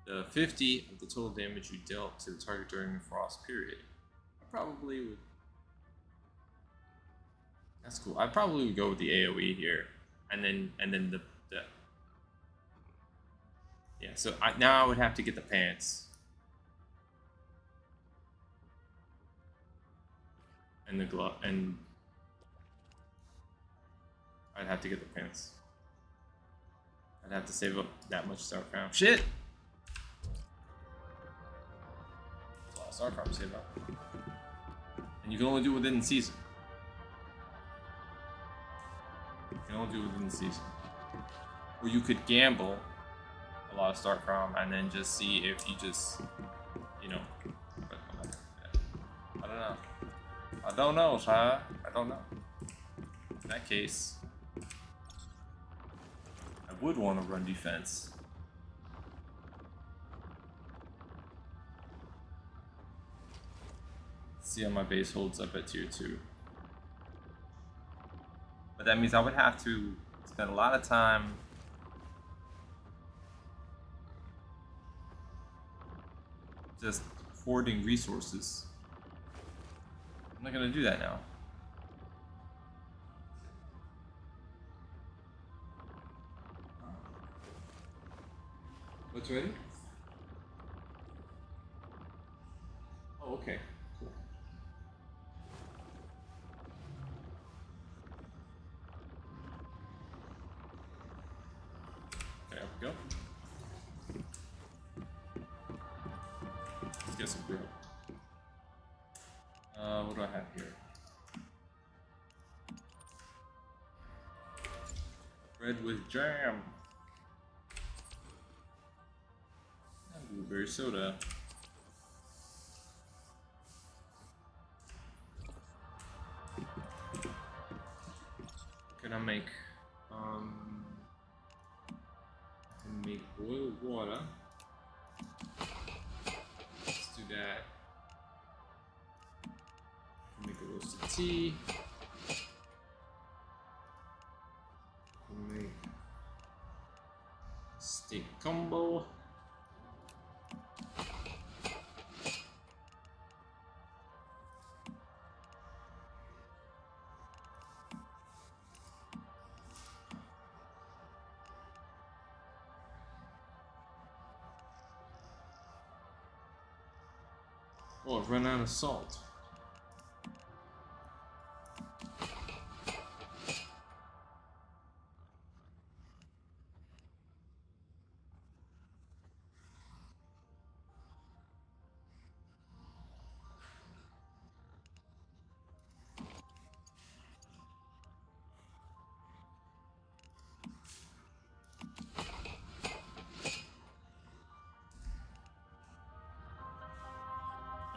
the 50 of the total damage you dealt to the target during the frost period. I probably would. That's cool. I probably would go with the AoE here, and then the yeah. So now I would have to get the pants. and the glove, and I'd have to get the pants. I'd have to save up that much star crown. Shit! That's a lot of star crown to save up. And you can only do it within the season. You can only do it within the season. Or you could gamble a lot of star crown and then just see if you just, you know. But I'm not gonna do that. I don't know. I don't know, sir. I don't know. In that case, I would want to run defense. See how my base holds up at tier 2. But that means I would have to spend a lot of time just hoarding resources. I'm not gonna do that now. What's ready? Oh, okay. Cool. There we go. Let's get some bread. What do I have here? Bread with jam. And blueberry soda. Can I make? I can make boiled water. Let's do that. Make a roasted tea. Make steak combo. Oh, I've run out of salt.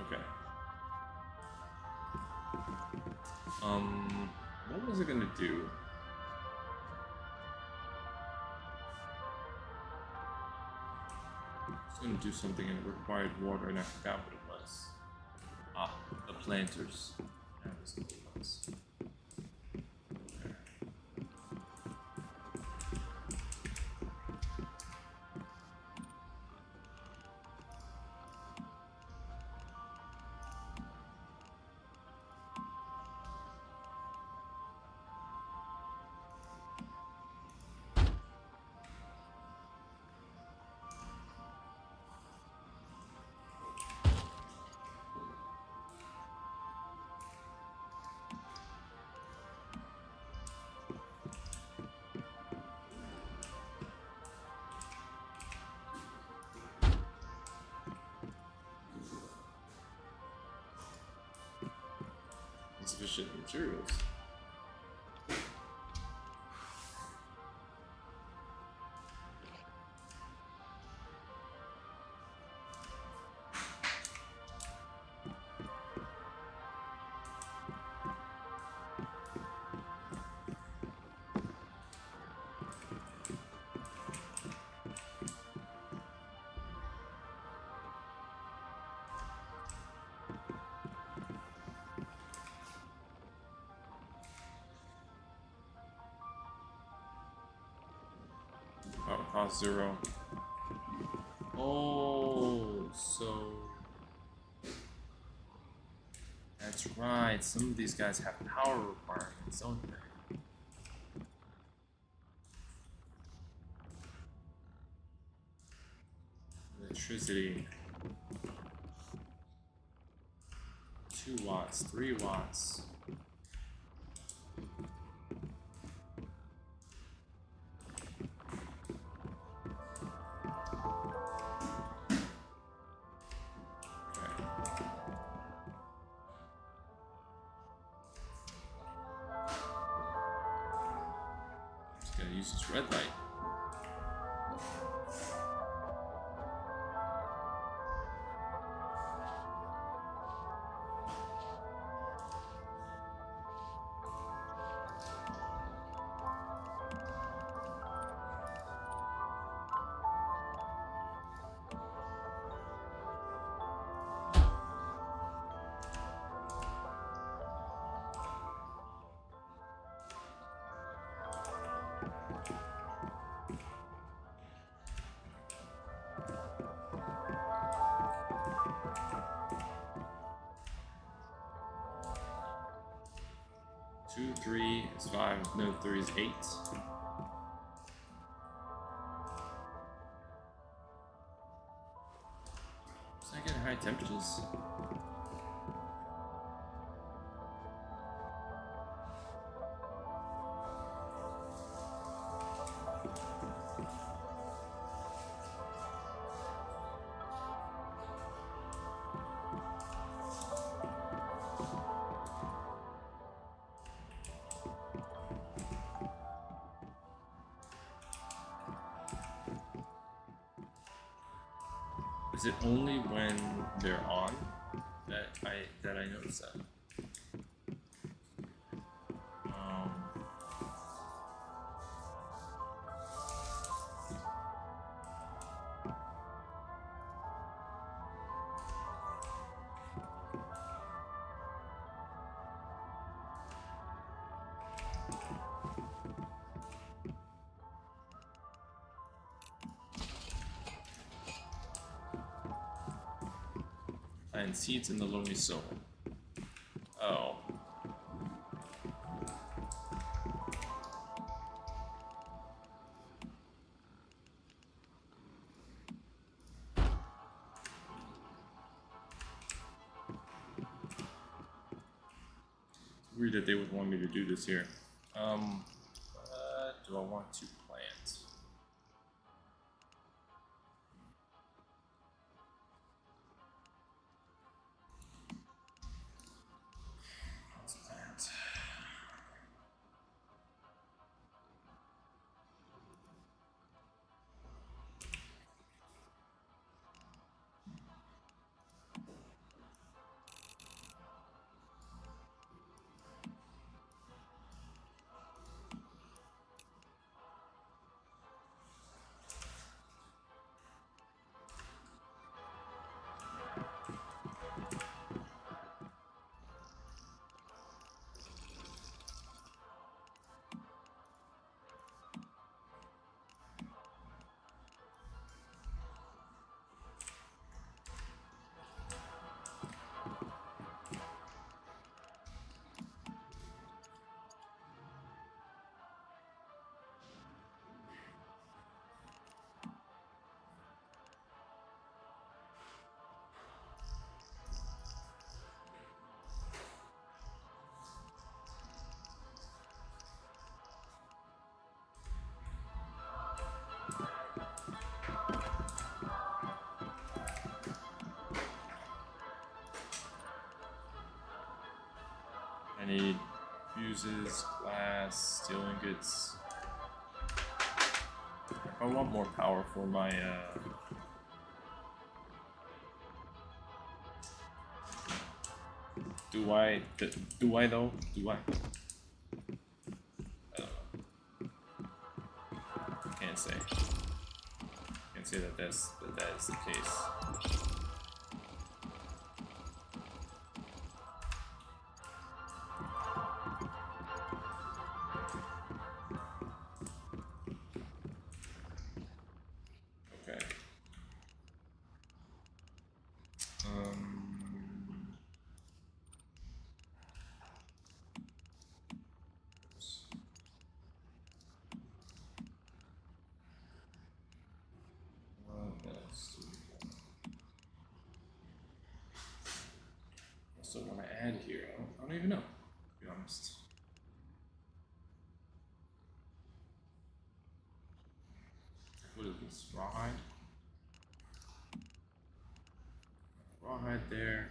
Okay. What was it gonna do? It's gonna do something and it required water, and I forgot what it was. Ah, the planters. That was what it was. Okay. Insufficient materials. Oh, cost 0. Oh, so that's right. Some of these guys have power requirements, don't they? Electricity. 2 wire. watts, 3 watts. Use this red light. Two, 3 is 5, no, 3 is 8. So I get high temperatures. Is it only when they're on that I notice that? And seeds in the lonely soul. Oh. Weird that they would want me to do this here. What do I want to plant? What's that? I need fuses, glass, steel ingots. I want more power for my do I though? Do I? I don't know. Can't say. Can't say that that is the case. add here? I don't even know, to be honest. What is this? Rawhide? Rawhide there.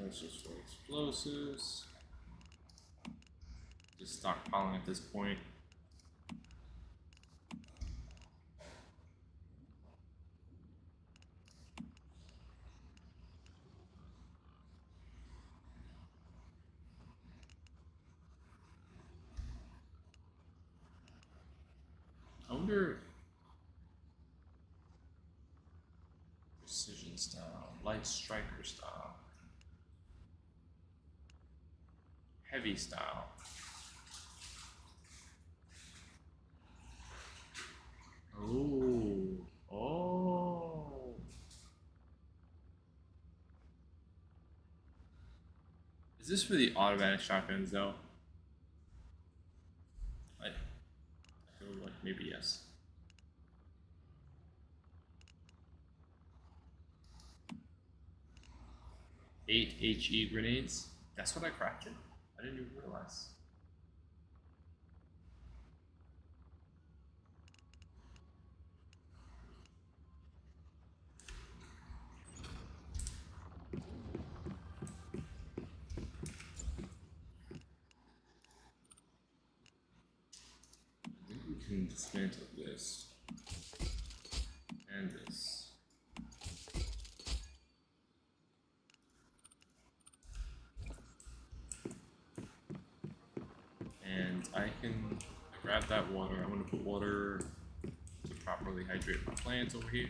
Let's just for explosives. Just stockpiling at this point. I wonder. Precision style, light striker style, heavy style. Oh. Is this for the automatic shotguns though? I feel like maybe yes. 8 HE grenades. That's what I crafted? I didn't even realize. I think we can dismantle this. And this. And I can grab that water. I'm going to put water to properly hydrate my plants over here.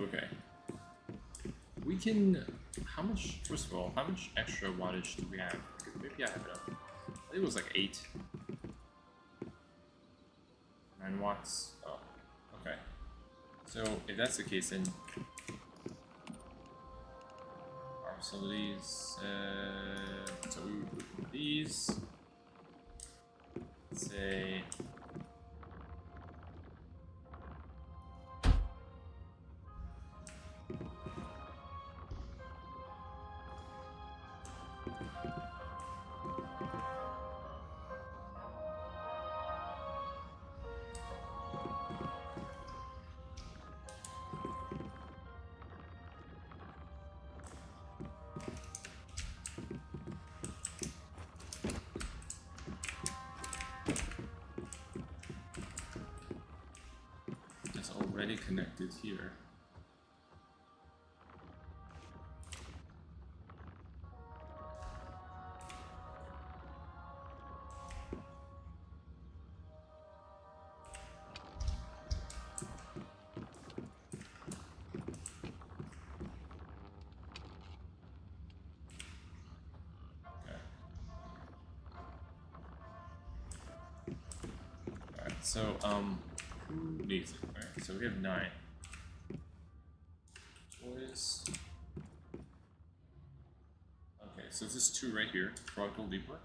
Okay. We can. How much? First of all, how much extra wattage do we have? Maybe I have enough. I think it was like 8. 9 watts. Oh, okay. So if that's the case, then our facilities. So we would put these. Let's say. Already connected here. Okay. All right. So who needs it? All right. So we have 9. Toys. Okay, so this is 2 right here, Froggle Leaper.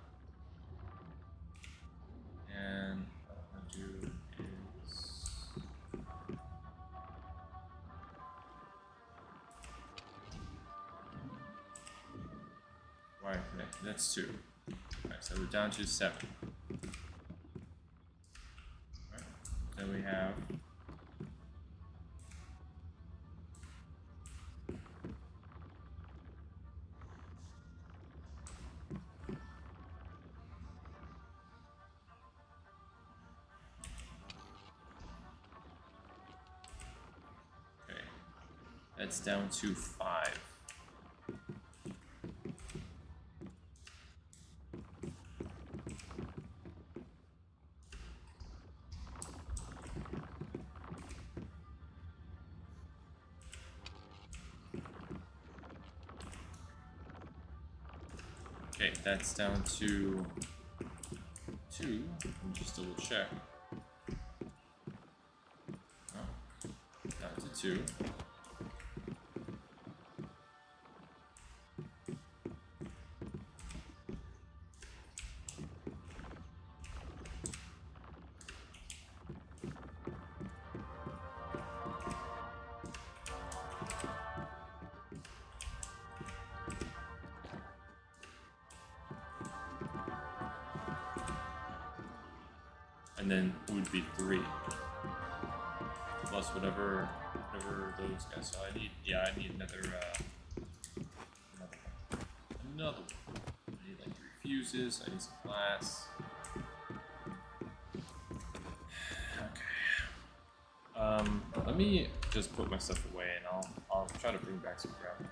And what I'm gonna do is wire connect. That's 2. Alright, so we're down to 7. Alright, then we have that's down to 5. Okay, that's down to 2. Let me just double check. Oh, down to 2. And then it would be 3 plus whatever those guys. So I need, yeah, I need another one. I need like 3 fuses. I need some glass. Okay. Let me just put my stuff away, and I'll try to bring back some gravel.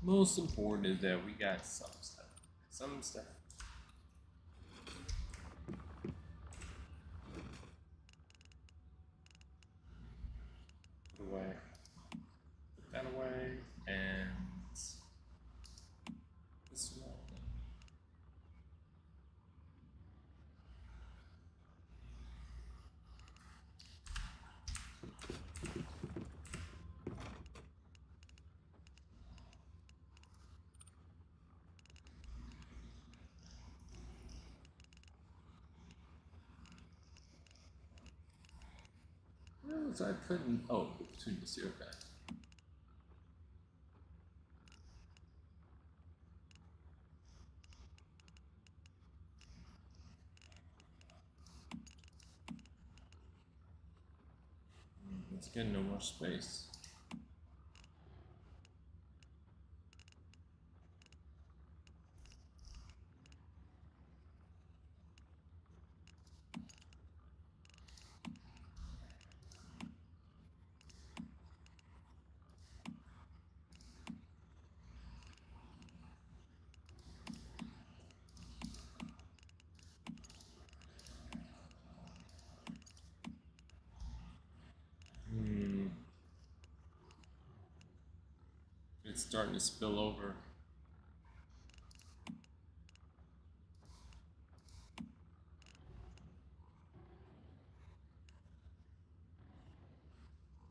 Most important is that we got some stuff. Some stuff. Put away. Put that away. And this one. Where was I putting? Oh, between the 2, okay. Let's get no more space. It's starting to spill over.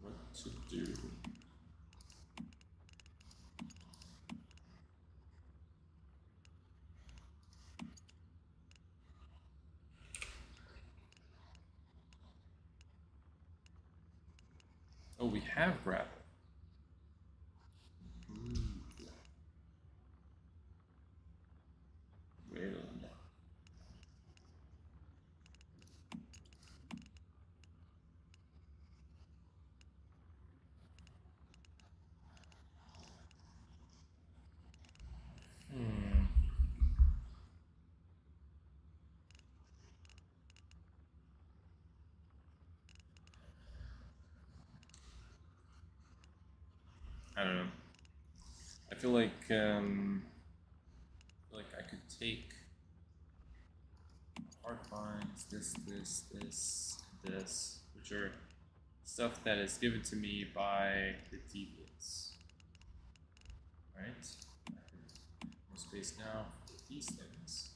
What to do? Oh, we have gravel. Wait a minute. I don't know. I feel like I could take hard finds, this, which are stuff that is given to me by the deviants. Right? More space now for these things.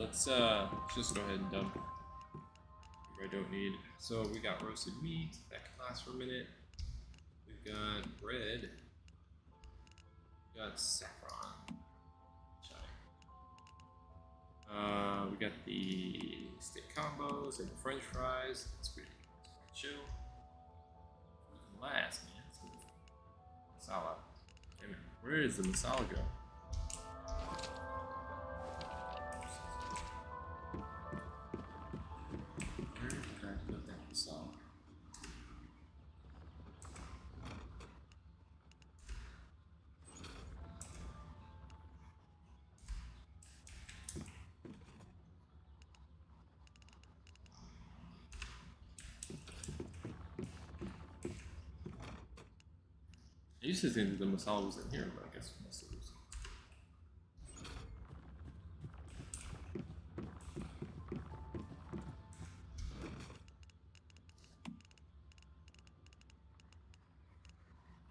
let's just go ahead and dump. I don't need. So we got roasted meat that can last for a minute. We've got bread. We got saffron. We got the steak combos and the French fries. That's pretty chill. Last, man. Let's go. Masala. Hey, man. Where does the masala go? Where did I put that masala? I used to think that the masala was in here, but I guess it must have was.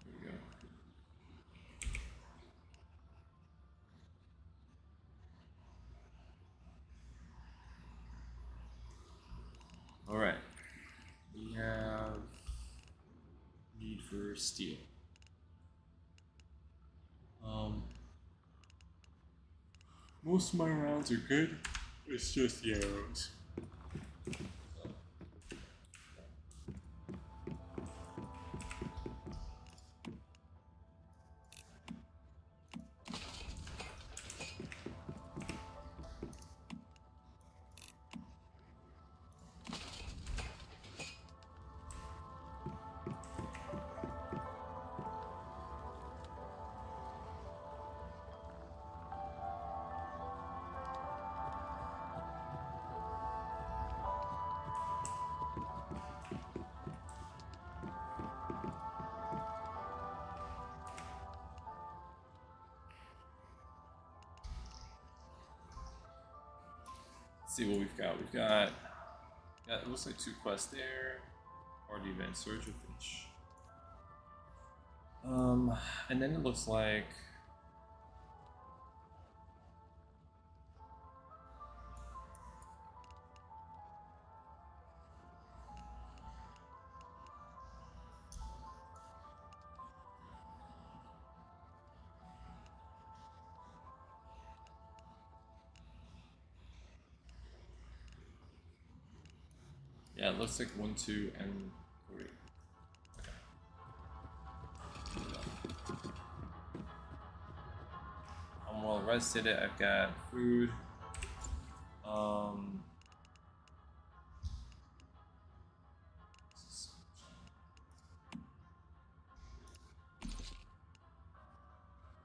There we go. All right. We have need for steel. Most of my rounds are good. It's just the arrows. See what we've got. We've got it looks like 2 quests there. Party event, search or finish. And then it looks like yeah, it looks like 1, 2, and 3. Okay. I'm well rested. I've got food.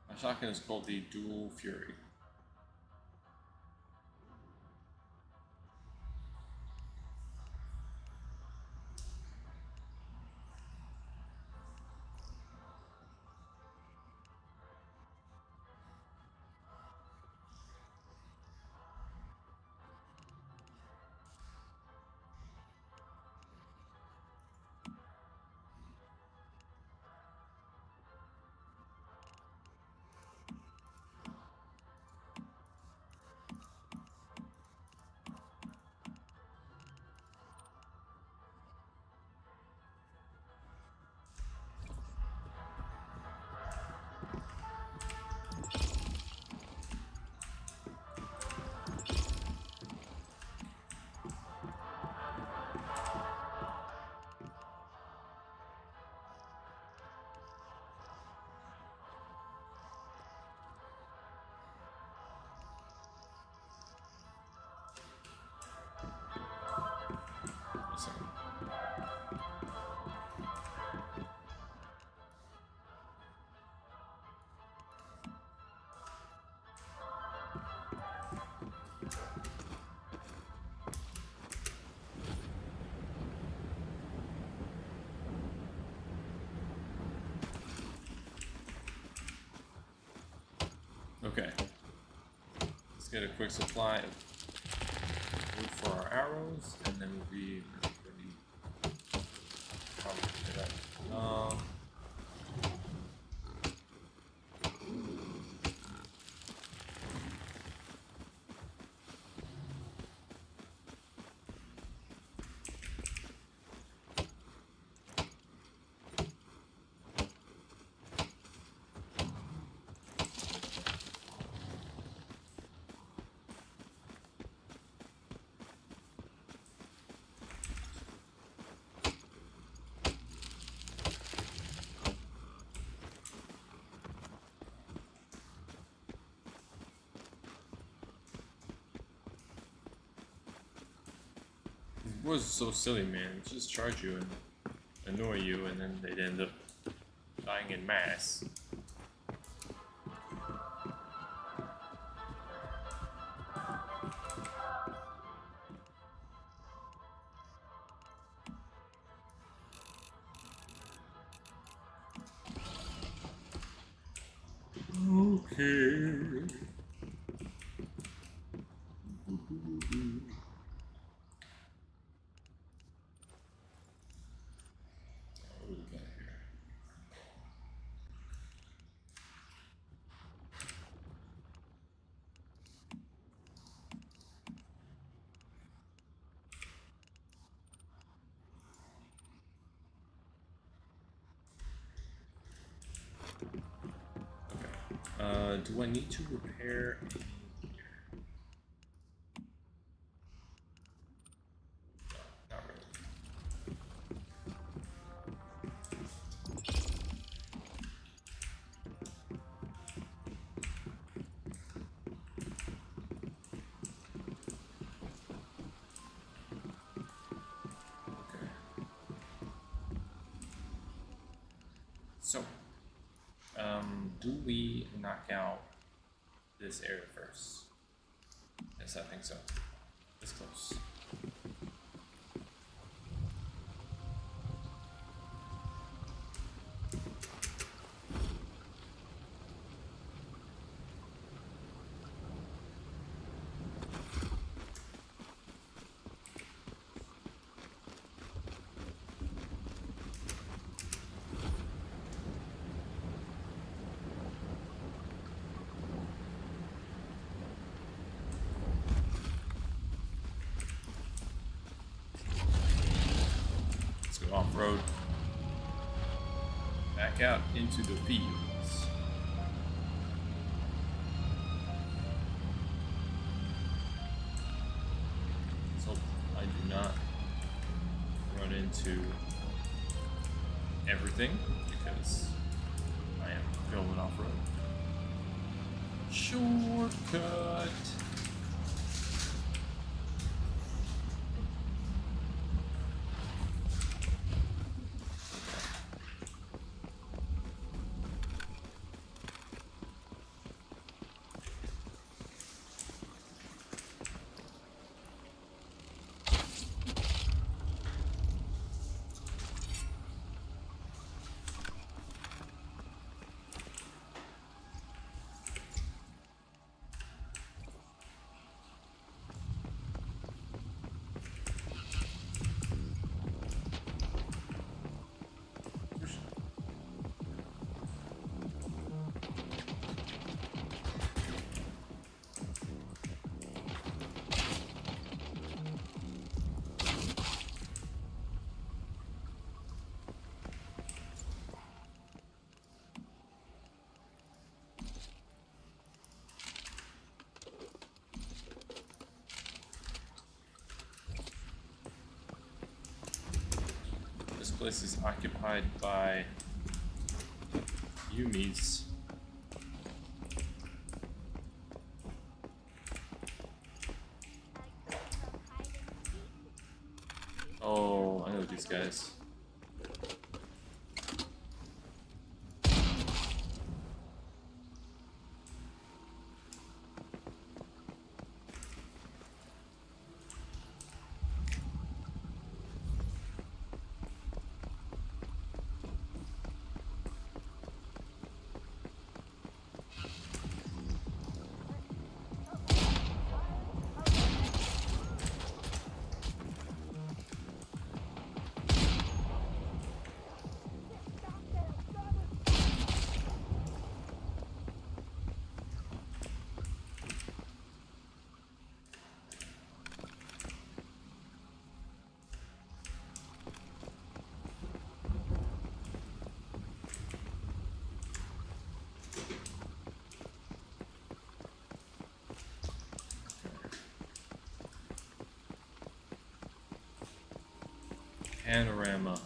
My shotgun is called the Dual Fury. Okay. Let's get a quick supply of wood for our arrows, and then we'll be ready. Probably do that. was so silly, man. Just charge you and annoy you, and then they'd end up dying in mass. Okay. Do I need to repair? Not really. Okay. So, do we knock out this area first? Yes, I think so. It's close. Off-road, back out into the fields. So I do not run into everything because I am going off-road. Shortcut. This place is occupied by Yumis. Oh, I know these guys. Panorama.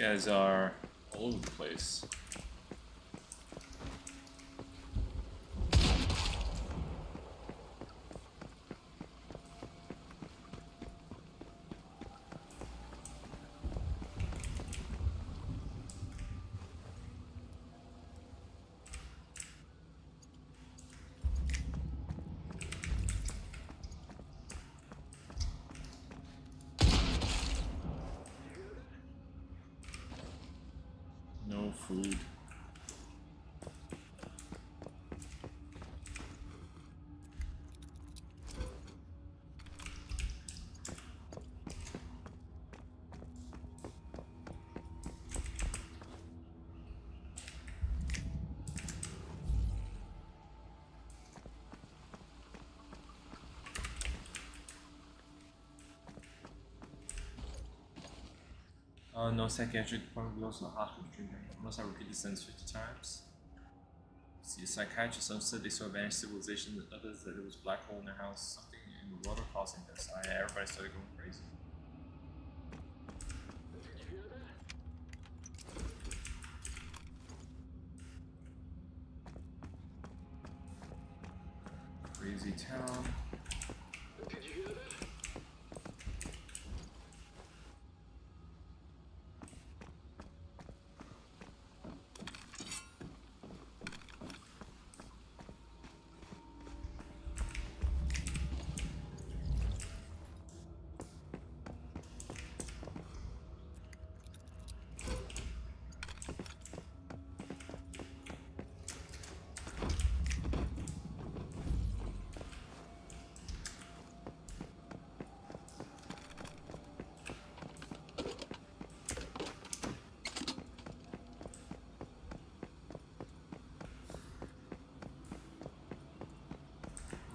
Guys are all over the place. No food. No psychiatric department goes to the hospital treatment. Unless I repeat the sentence 50 times. See, a psychiatrist, some said they saw vanished civilization, others that it was a black hole in their house, something in the water causing this. Everybody started going crazy. Did you hear that? Crazy town. Did you hear that?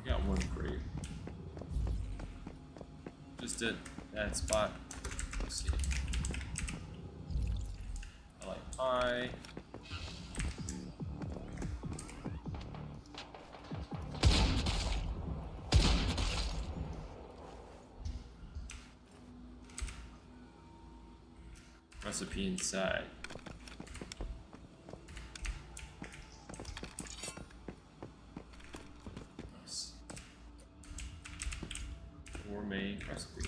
We got one grave. Just at that spot. Let's see. I like pie. Recipe inside. Nice. Gourmet recipe.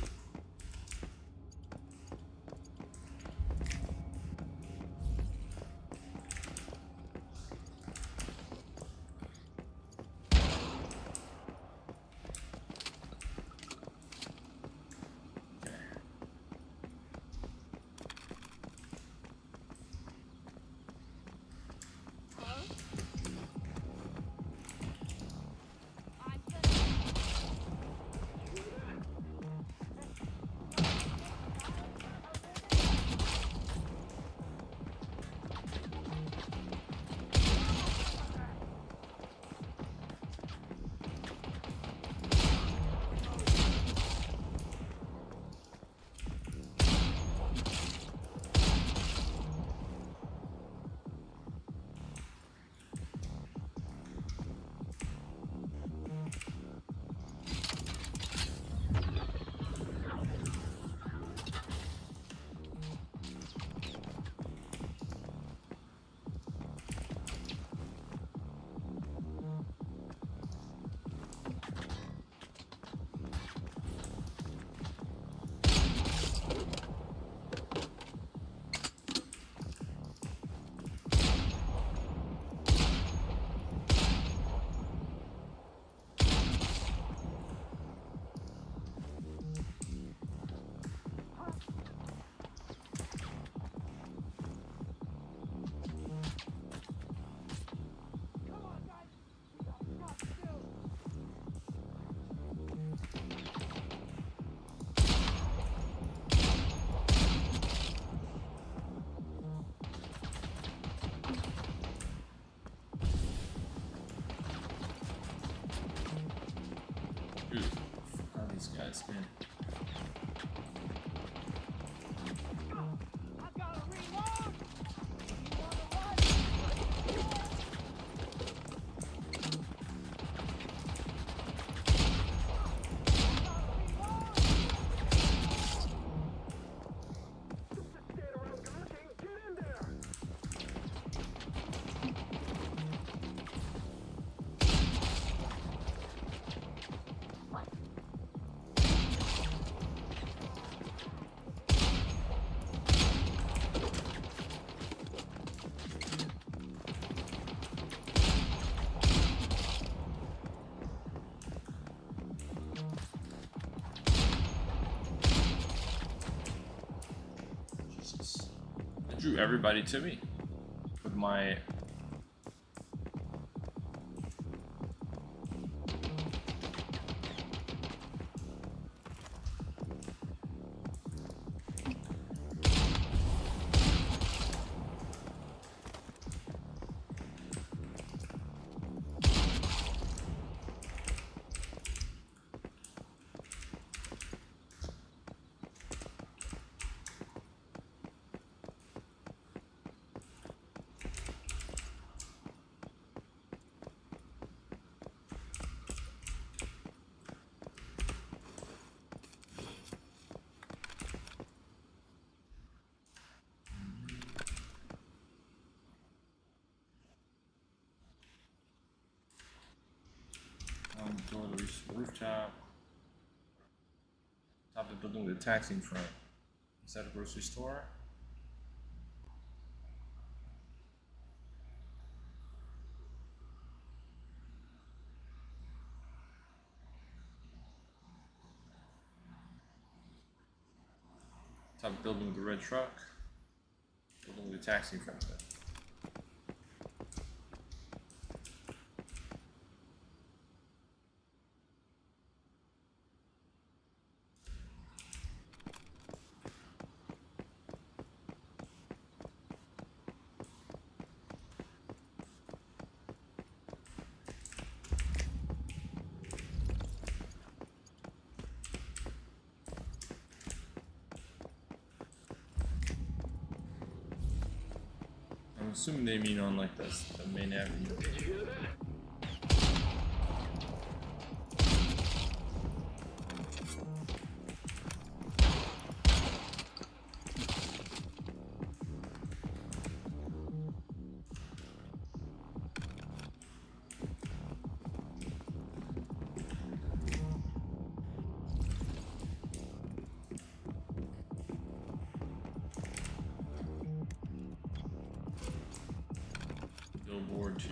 Dude, fuck all these guys, man. Stand around glitching. drew everybody to me with my door to reach the rooftop. Top of the building with a taxi in front. Is that a grocery store? Top of the building with a red truck. Building with a taxi in front of it. I'm assuming they mean on like the main avenue. Did you hear that? Billboard 2.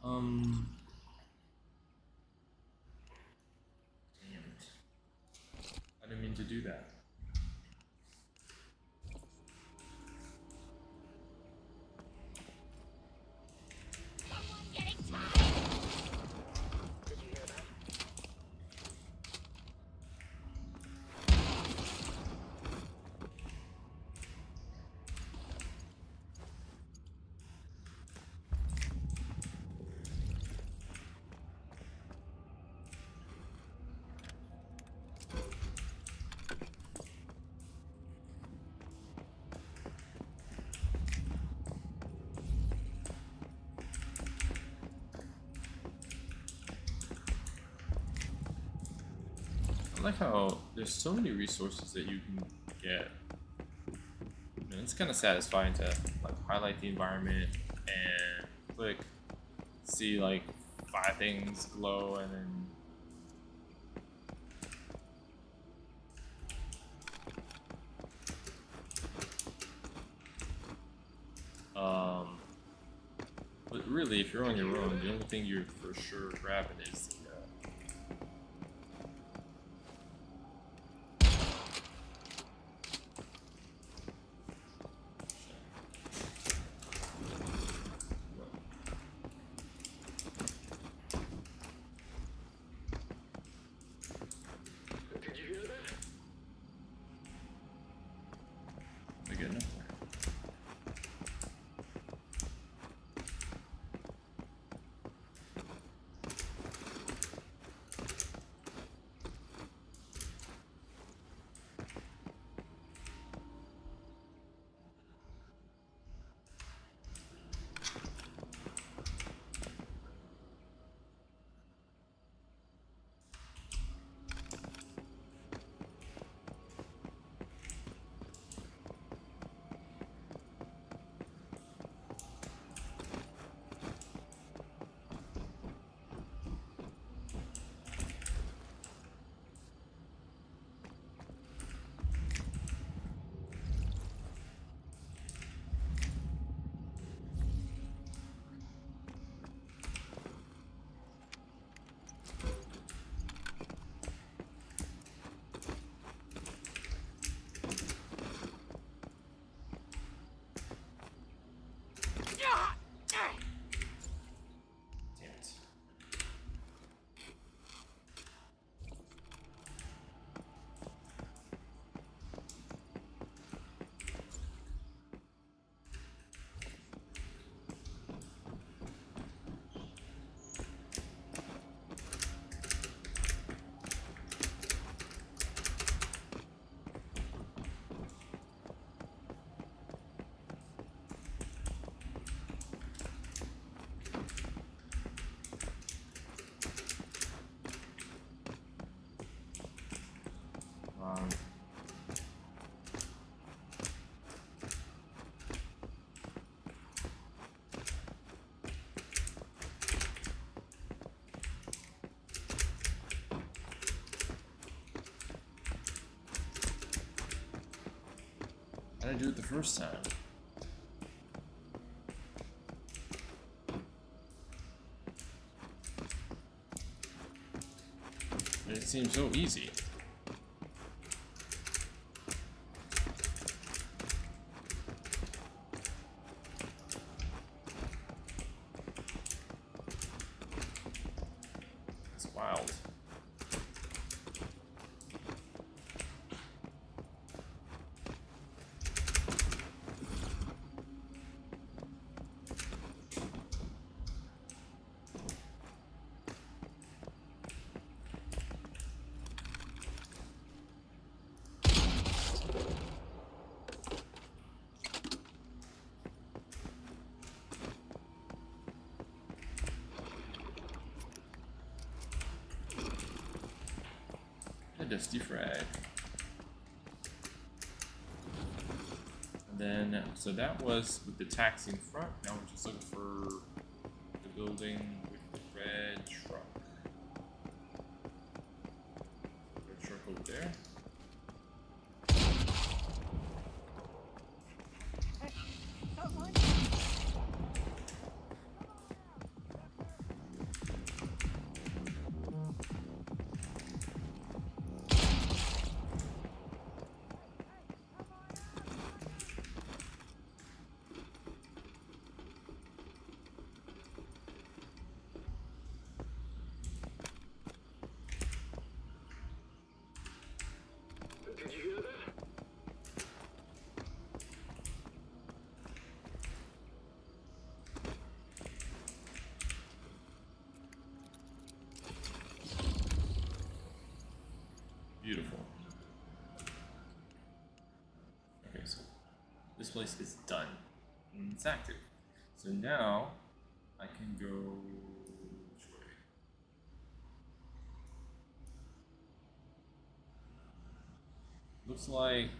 Damn it. I didn't mean to do that. Did you hear that? I like how there's so many resources that you can get. And it's kind of satisfying to like highlight the environment and click, see like 5 things glow, and then but really, if you're on your own, the only thing you're for sure grabbing is the Did you hear that? They're getting up there. trying to do it the first time. It seems so easy. It's wild. A dusty frag. And then, so that was with the taxi in front. Now we're just looking for the building with the red truck. Red truck over there. Did you hear that? Beautiful. Okay, so this place is done. And it's active. So now I can go which way? Looks like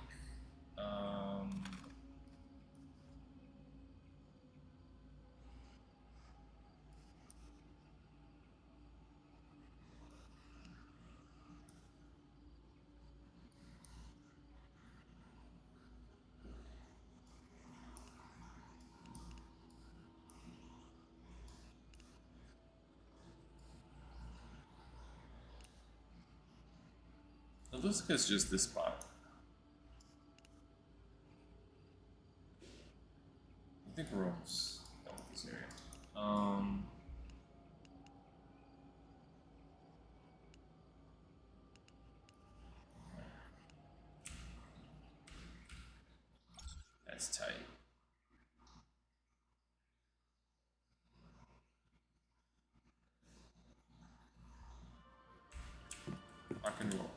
it looks like it's just this spot. I think we're almost done with this area. That's tight. Rock and roll.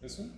This one?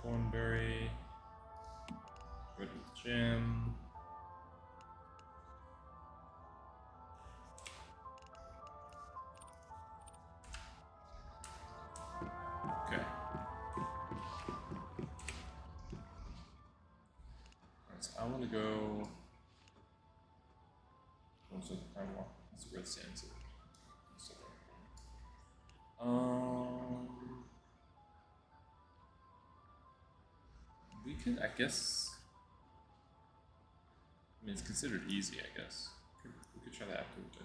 Thornberry. Go to the gym. Okay. Alright, so I want to go. Let's see where it stands. We could, I guess. I mean, it's considered easy, I guess. We could try that after we do.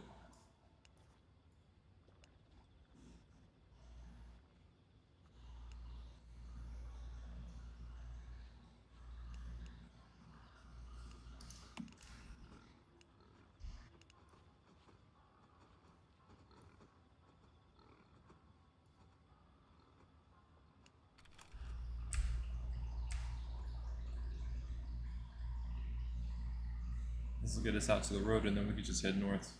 This will get us out to the road, and then we could just head north.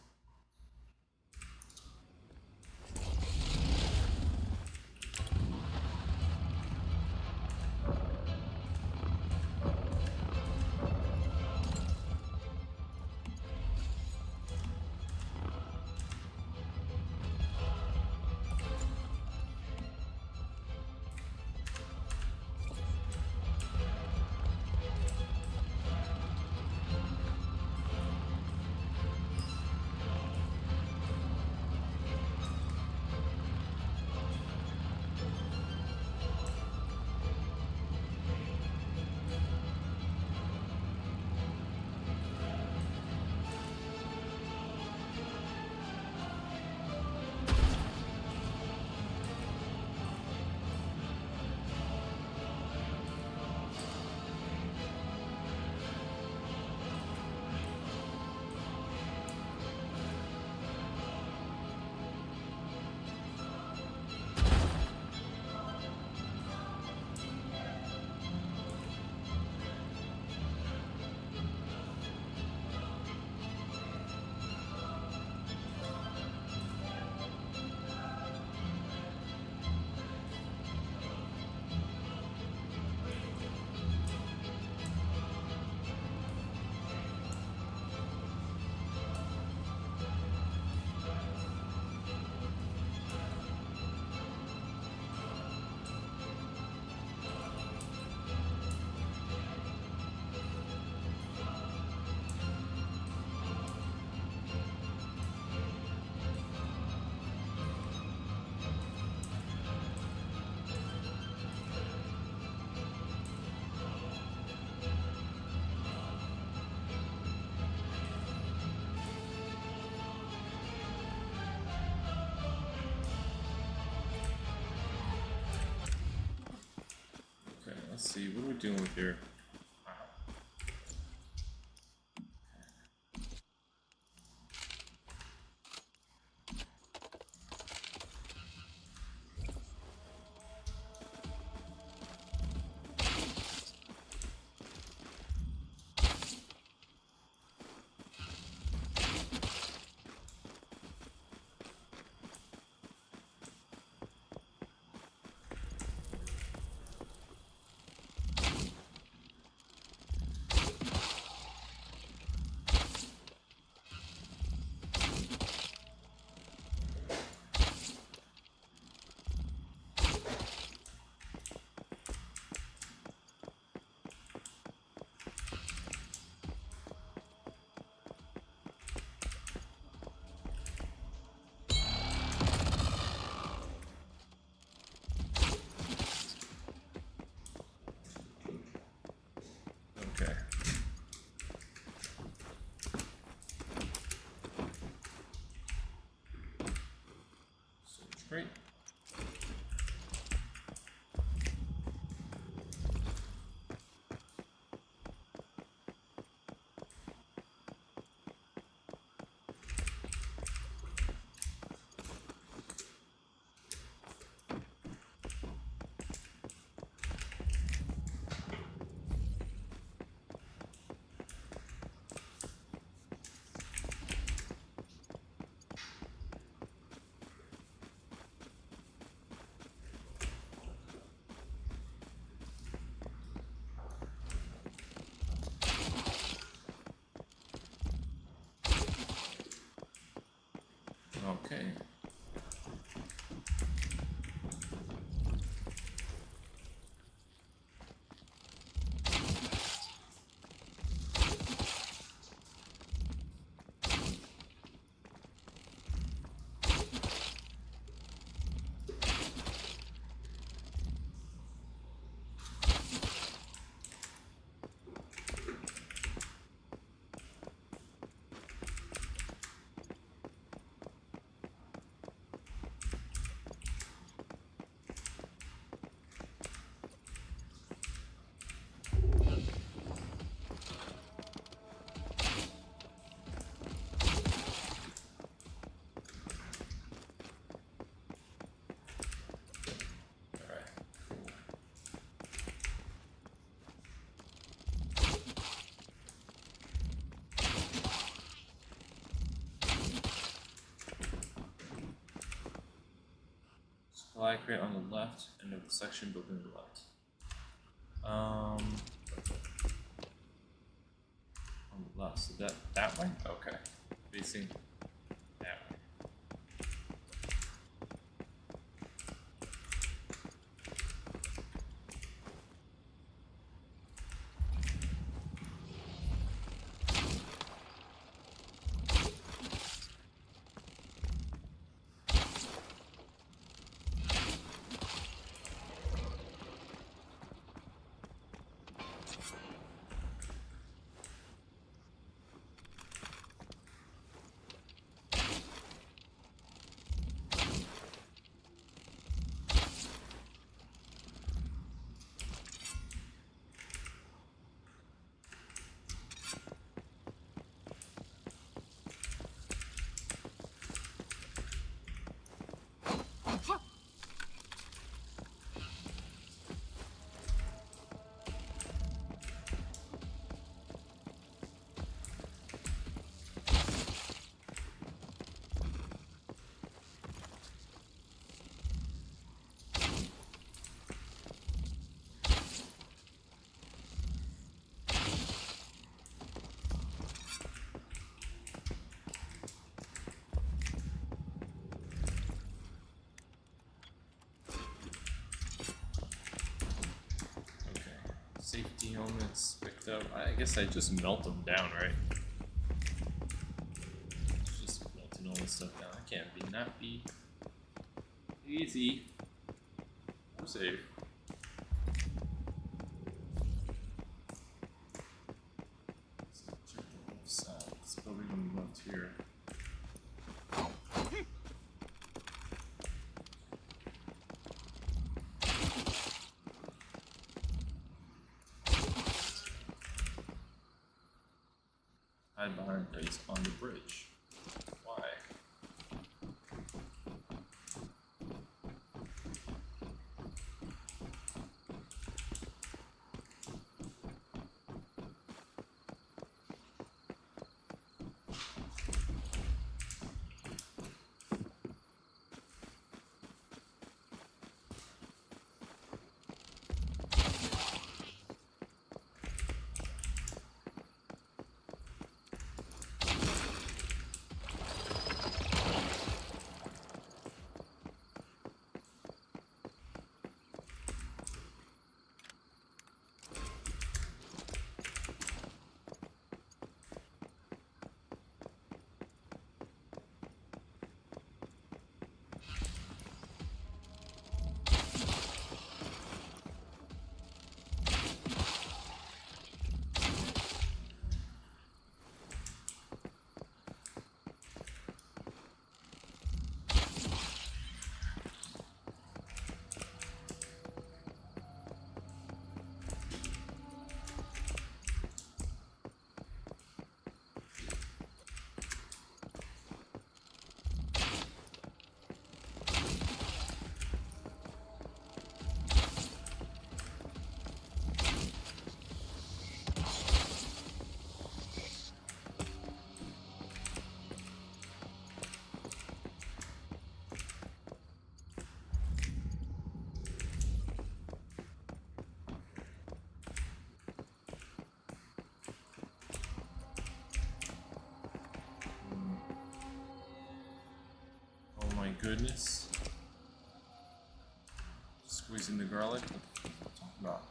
Let's see, what are we dealing with here? Okay. So it's great. Okay. Supply crate on the left, end of the section building to the left. On the left, so that way? Okay. Facing that way. Safety helmets picked up. I guess I just melt them down, right? Just melting all this stuff down. I can't be not be easy. I'm safe. Let's check the left side. This building on the left here. Hide behind crates on the bridge. Why? goodness. Squeezing the garlic. What the fuck are you talking about?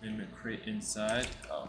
Minimum crate inside. Oh.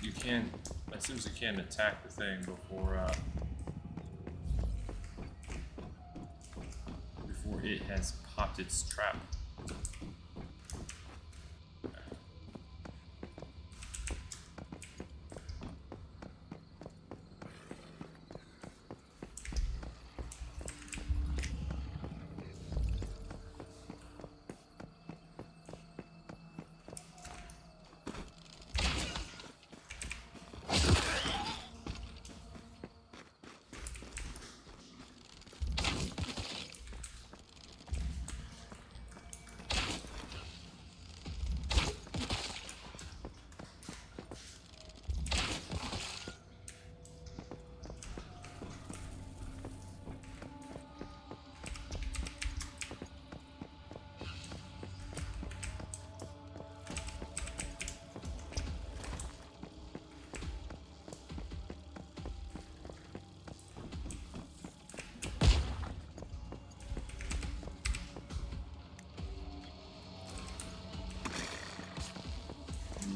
You can't, it seems you can't attack the thing before it has popped its trap.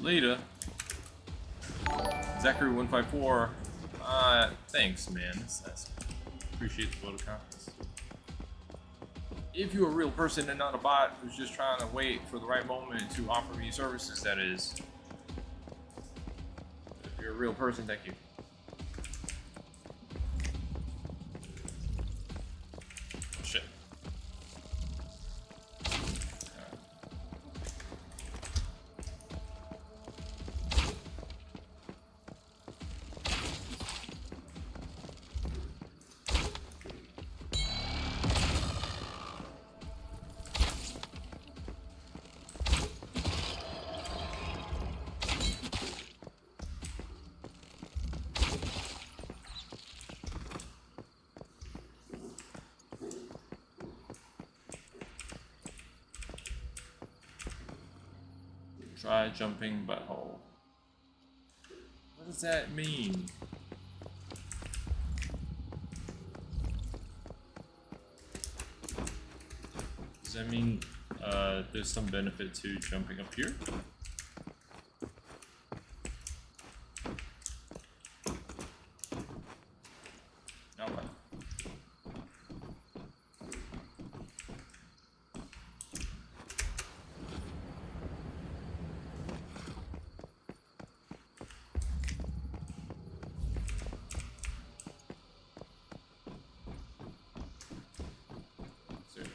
Later. Zachary154. Thanks, man. That's appreciate the vote of confidence. If you're a real person and not a bot who's just trying to wait for the right moment to offer me services, that is. If you're a real person, thank you. Shit. Try jumping butthole. What does that mean? Does that mean there's some benefit to jumping up here? Okay.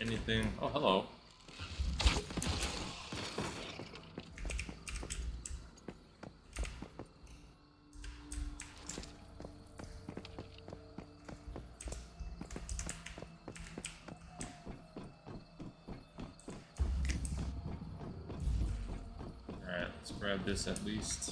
Anything? Oh, hello. Alright, let's grab this at least.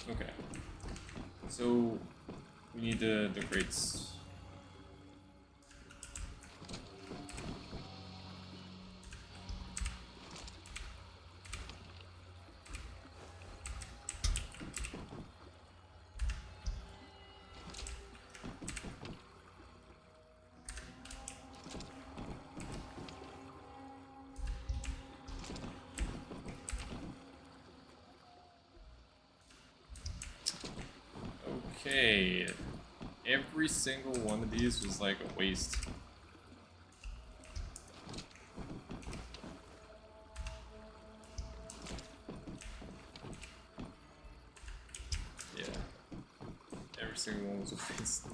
Okay. So we need the crates. Okay. Every single one of these was like a waste. Yeah. Every single one was a waste.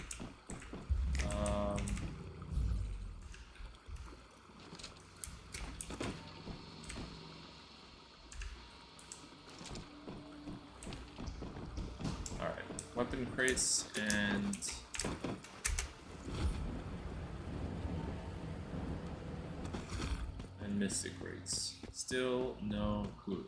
Alright. Weapon crates and mystic rates. Still no clue.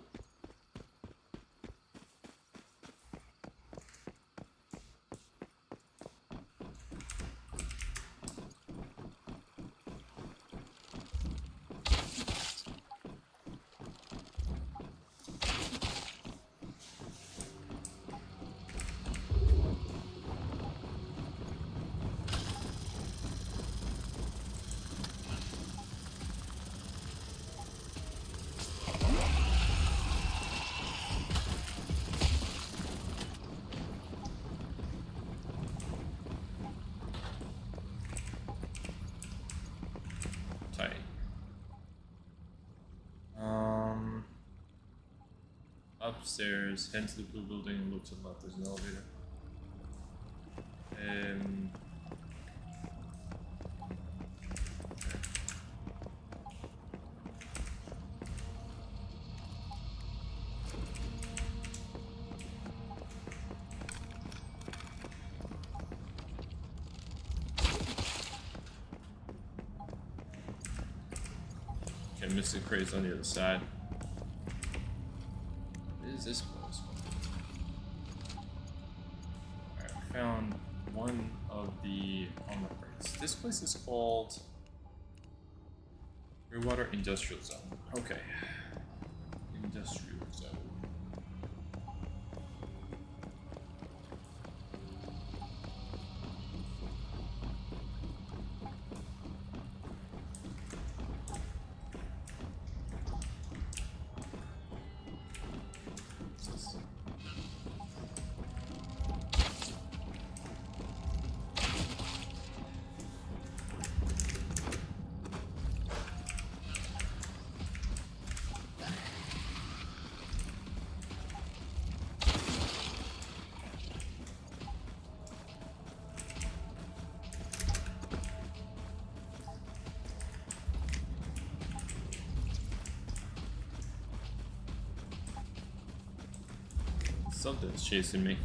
Tight. Upstairs, head to the blue building and look to the left. There's an elevator. Okay, Mystic Crate's on the other side. What is this place? Alright, I found one of the armor crates. This place is called Rearwater Industrial Zone. Okay. Industrial Zone. Something's chasing me.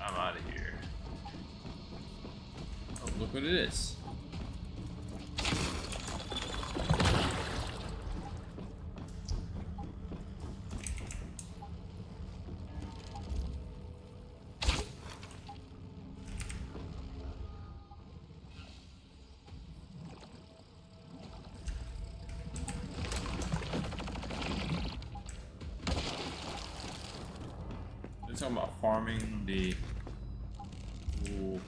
I'm out of here. Oh, look what it is. Talking about farming the ooh.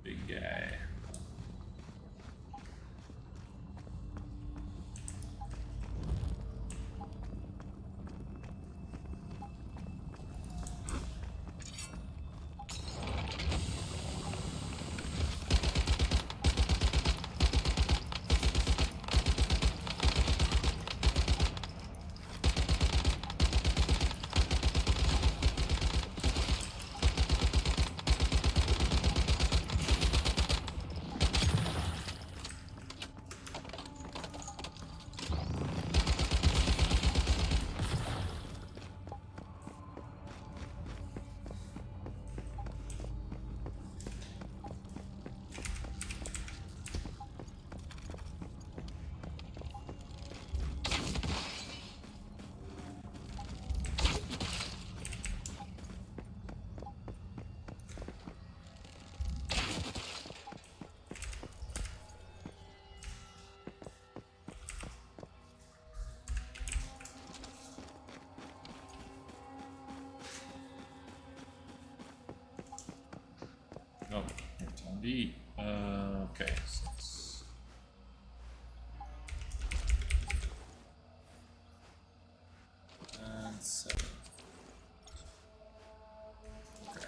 Big guy. B. Okay. 6. And 7. Okay.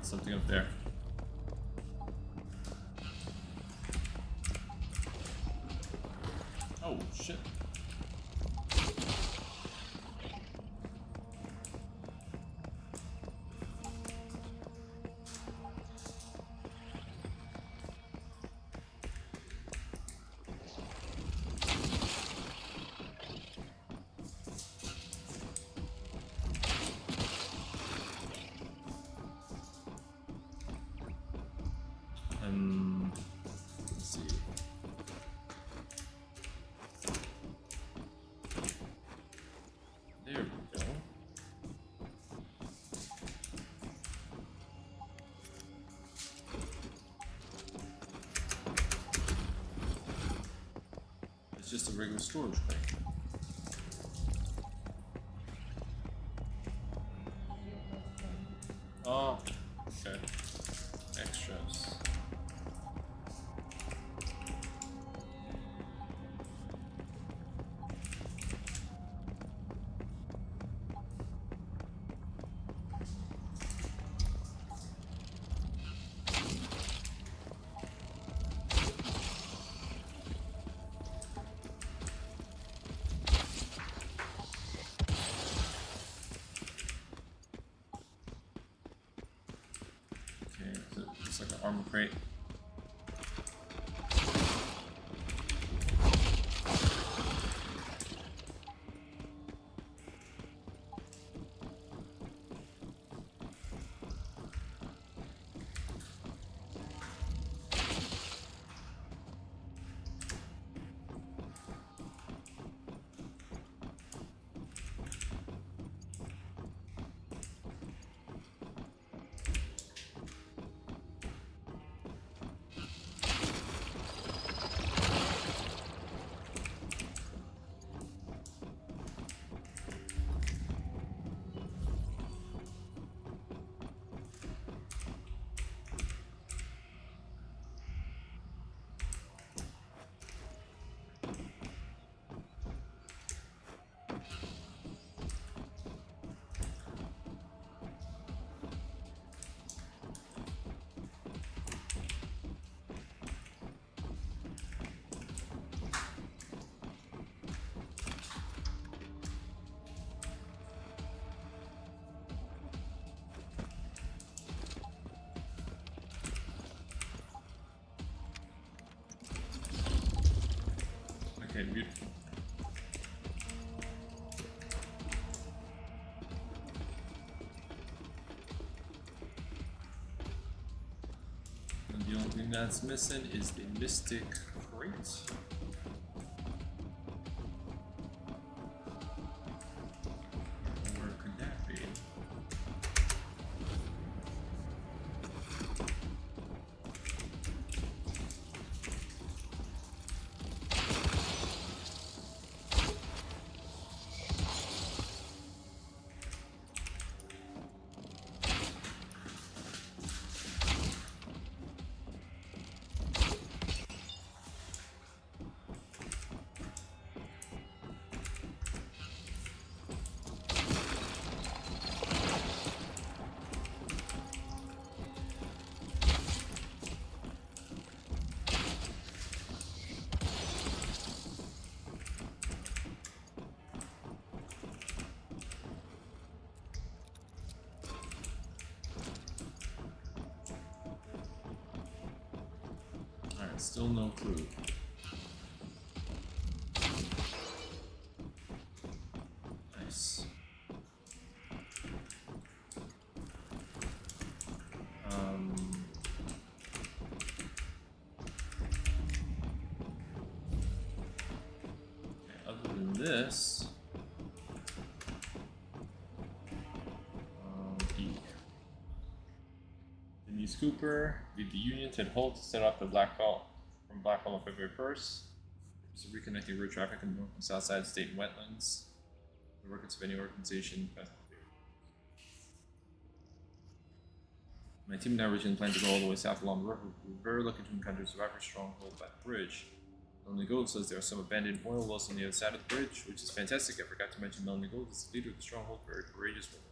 Something up there. Oh shit. Let's see. There we go. It's just a regular storage crate. Oh, okay. Extras. It's like an armor crate. Okay, beautiful. And the only thing that's missing is the mystic crate. Where could that be? Still no clue. Nice. Okay, other than this, E. Denise Cooper, lead the Union to halt to set off the Blackhawk from Blackhawk on February 1st. So reconnecting road traffic in the north and south side of state and wetlands. The records of any organization. My team and I originally planned to go all the way south along the river. We were very lucky to encounter a survivor stronghold by the bridge. Melanie Gold says there are some abandoned oil wells on the other side of the bridge, which is fantastic. I forgot to mention Melanie Gold is the leader of the stronghold, very courageous woman.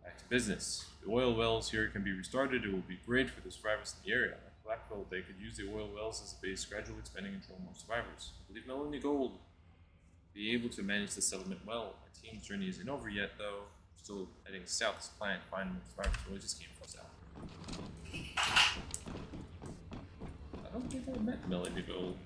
Back to business. The oil wells here can be restarted. It will be great for the survivors in the area. Like Blackville, they could use the oil wells as a base, gradually expanding and draw more survivors. I believe Melanie Gold will be able to manage the settlement well. My team's journey isn't over yet, though. We're still heading south as planned, find more survivors. So we just came from south. I don't think I met Melanie Gold.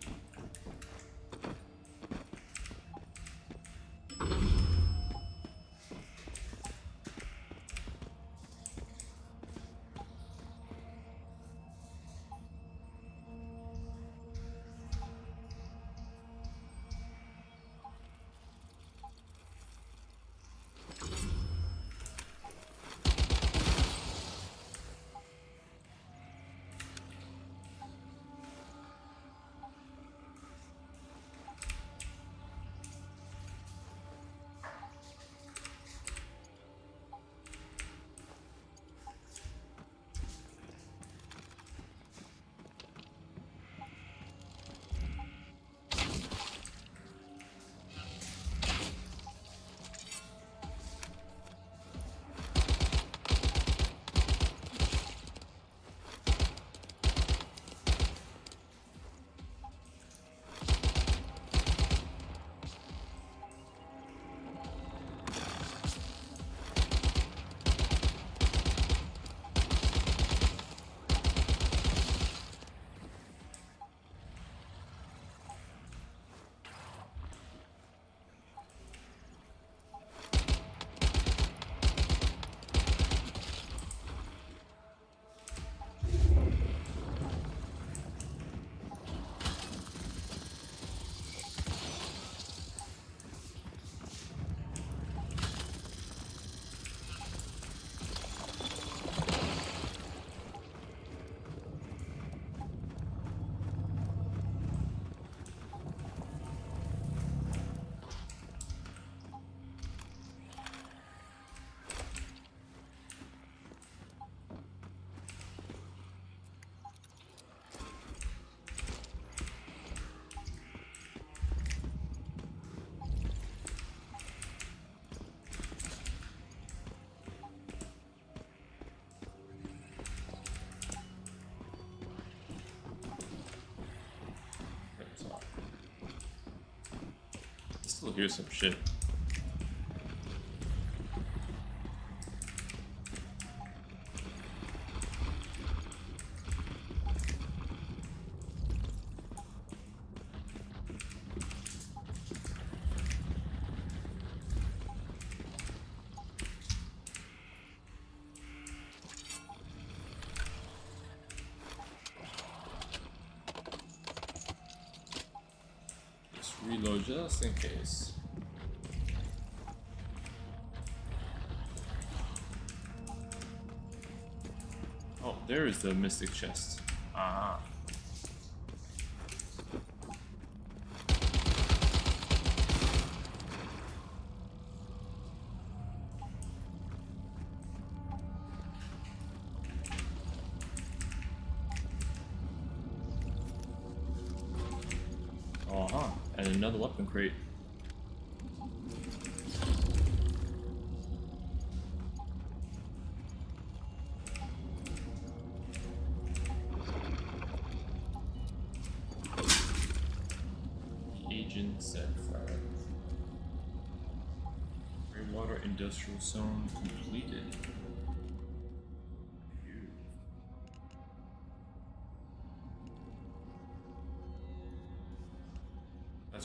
Still hear some shit. Reload just in case. Oh, there is the mystic chest. Ah. Uh-huh. And another weapon crate. Agent set fire. Greywater Industrial Zone completed.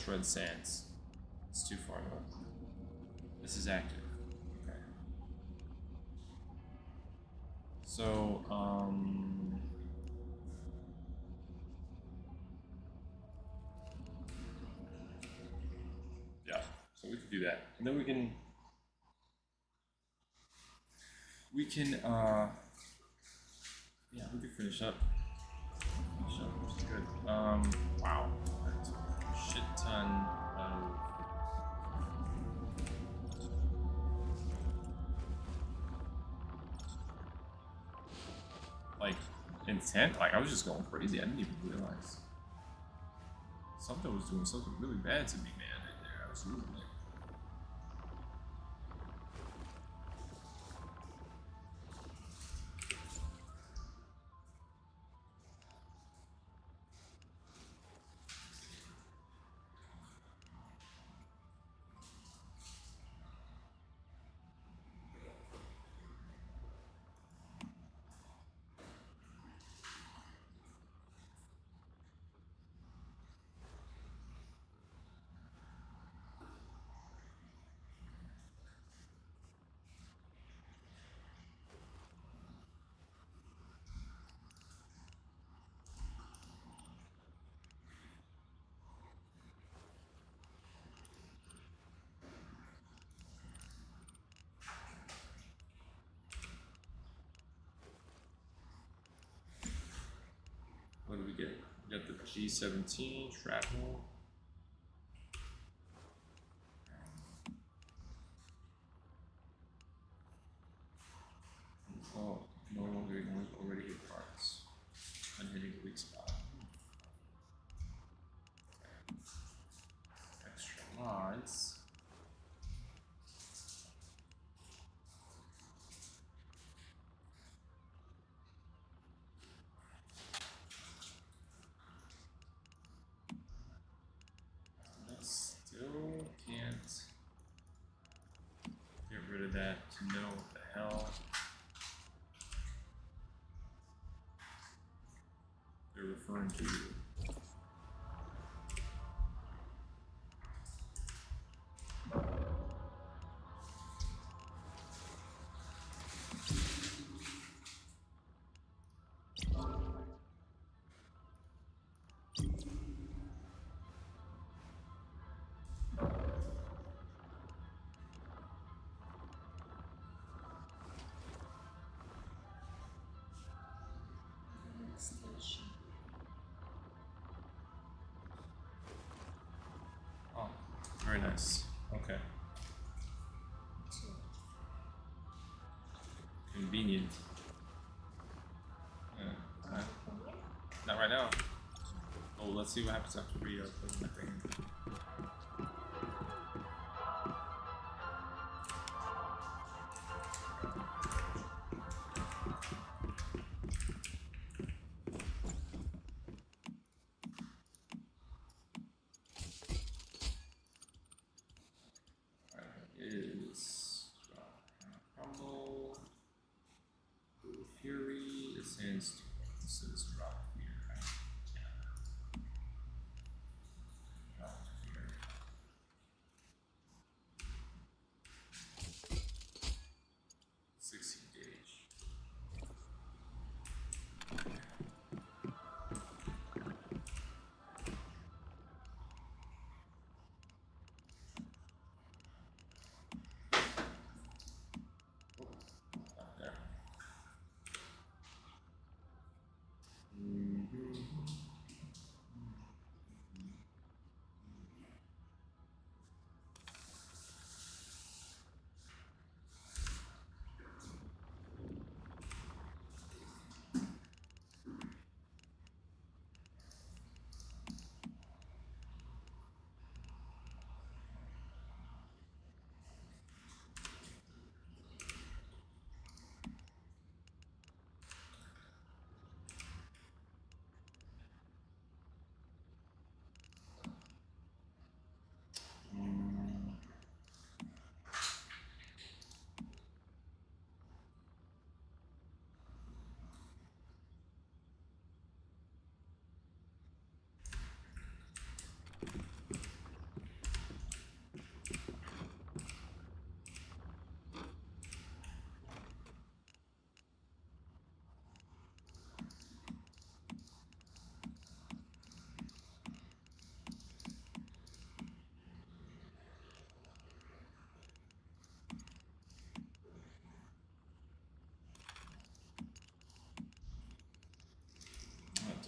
Let's run Sands. It's too far north. This is active. Okay. So, yeah. So we could do that, and then we can yeah, we can finish up. Finish up, which is good. Wow. That's a shit ton of like intent. Like I was just going crazy. I didn't even realize something was doing something really bad to me, man. Right there, I was losing it. What do we get? We got the G17 shrapnel. Oh, no longer ignored already hit parts. Unhitting the weak spot. Extra mods. I still can't get rid of that to know what the hell they're referring to. Oh, very nice. Okay. Convenient. Yeah. Not right now. Oh, let's see what happens after we put my thing in. Is crumble, fury, the sands. This is drop here. Yeah. Drop here. 60 gauge. Not there.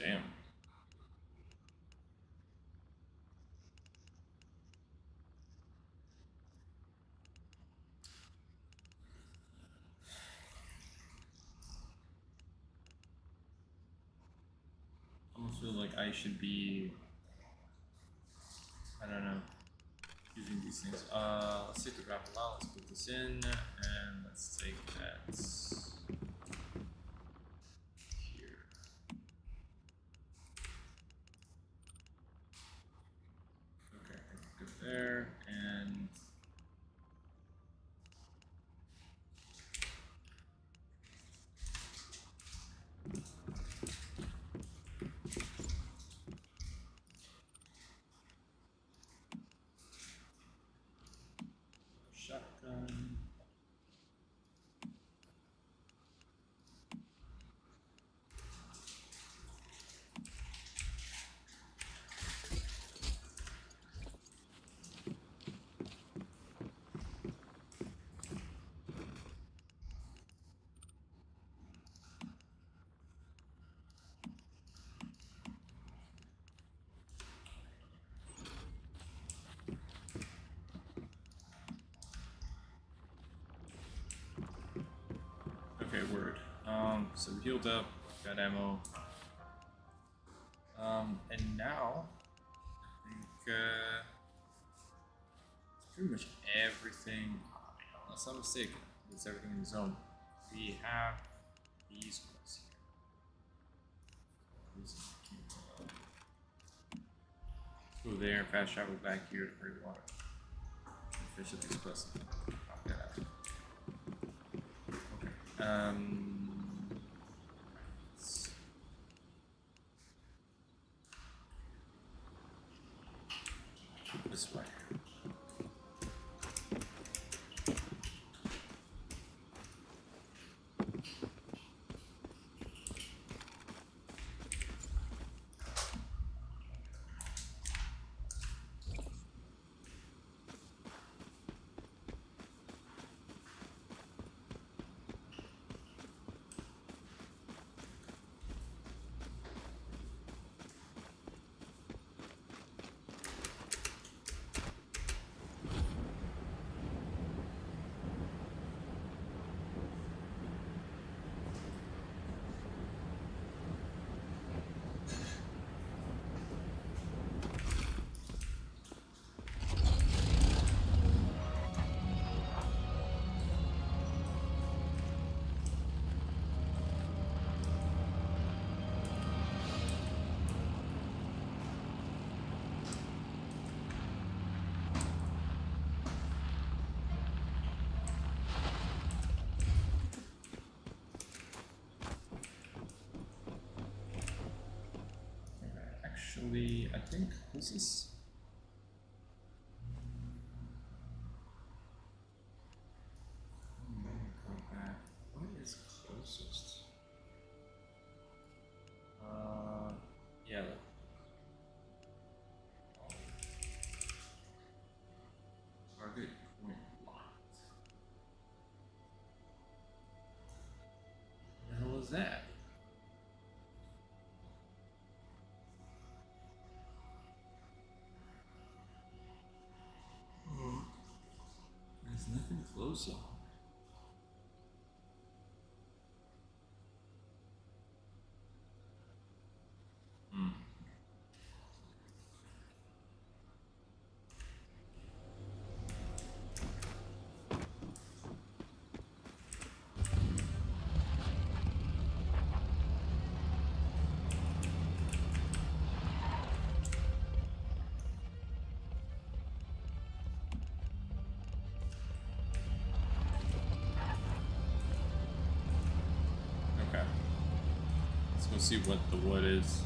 Damn. I almost feel like I should be, I don't know, using these things. Let's take the grapple out, let's put this in, and let's take that here. Okay, I think we're good there, and shotgun. Okay, word. So we healed up, got ammo. And now, I think, it's pretty much everything, unless I'm mistaken, it's everything in the zone. We have these quests here. Let's go there, fast travel back here to Great Water. Finish up these quests. Okay. This way. Actually, I think this is. What is closest? Yeah. Target point locked. What the hell is that? There's nothing closer. Okay. Let's go see what the wood is.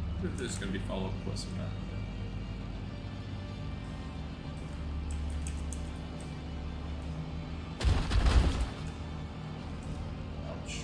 I wonder if there's gonna be follow-up quests or not. Ouch.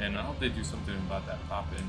And I hope they do something about that pop-in.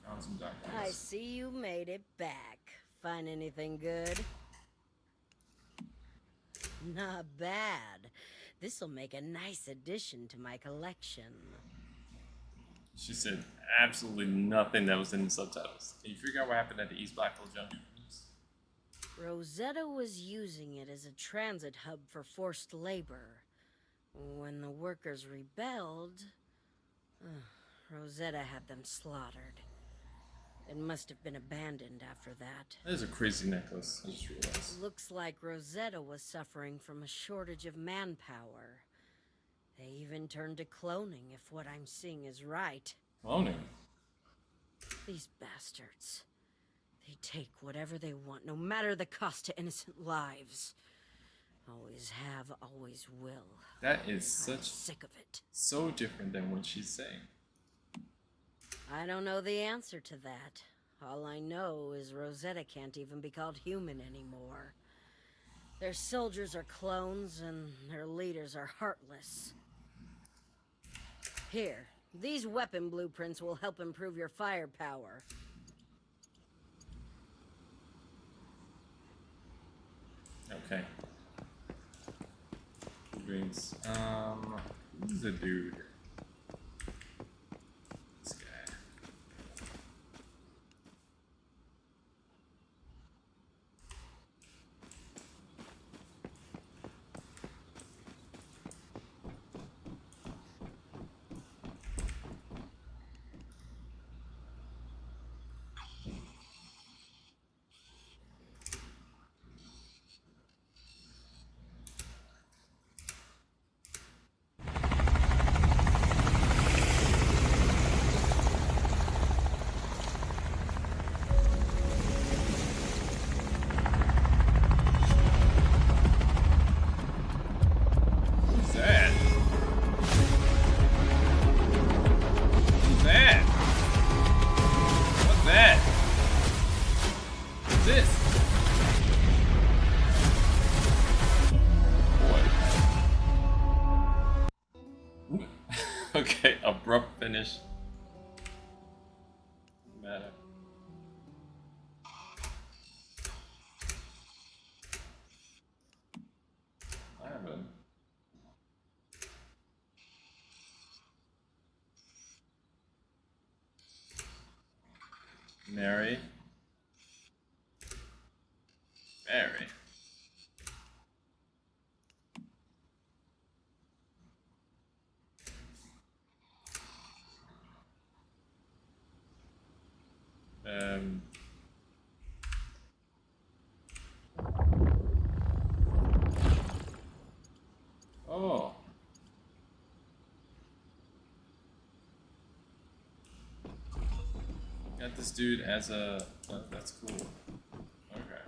Found some documents. I see you made it back. Find anything good? Not bad. This'll make a nice addition to my collection. She said absolutely nothing that was in the subtitles. Can you figure out what happened at the East Blackville Junction? Rosetta was using it as a transit hub for forced labor. When the workers rebelled, Rosetta had them slaughtered. It must have been abandoned after that. That is a crazy necklace, I just realized. Looks like Rosetta was suffering from a shortage of manpower. They even turned to cloning, if what I'm seeing is right. Cloning? These bastards. They take whatever they want, no matter the cost to innocent lives. Always have, always will. That is I'm such... sick of it. so different than what she's saying. I don't know the answer to that. All I know is Rosetta can't even be called human anymore. Their soldiers are clones, and their leaders are heartless. Here, these weapon blueprints will help improve your firepower. Okay. Drinks. Who's the dude? This guy. Who's that? Who's that? What's that? What's this? Boy. Okay, abrupt finish. Matter. Iron. Mary. Mary. Um, oh. Got this dude as a... Oh, that's cool. Okay.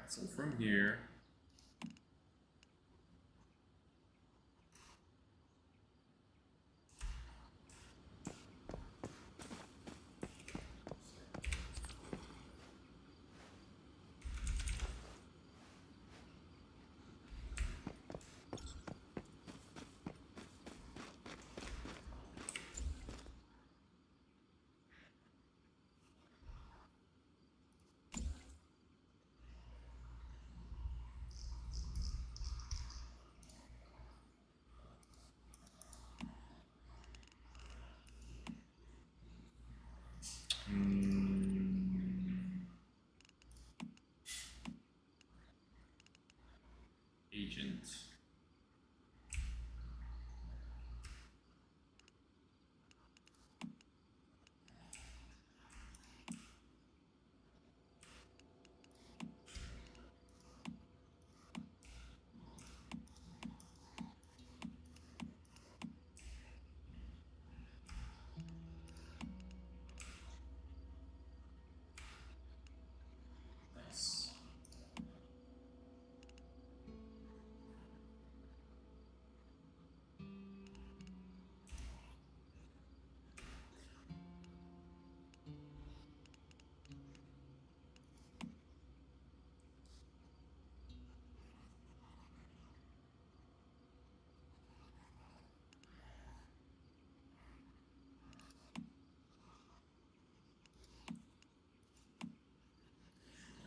So from here, agent. Nice.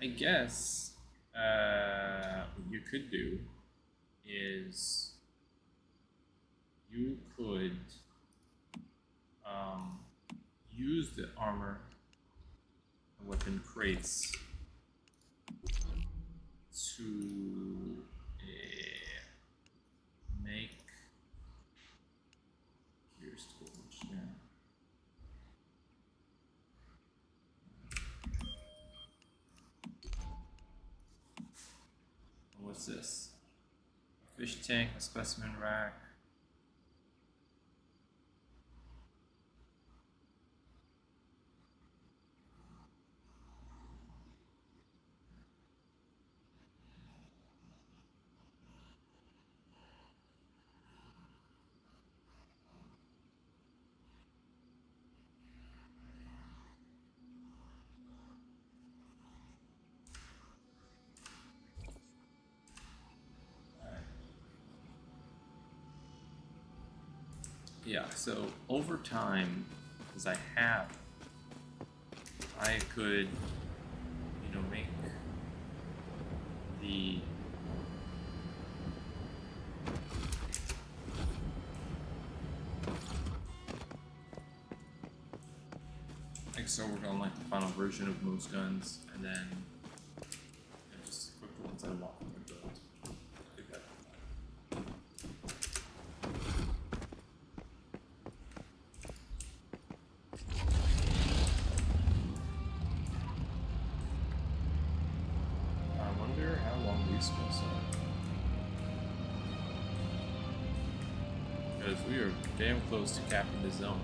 I guess what you could do is you could use the armor and weapon crates to make gear storage. Yeah. What's this? A fish tank, a specimen rack. Yeah, so over time, as I have, I could, make the so work on like the final version of most guns, and then just equip the ones I want from the build. Like that. I wonder how long these spells are. Because we are damn close to capping the zone.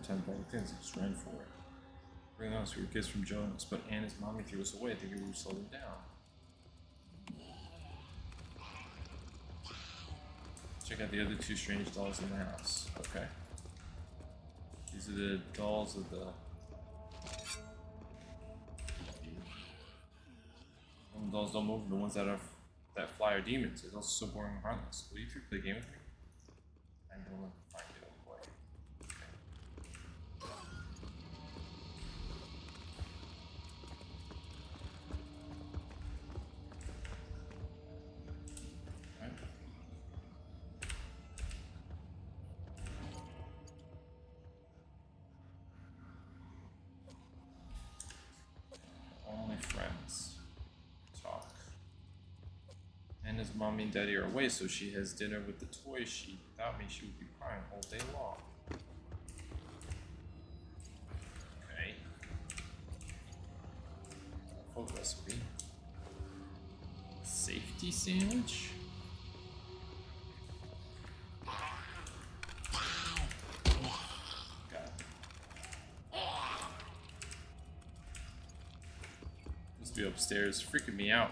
10 bag things. I just ran for it. Bring us, we were kids from Jonas, but Anna's mommy threw us away thinking we would slow them down. Check out the other two strange dolls in the house. Okay. These are the dolls of the... Some dolls don't move, the ones that fly are demons. It's also so boring and harmless. Will you three play a game with me? I'm going to find it, oh boy. Only friends. Talk. Anna's mommy and daddy are away, so she has dinner with the toys she... Without me, she would be crying all day long. Okay. Folk recipe. Safety sandwich? Got it. Must be upstairs, freaking me out.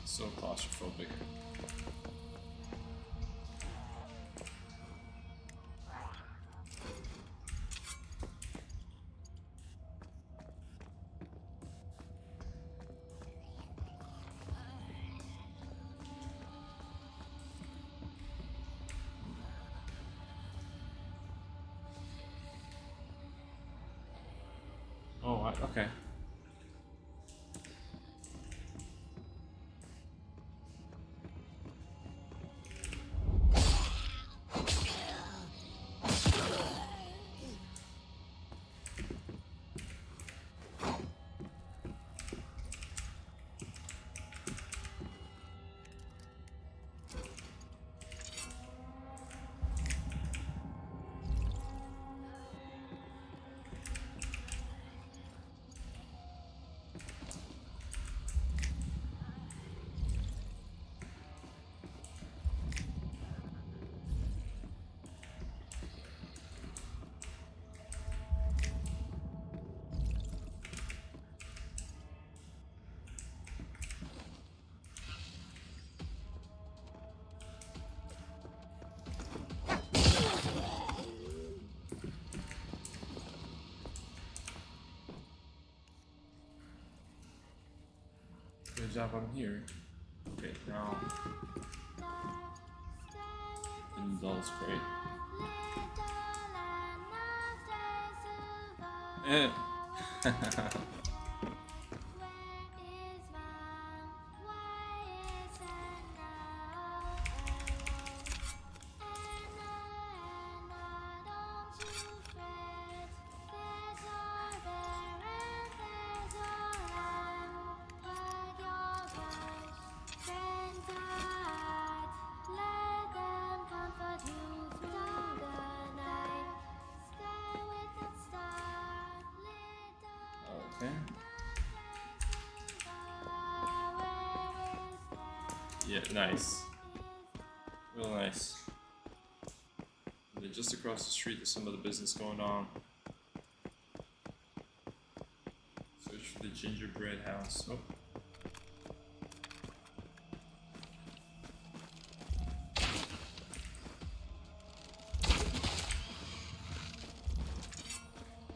So claustrophobic. Oh, okay. Good job, I'm here. Okay, now. The doll's great. Eh. Okay. Yeah, nice. Real nice. And then just across the street, there's some of the business going on. Search for the gingerbread house. Oh.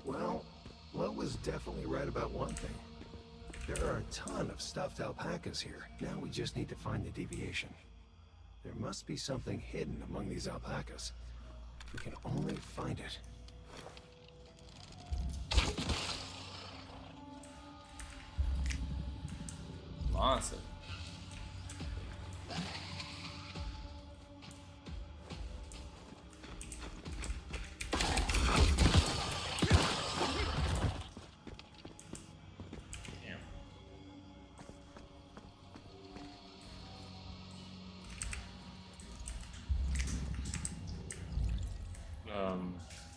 Well, Lo was definitely right about one thing. There are a ton of stuffed alpacas here. Now we just need to find the deviation. There must be something hidden among these alpacas. We can only find it. Awesome.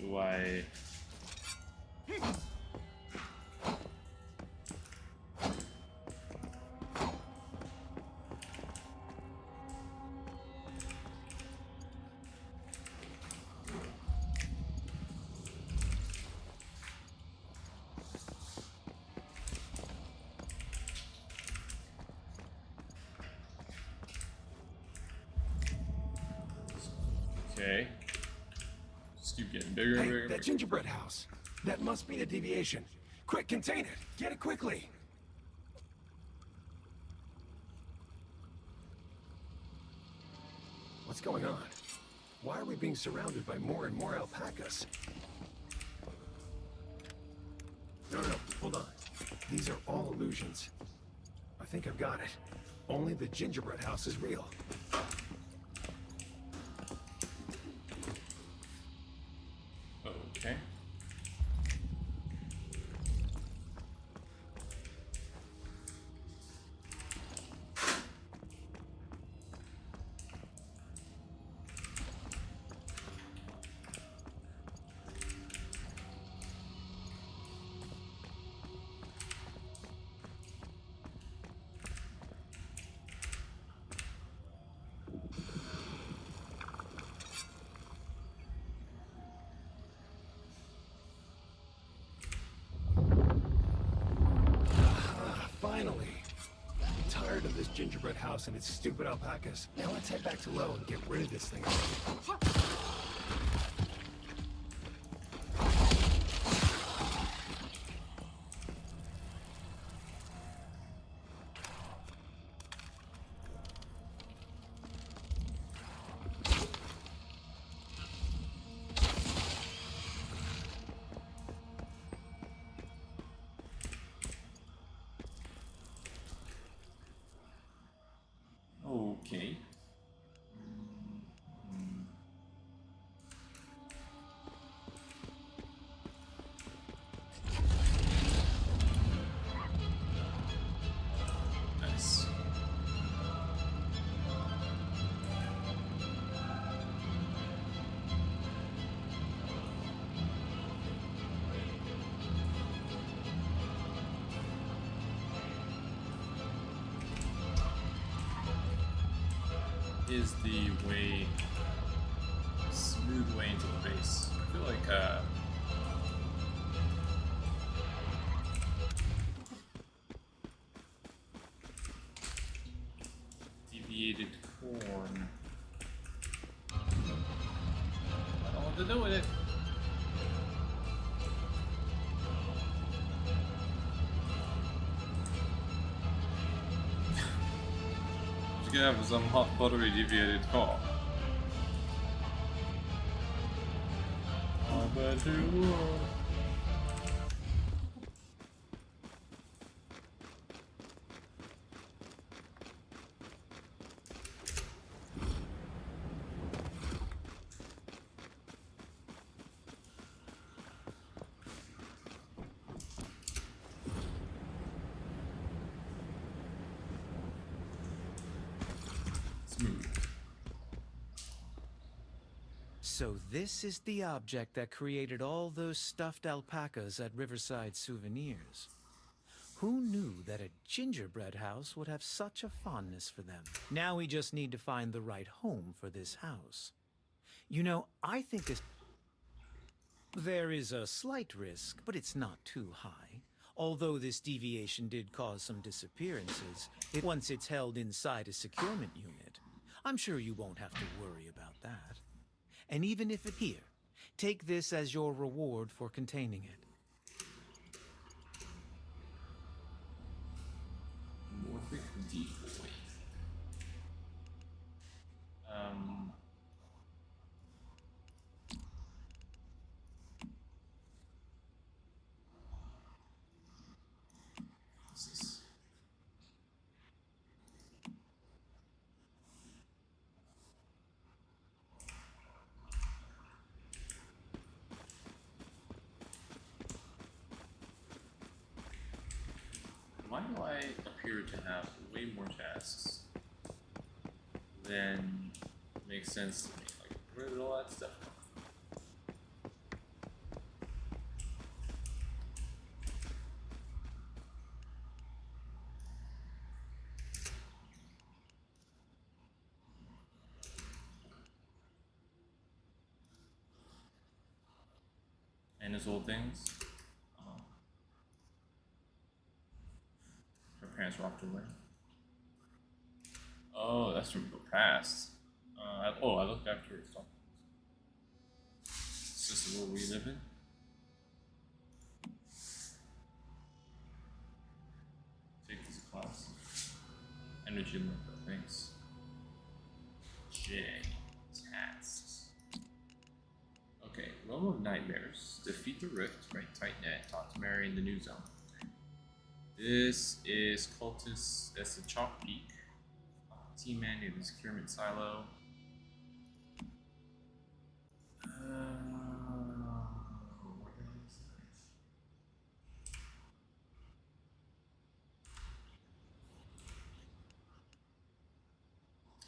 do I... Okay. Just keep getting bigger and Hey, bigger and that bigger. gingerbread house. That must be the deviation. Quick, contain it. Get it quickly. What's going on? Why are we being surrounded by more and more alpacas? No, hold on. These are all illusions. I think I've got it. Only the gingerbread house is real. Okay. Finally. I'm tired of this gingerbread house and its stupid alpacas. Now let's head back to Low and get rid of this thing. Okay. Nice. Is the way, smooth way into the base. I feel like deviated corn. I don't know what to do with it. What you gonna have some hot buttery deviated car? I bet you would. Smooth. So this is the object that created all those stuffed alpacas at Riverside Souvenirs. Who knew that a gingerbread house would have such a fondness for them? Now we just need to find the right home for this house. You know, I think there is a slight risk, but it's not too high. Although this deviation did cause some disappearances, once it's held inside a securement unit, I'm sure you won't have to worry about that. And even if it's here, take this as your reward for containing it. Morphic decoy. This is... Why do I appear to have way more tasks than makes sense to me? Like, where did all that stuff come from? and his old things. Her parents walked away. Oh, that's from the past. I looked after her stuff. Is this the world we live in? Take this class. Energy limit, thanks. J. Tasks. Okay, Realm of Nightmares. Defeat the Rift, right? Tight-net. Talk to Mary in the new zone. This is Cultist. That's the Chalk Peak. T-Man in the Securement Silo.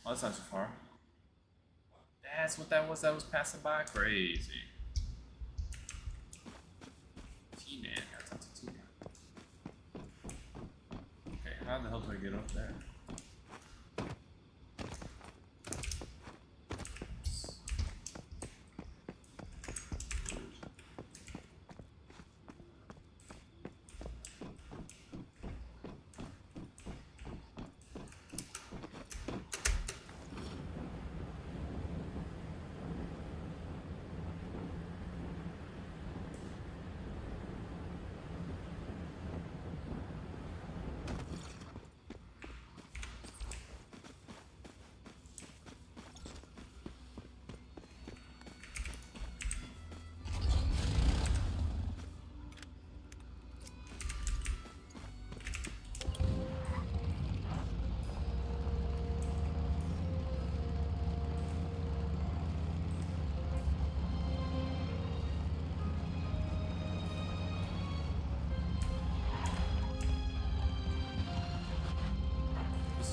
Oh, that's not too far. That's what that was passing by? Crazy. T-Man. Gotta talk to T-Man. Okay, how the hell do I get up there?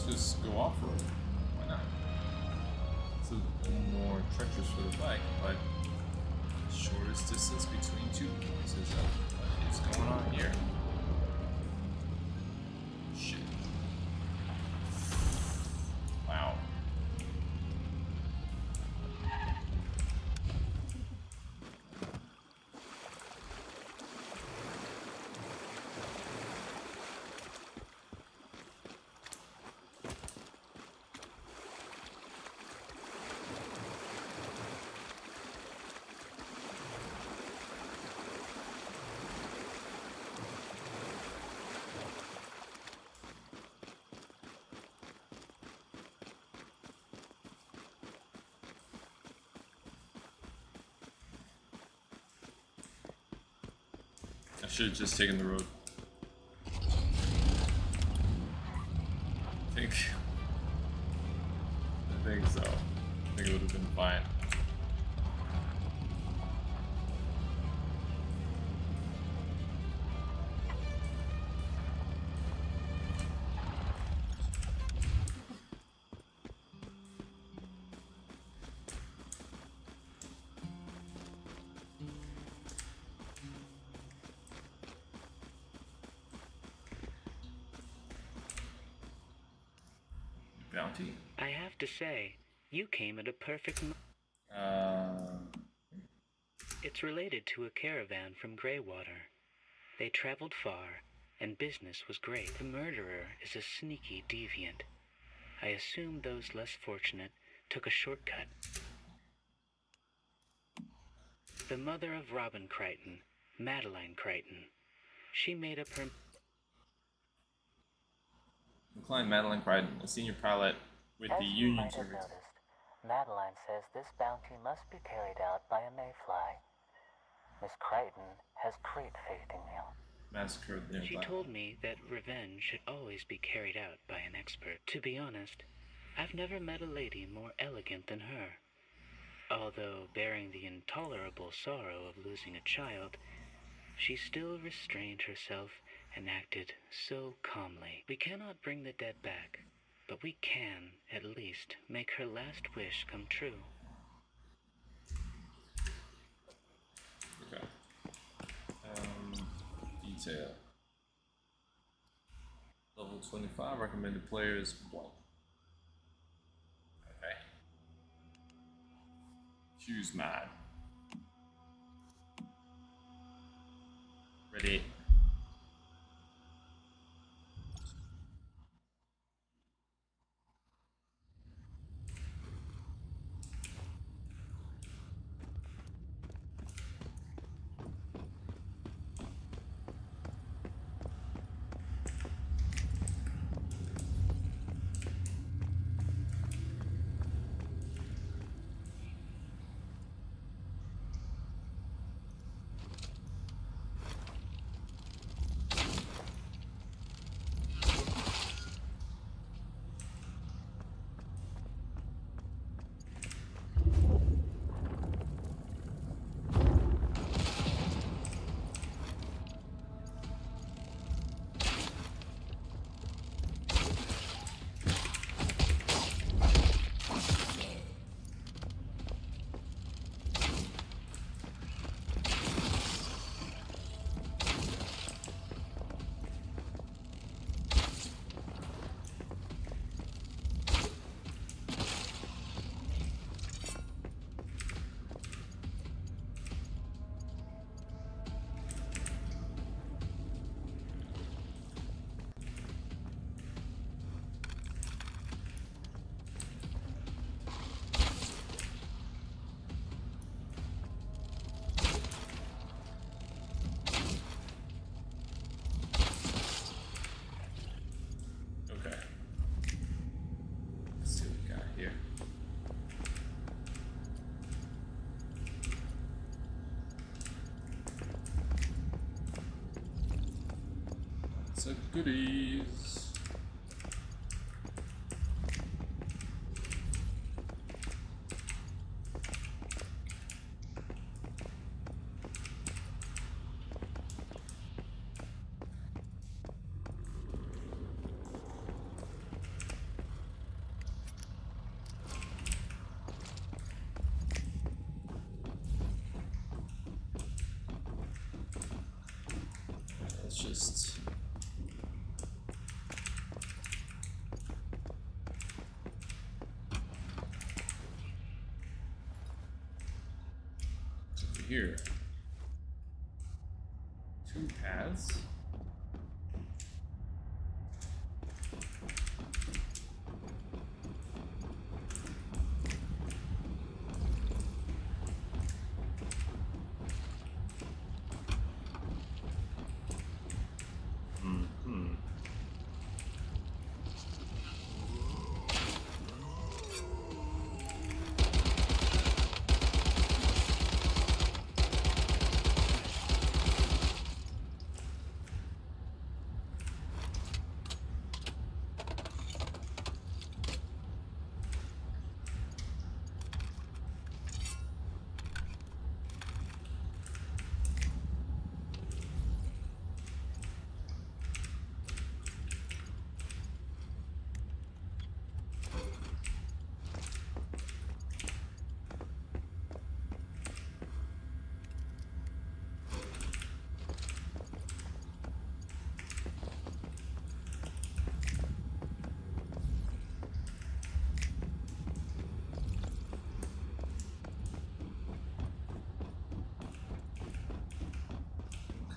Just go off-road. Why not? It's a little more treacherous for the bike, but shortest distance between two points is what is going on here. Shit. Wow. I should have just taken the road. I think so. I think it would have been fine. Bounty? I have to say, you came at a perfect It's related to a caravan from Greywater. They traveled far, and business was great. The murderer is a sneaky deviant. I assume those less fortunate took a shortcut. The mother of Robin Crichton, Madeline Crichton. She made up her... McLean Madeline Crichton, a senior pilot with the Union Service. noticed, Madeline says this bounty must be carried out by a mayfly. Miss Crichton has great faith in you. Massacred their She told me that revenge should always be carried out by an expert. To be honest, I've never met a lady more elegant than her. Although bearing the intolerable sorrow of losing a child, she still restrained herself and acted so calmly. We cannot bring the dead back, but we can, at least, make her last wish come true. Okay. Detail. Level 25, recommended players, blank. Okay. Choose mad. Ready. Okay. Let's see what we got here. Lots of goodies. Let's just over here. 2 paths.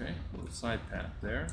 Okay, little side path there.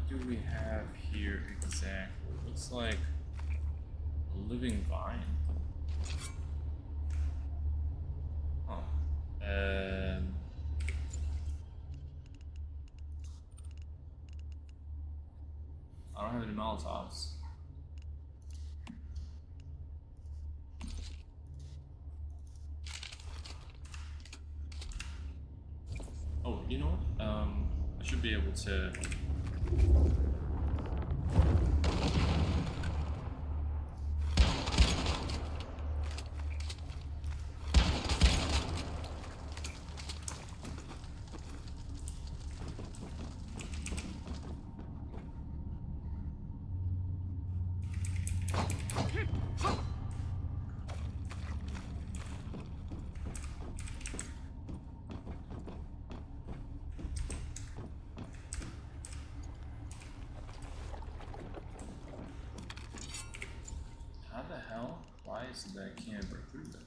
do we have here exactly? Looks like a living vine. Huh. I don't have any Molotovs. Oh, you know what? I should be able to. How the hell? Why is it that I can't break through that?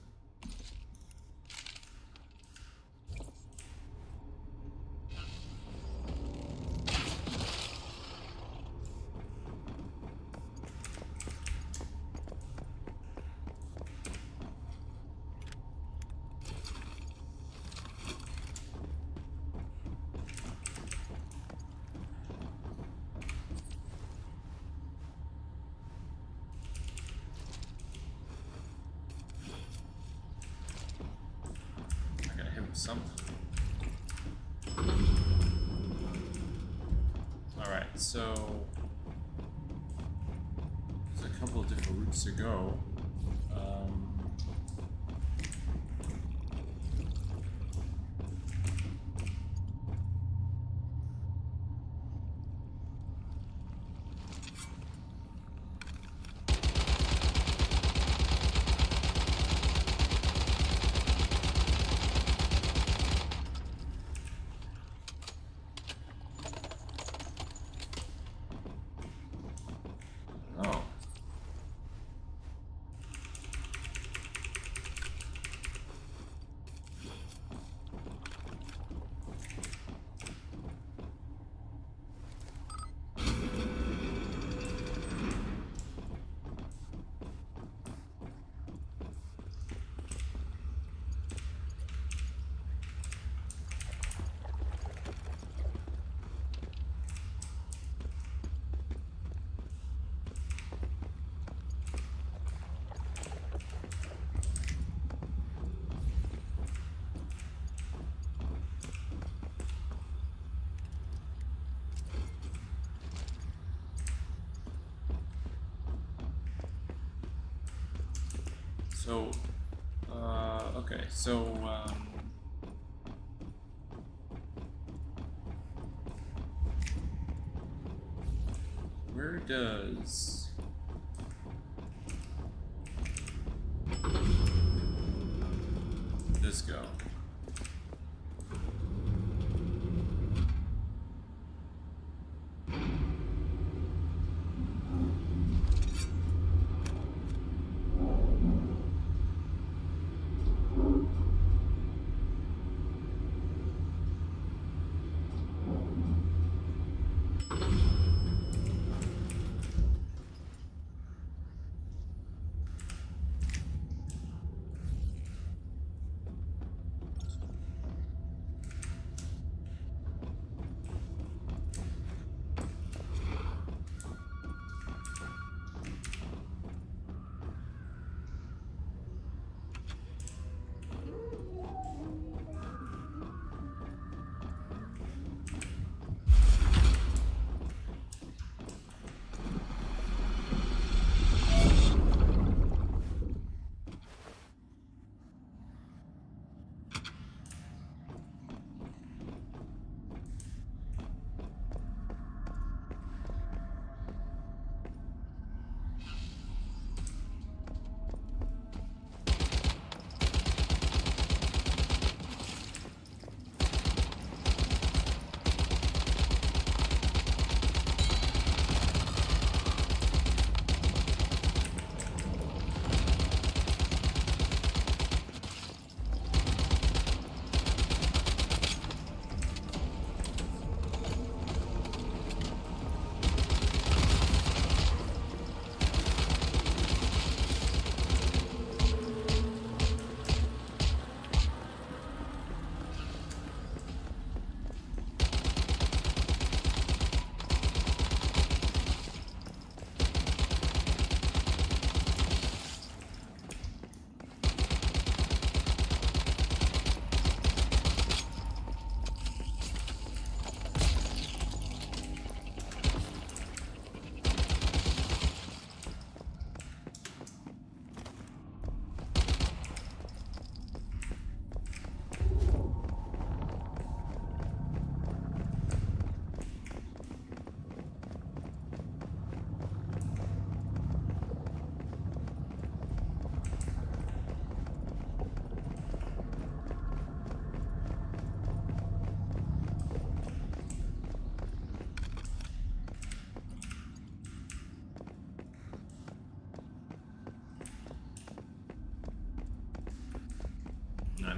I gotta hit with something. Alright, so there's a couple of different routes to go. Oh. So, okay, so, where does this go?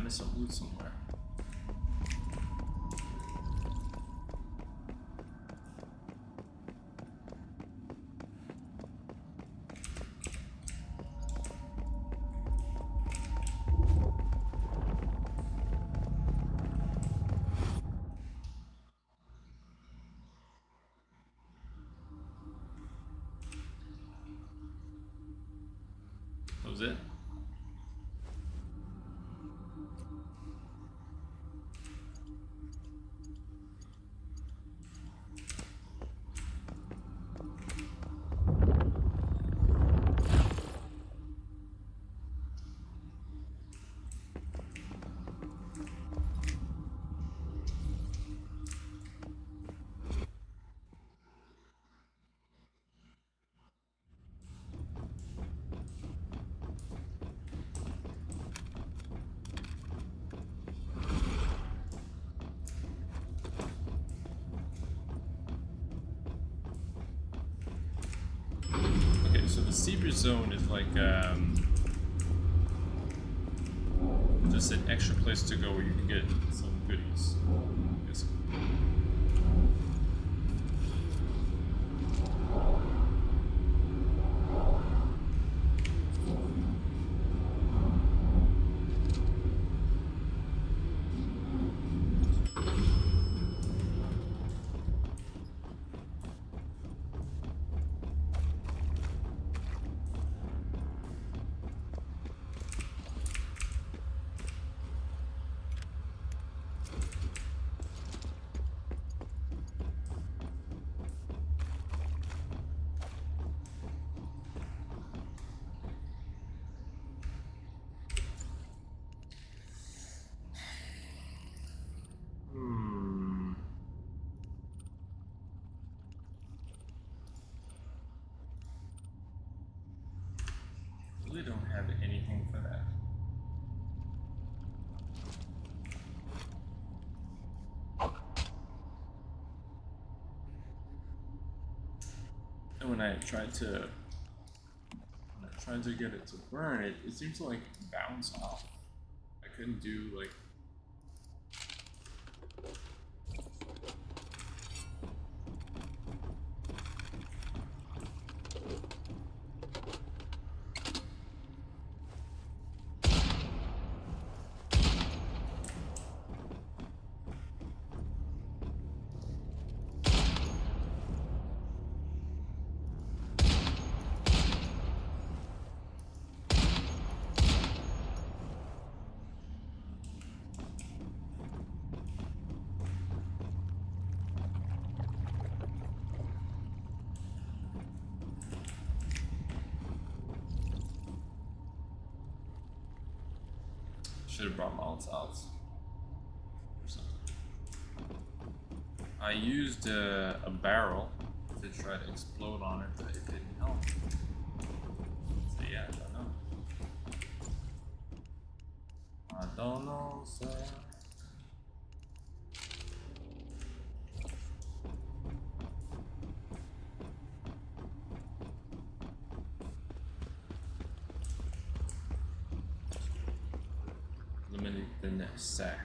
missed some loot somewhere. That was it? So the secret zone is like just an extra place to go where you can get some goodies. I guess. Really don't have anything for that. And when I tried to get it to burn, it seems to like bounce off. I couldn't do like should have brought Molotovs or something. I used a barrel to try to explode on it, but it didn't help. So yeah, I don't know. I don't know, sir. Eliminate the next sack.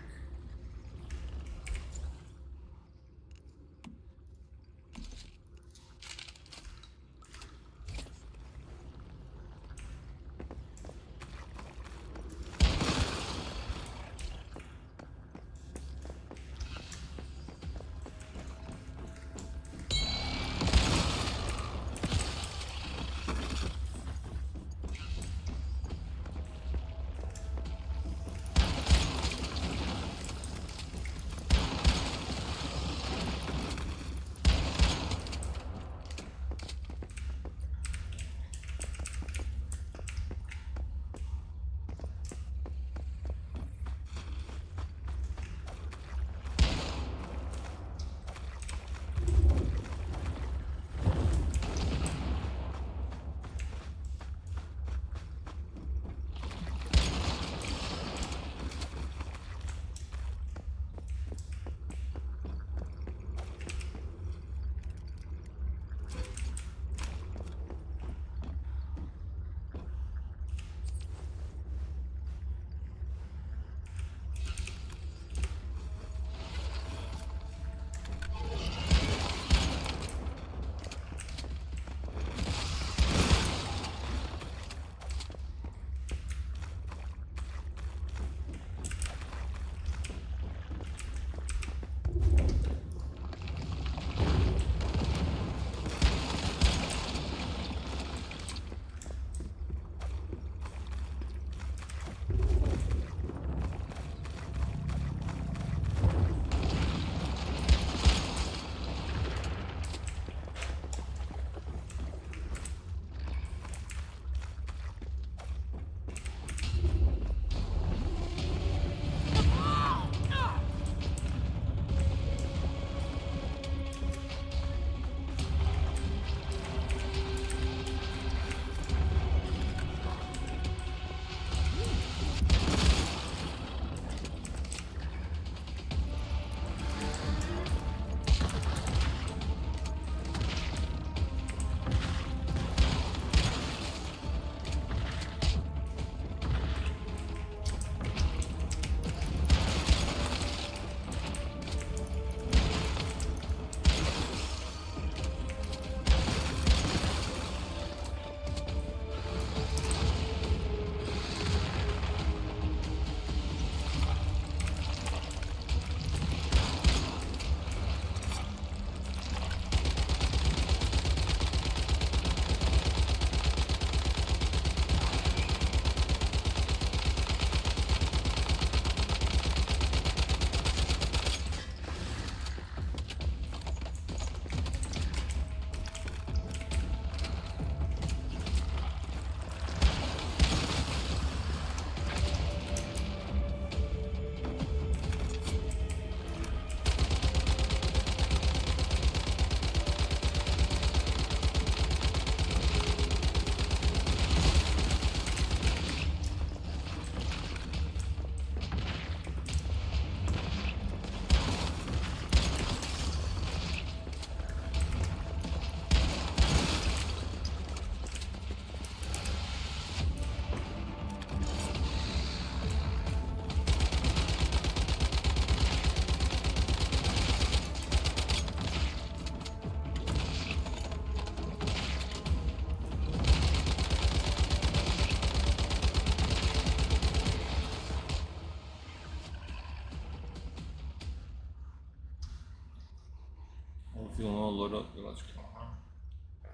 Feel no load up electrical, huh?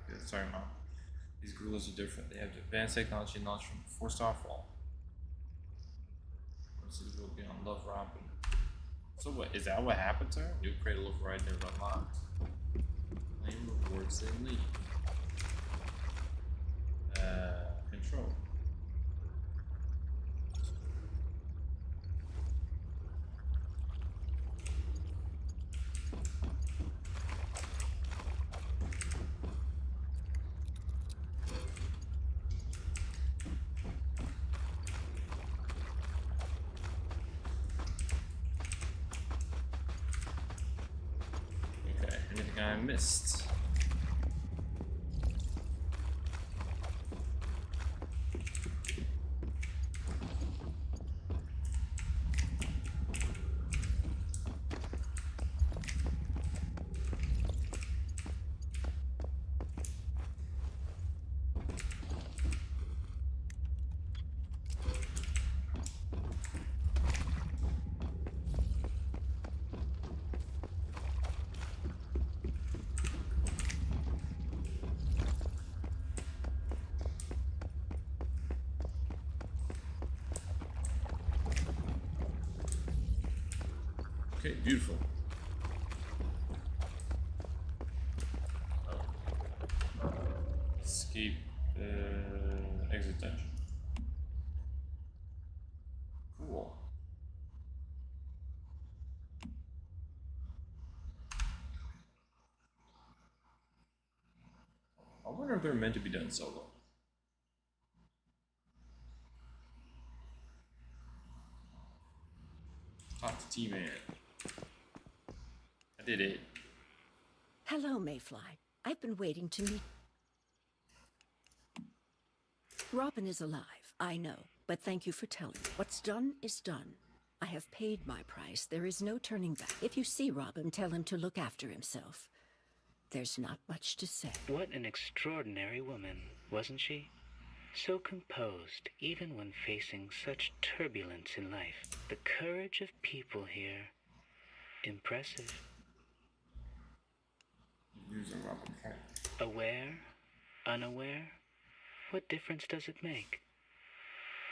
Yeah, sorry, mom. These gorillas are different. They have advanced technology and knowledge from before Starfall. This will be on Love Robin. So what, is that what happened to her? New cradle of right never unlocked. Claim rewards they leave. Control. Okay, anything I missed? Okay, beautiful. Oh. Escape, exit dungeon. Cool. I wonder if they're meant to be done solo. Talk to T-Man. I did it. Hello, Mayfly. I've been waiting to meet... Robin is alive, I know, but thank you for telling. What's done is done. I have paid my price. There is no turning back. If you see Robin, tell him to look after himself. There's not much to say. What an extraordinary woman, wasn't she? So composed, even when facing such turbulence in life. The courage of people here. Impressive. Using Robin Cat. Aware? Unaware? What difference does it make?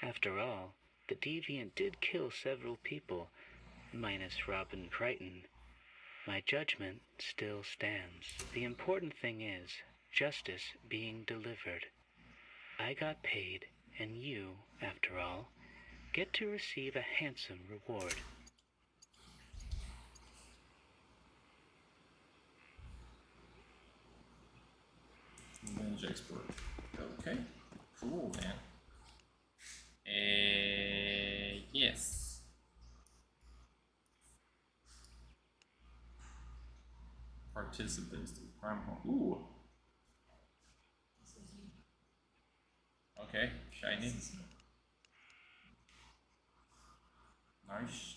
After all, the deviant did kill several people, minus Robin Crichton. My judgment still stands. The important thing is justice being delivered. I got paid, and you, after all, get to receive a handsome reward. Revenge expert. Okay. Cool, man. Yes. Participants to prime home. Ooh. Okay, shiny. Nice.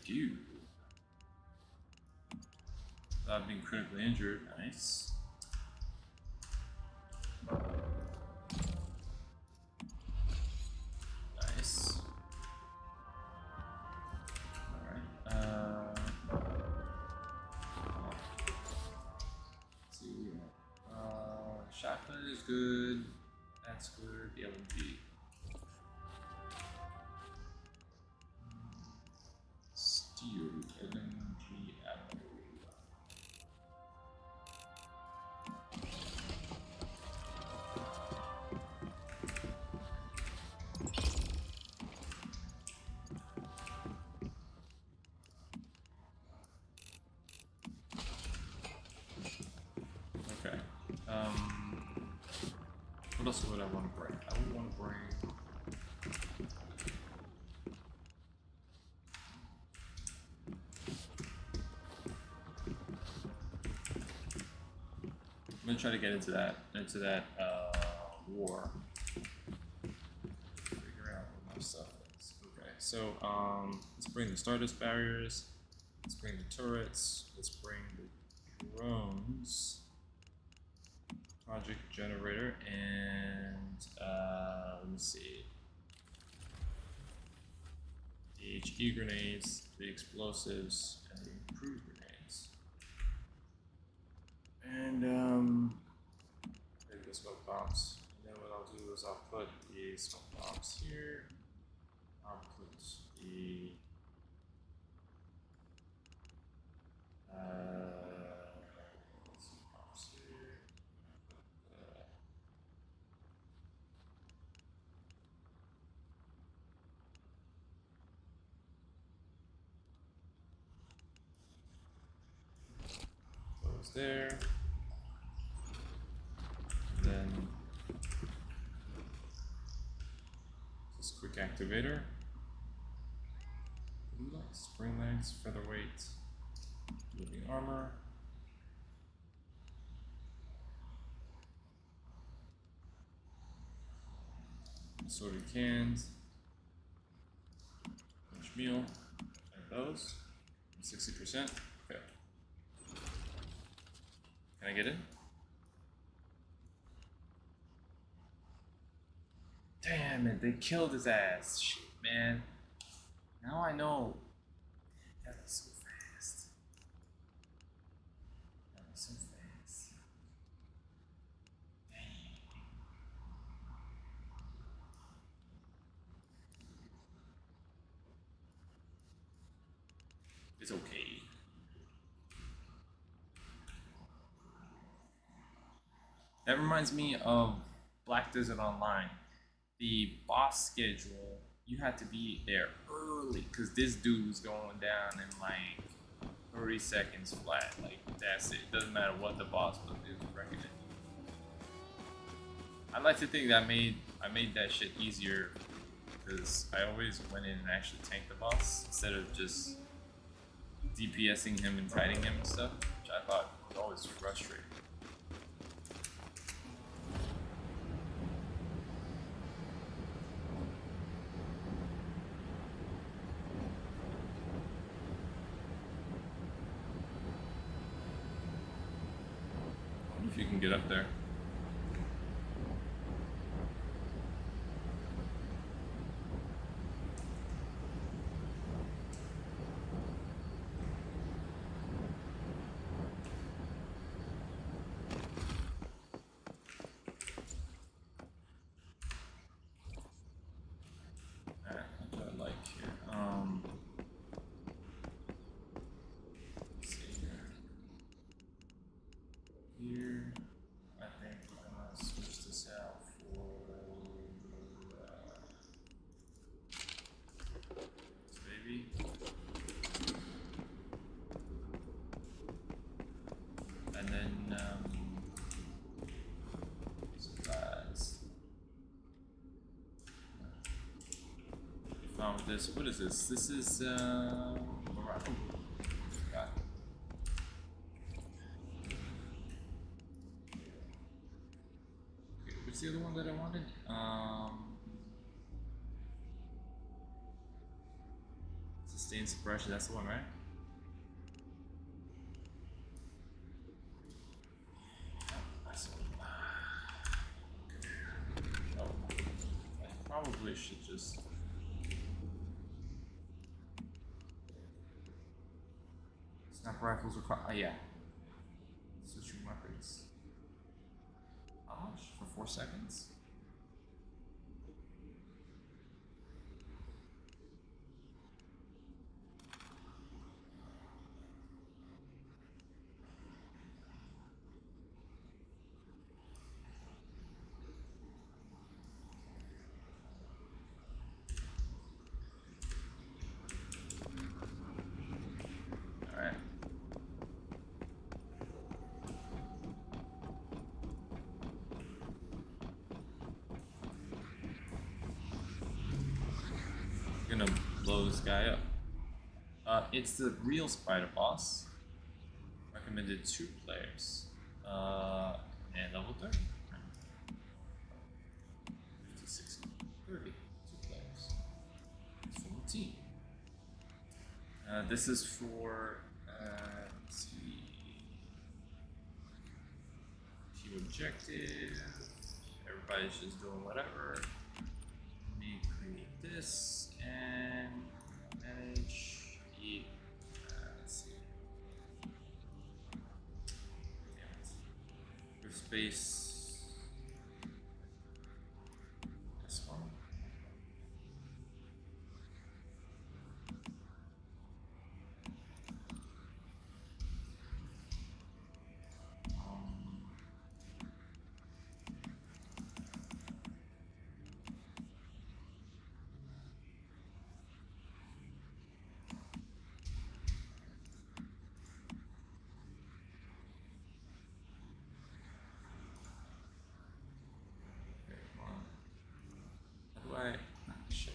Phew. Without being critically injured. Nice. Nice. Alright. Let's see. Shotgun is good. That's good. The LMG. Steel LMG ammo. Okay. What else would I want to bring? I would want to bring. I'm gonna try to get into that war. Figure out what my stuff is. Okay, so let's bring the Stardust barriers. Let's bring the turrets. Let's bring the drones. Project generator and let me see. The HE grenades, the explosives, and the improved grenades. And maybe the smoke bombs. And then what I'll do is I'll put the smoke bombs here. I'll put the smoke bombs here. Those there. And then this quick activator. Spring legs, featherweight, moving armor. Assorted cans. Lunch meal. And those. 60%. Okay. Can I get in? Damn it, they killed his ass. Shit, man. Now I know. That was so fast. That was so fast. Dang. It's okay. That reminds me of Black Desert Online. The boss schedule, you had to be there early because this dude was going down in like 30 seconds flat. Like that's it. Doesn't matter what the boss was, it was wrecking it. I like to think that I made that shit easier because I always went in and actually tanked the boss instead of just DPSing him and kiting him and stuff, which I thought was always frustrating. If you can get up there. Alright, what do I like here? Let's see here. Here. I think we're gonna switch this out for this baby. And then supplies. We found this. What is this? This is Morocco. Got it. What's the other one that I wanted? Is this Sustained suppression, that's the one, right? Oh, I probably should just. Sniper rifles require. Yeah. Switching weapons. How much? For 4 seconds? Alright. Gonna blow this guy up. It's the real spider boss. Recommended 2 players. And level 30. 56, 30. 2 players. It's full team. This is for let's see. Team objective. Everybody's just doing whatever. Let me create this and manage. Eat. Let's see. Damn it. There's space. This one. Shit.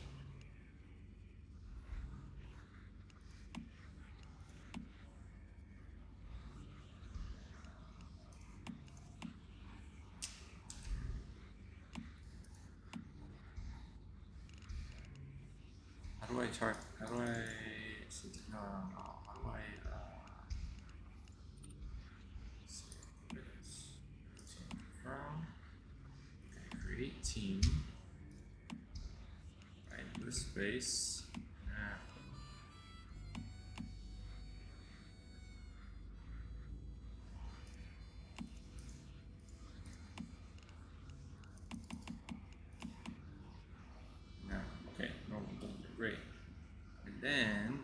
How do I chart? How do I? No. How do I? See, team from. Okay, create team. Right, this space. No, okay, normal done. Great. And then.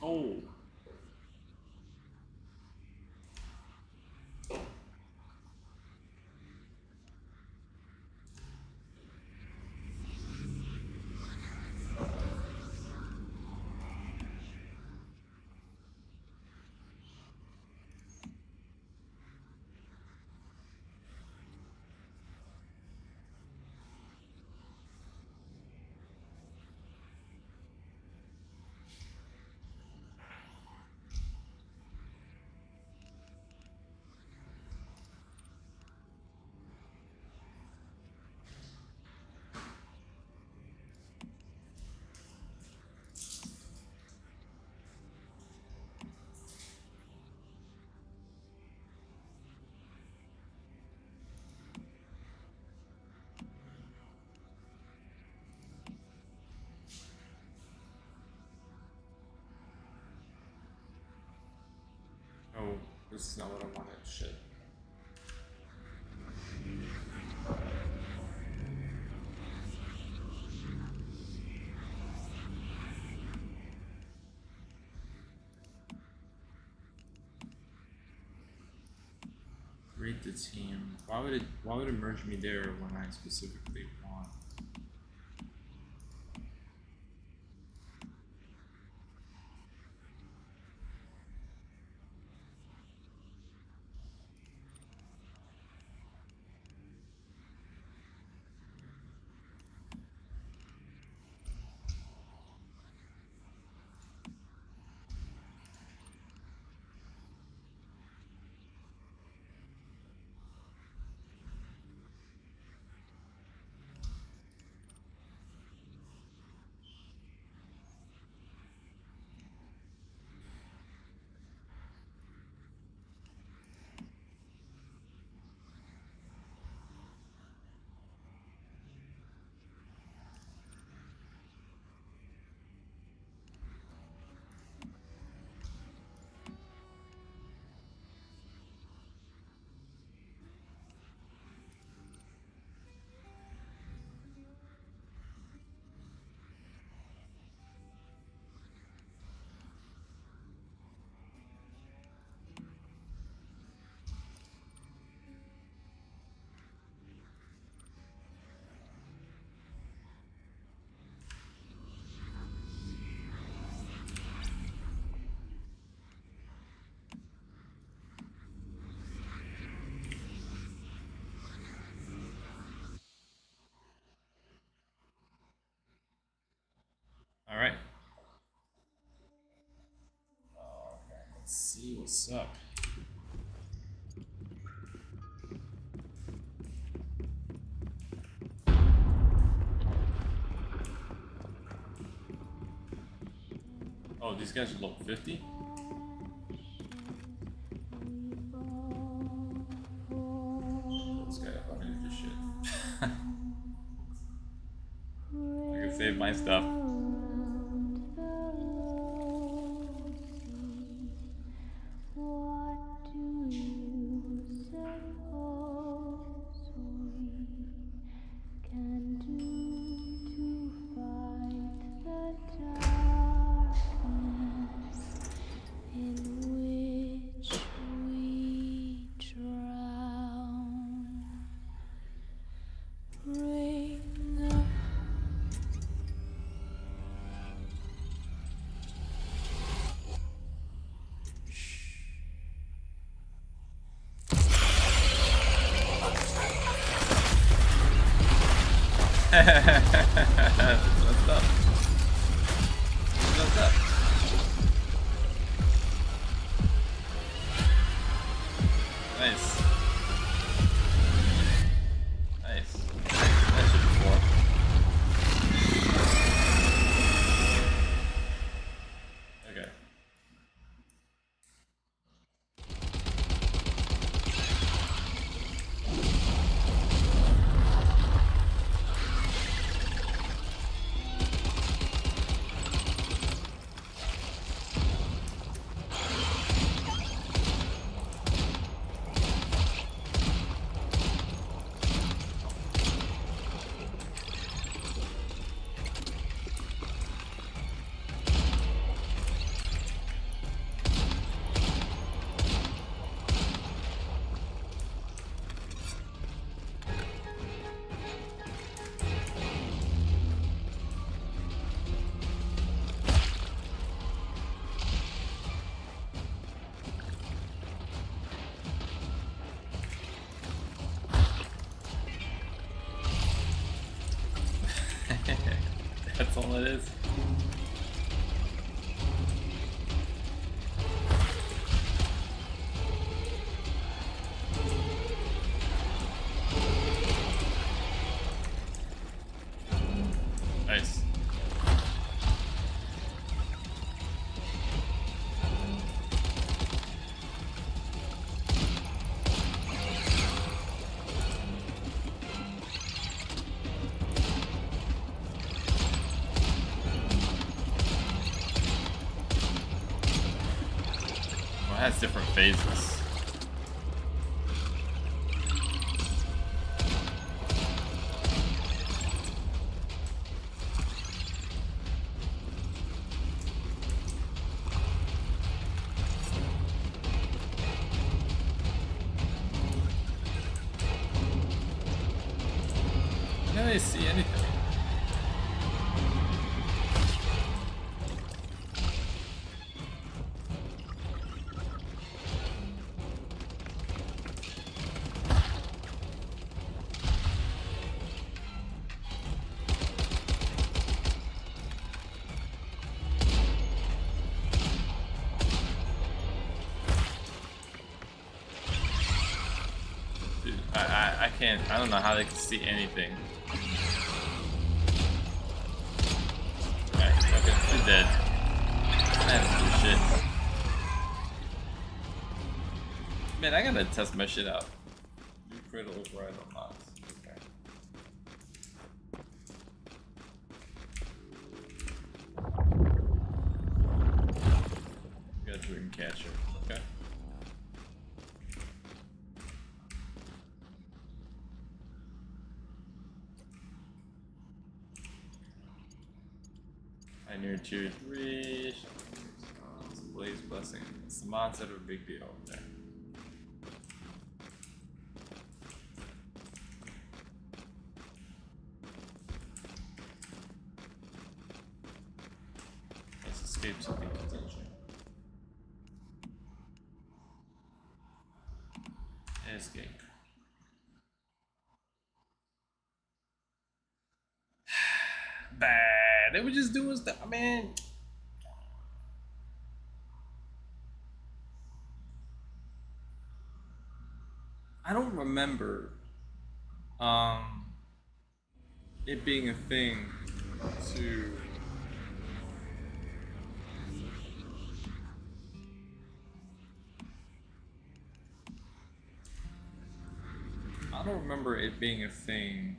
Oh. Oh, this is not what I wanted. Shit. Create the team. Why would it merge me there when I specifically want? All right. Let's see what's up. Oh, these guys are level 50? This guy up underneath this shit. I can save my stuff. What's up? What's up? Nice. Nice. That should be 4. Okay. That's all it is. Nice. Well, it has different phases. really see anything. Dude, I can't. I don't know how they can see anything. Alright, okay, you're dead. That's bullshit. Man, I gotta test my shit out. Do critical override or not? Okay. Got dream catcher. Okay. I near tier 3. Blaze blessing. It's the mod set of a big deal. Okay. Let's escape something potential. Escape. Bad. They were just doing stuff, man. I don't remember it being a thing to I don't remember it being a thing.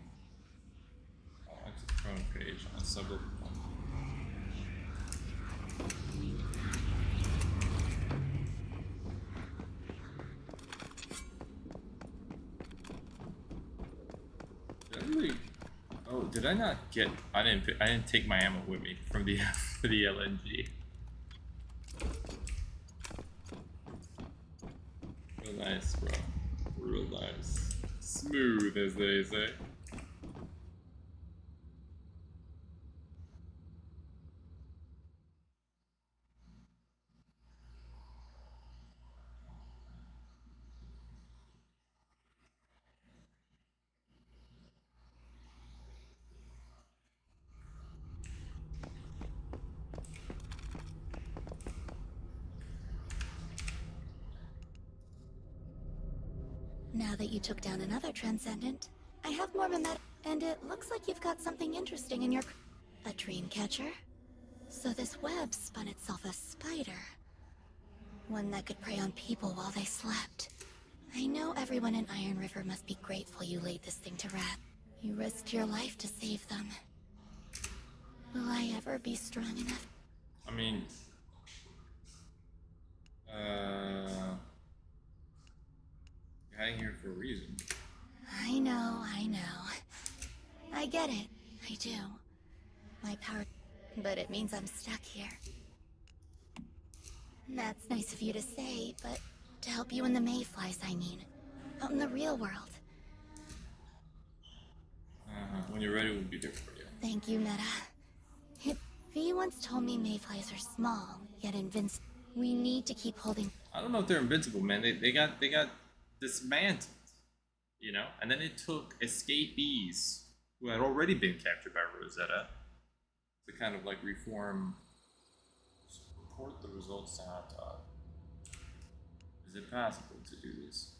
Oh, it's a prone page on several. Did I really? Oh, did I not get? I didn't take my ammo with me from the for the LNG. Real nice, bro. Real nice. Smooth, as they say. Now that you took down another transcendent, I have more momentum, and it looks like you've got something interesting in your... A dream catcher? So this web spun itself a spider. One that could prey on people while they slept. I know everyone in Iron River must be grateful you laid this thing to rest. You risked your life to save them. Will I ever be strong enough? I mean, you're hiding here for a reason. I know. I get it. I do. My power... But it means I'm stuck here. That's nice of you to say, but to help you in the mayflies, I mean. Out in the real world. When you're ready, we'll be there for you. Thank you, Meta. V once told me mayflies are small, yet invincible. We need to keep holding... I don't know if they're invincible, man. They got dismantled, you know? And then it took escapees who had already been captured by Rosetta to kind of like report the results to Hot Dog. Is it possible to do this?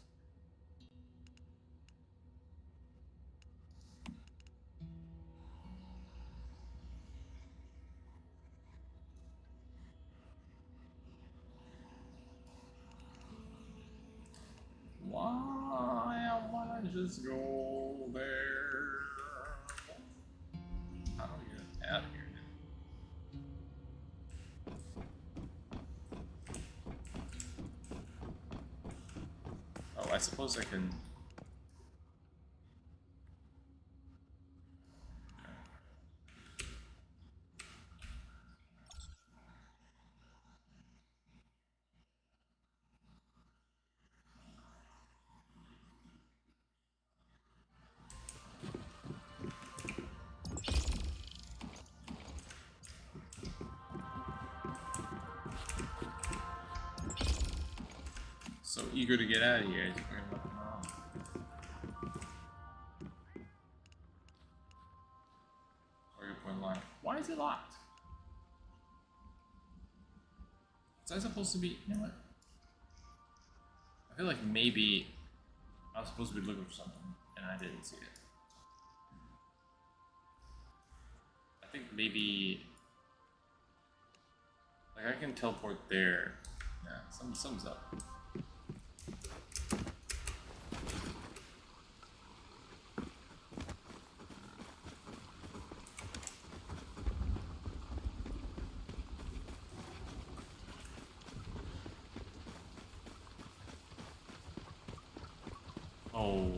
Why I wanna just go there? How do we get out of here now? Oh, I suppose I can. So eager to get out of here. He's fucking looking around. Target point line. Why is it locked? Was I supposed to be? You know what? I feel like maybe I was supposed to be looking for something and I didn't see it. I think maybe like I can teleport there. Yeah, something's up. Oh.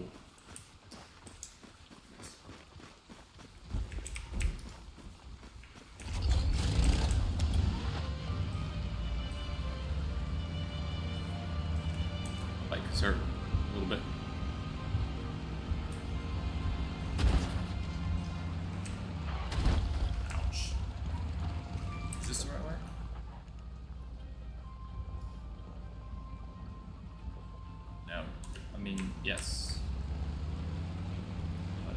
Like, sir, a little bit. Ouch. Is this the right way? No. I mean, yes. But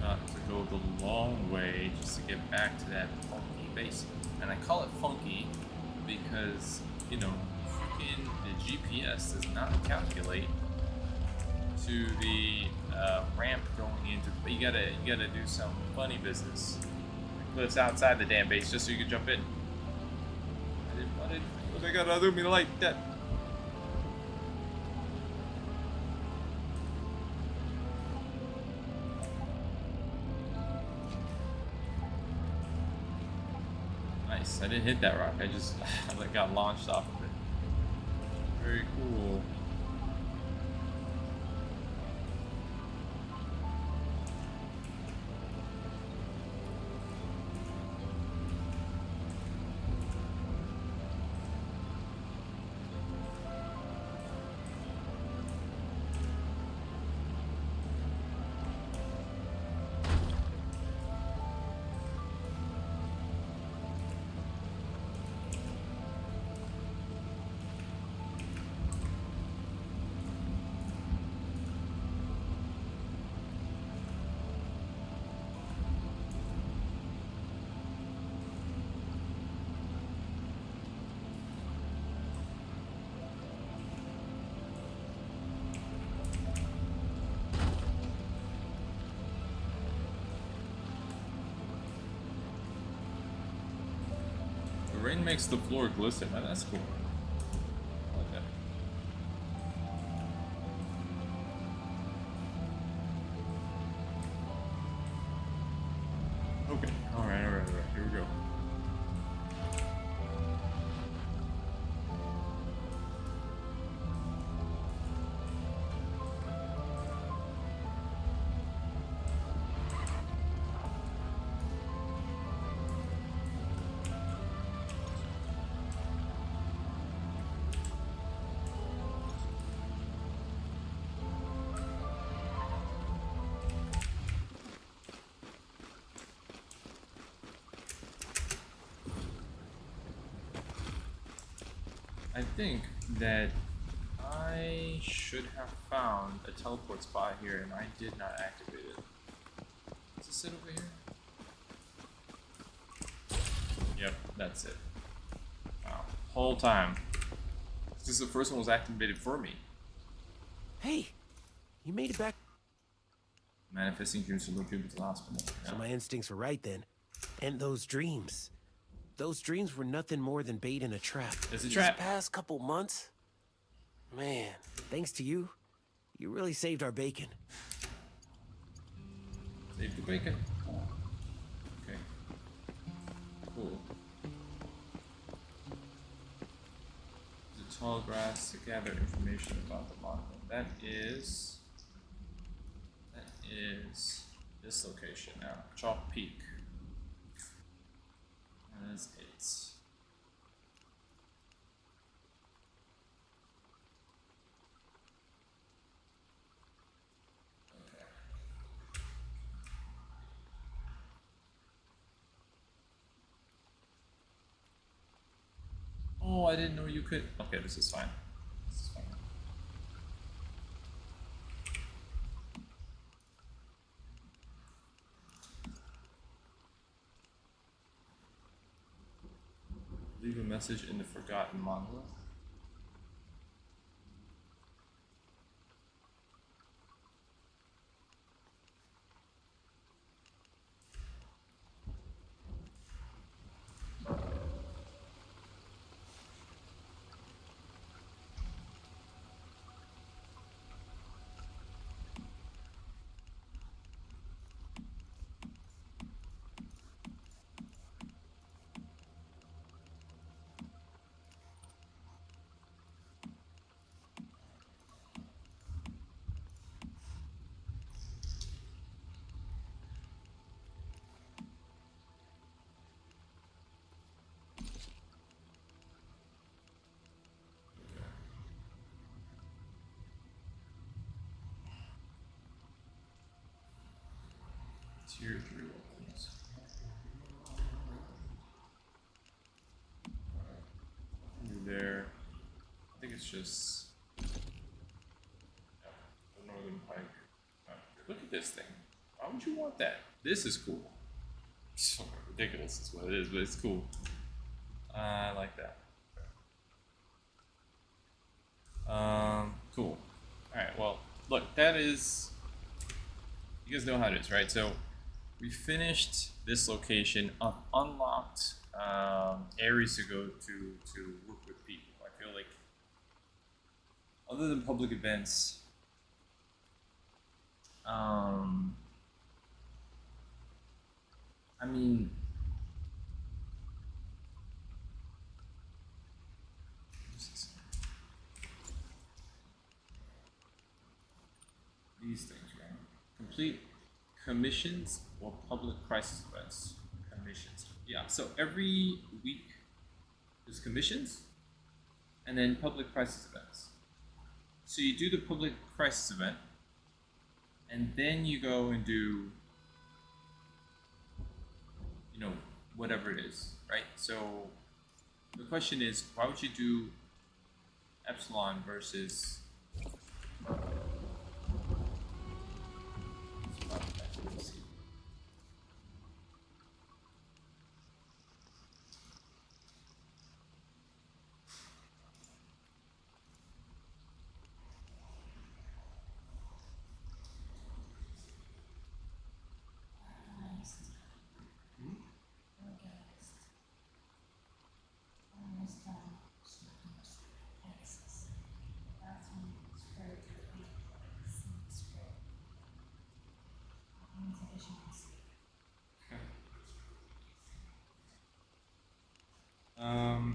got to go the long way just to get back to that funky base. And I call it funky because, you know, freaking the GPS does not calculate to the ramp going into. But you gotta do some funny business. Put us outside the damn base just so you can jump in. What they gotta do me like that? Nice. I didn't hit that rock. I just like got launched off of it. Very cool. The rain makes the floor glisten. Man, that's cool. Okay. Okay. All right. Here we go. I think that I should have found a teleport spot here and I did not activate it. Is this it over here? Yep, that's it. Wow. Whole time. This the first one was activated for me. Hey, you made it back. Manifesting dreams to lure people to the hospital. So my instincts were right then. And those dreams. Those dreams were nothing more than bait in a trap. It's a trap. These past couple months, man, thanks to you, you really saved our bacon. Save the bacon. Okay. Cool. The tall grass to gather information about the lockdown. That is this location now. Chalk Peak. That is it. Okay. Oh, I didn't know you could. Okay, this is fine. This is fine. Leave a message in the forgotten monolith. Tier 3 weapons. There. I think it's just the northern pike. Look at this thing. Why would you want that? This is cool. So ridiculous is what it is, but it's cool. I like that. Cool. Alright, well, look, that is... You guys know how it is, right? So, we finished this location, unlocked areas to go to work with people. I feel like, other than public events, I mean, these things, right? Complete commissions or public crisis events. Commissions. Yeah, so every week there's commissions and then public crisis events. So you do the public crisis event and then you go and do, you know, whatever it is, right? So the question is, why would you do Epsilon versus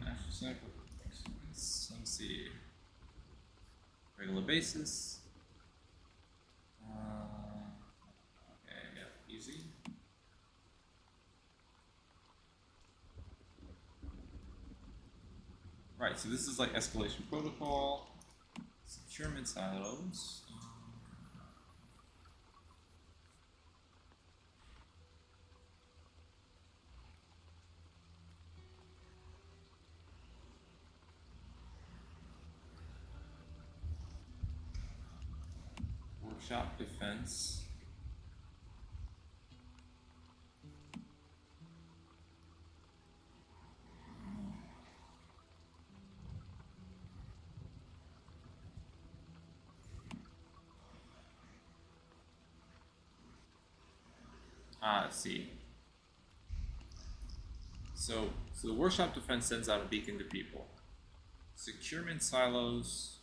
after sniper, let's see. Regular basis. Okay, yeah, easy. Right, so this is like escalation protocol, securement silos. Workshop defense. I see. So the workshop defense sends out a beacon to people. Securement silos.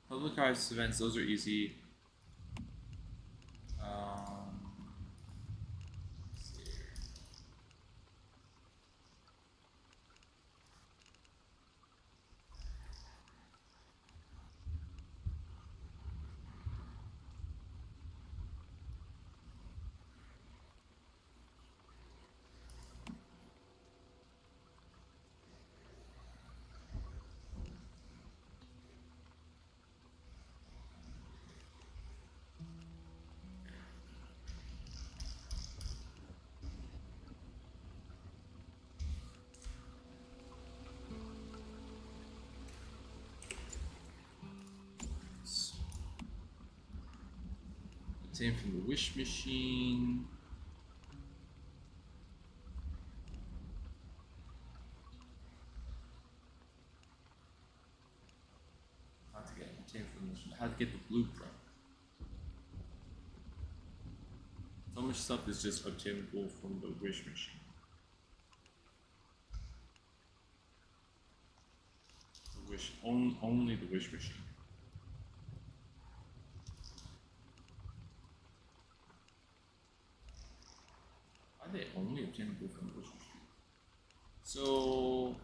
Public arts events, those are easy. Let's see here. Obtain from the wish machine. How to get the blueprint. So much stuff is just obtainable from the wish machine. The wish only the wish machine. Are they only obtainable from the wish machine? So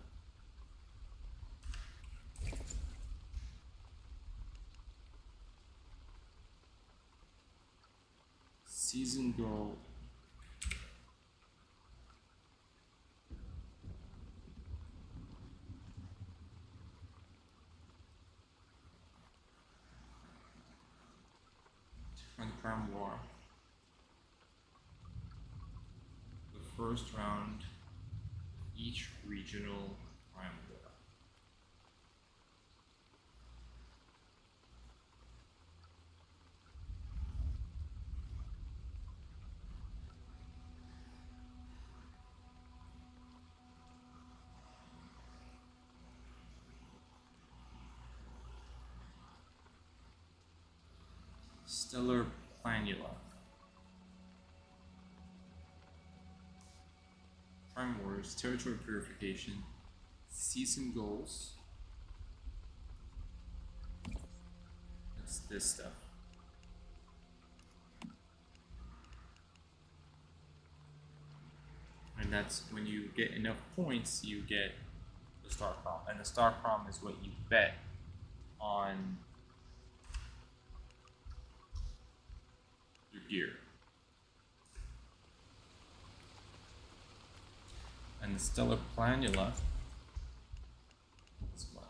season goal. From the Prime War. The first round, each regional Prime War. Stellar Planula. Prime Wars, Territory Purification, Season Goals. That's this stuff. And that's when you get enough points, you get the Star Prom. And the Star Prom is what you bet on your gear. And the Stellar Planula as well.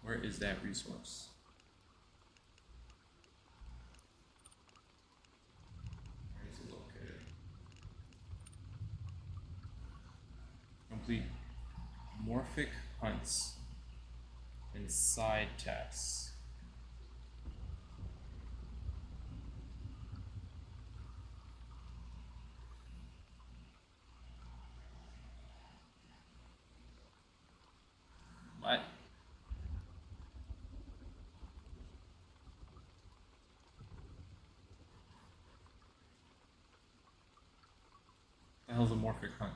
Where is that resource? Where is it located? Complete morphic hunts and side tasks. What? The hell's a morphic hunt?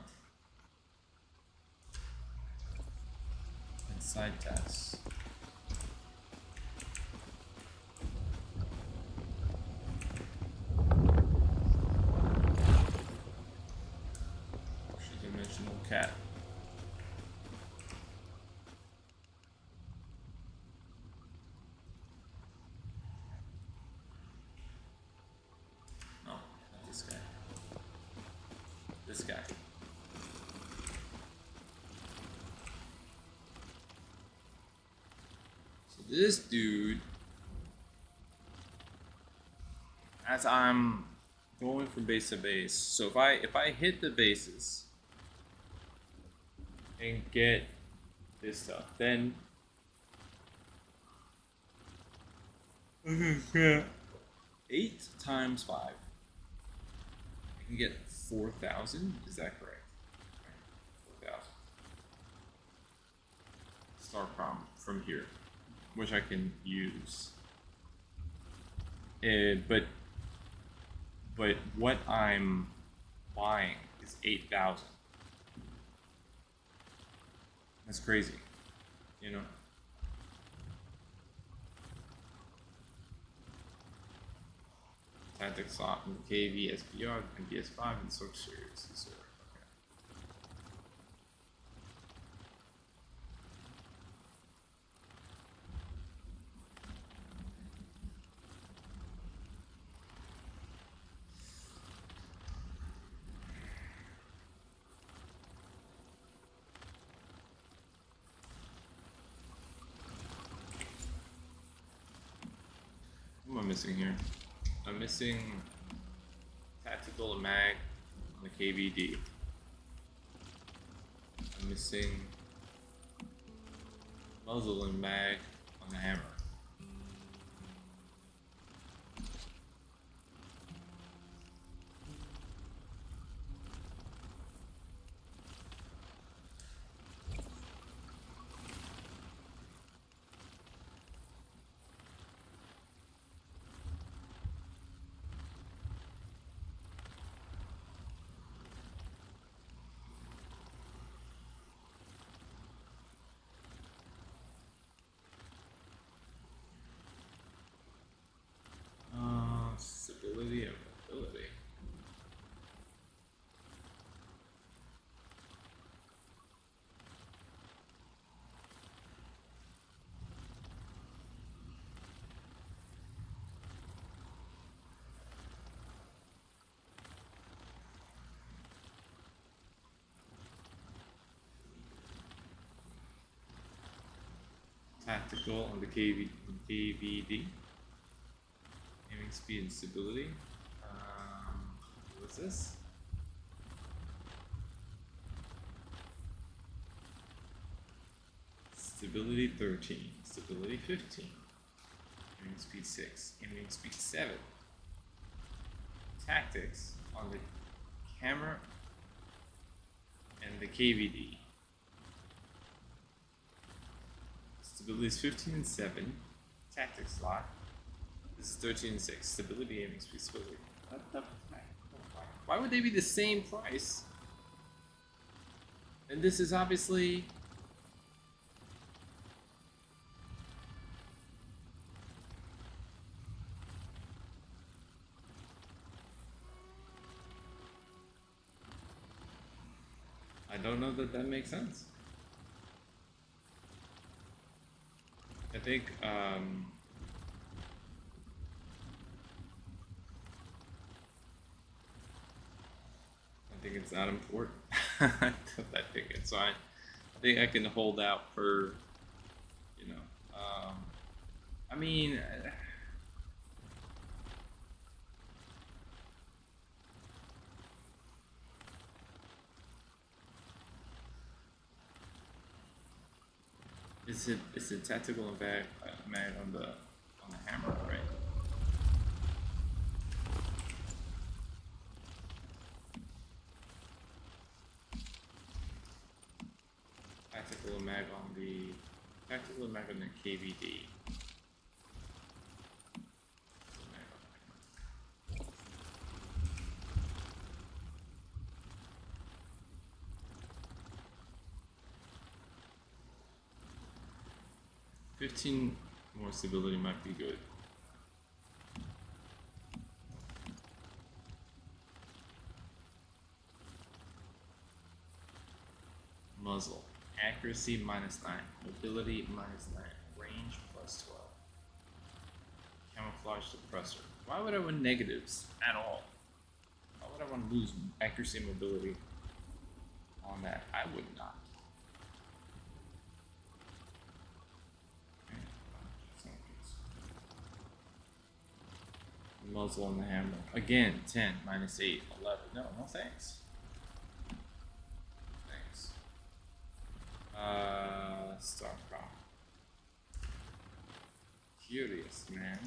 And side tasks. Dimensional cat. No, not this guy. This guy. So this dude, as I'm going from base to base, so if I hit the bases and get this stuff, then 8 times 5. I can get 4,000. Is that correct? 4,000. Star Prom from here, which I can use. But what I'm buying is 8,000. That's crazy, you know. Tactics slot in the KV, SPR, and PS5, and Source Series. So, okay. What am I missing here? I'm missing tactical mag on the KVD. I'm missing Muzzle and mag on the hammer. Stability and mobility. Tactical on the KVD. Aiming speed and stability. What's this? Stability 13, stability 15, aiming speed 6, aiming speed 7. Tactics on the camera and the KVD. Stability is 15 and 7. Tactics slot. This is 13 and 6. Stability, aiming speed, stability. What the fuck? Why would they be the same price? And this is obviously... I don't know that that makes sense. I think, I think it's not important. I think it's fine. I think I can hold out for, you know, I mean, is it tactical and mag on the hammer, right? Tactical mag on the KVD. $15 more stability might be good. Muzzle. Accuracy -9, mobility -9, range +12. Camouflage suppressor. Why would I want negatives at all? Why would I want to lose accuracy and mobility on that? I would not. Muzzle on the hammer. Again, 10, -8, 11. No thanks. Starcraft. Curious, man.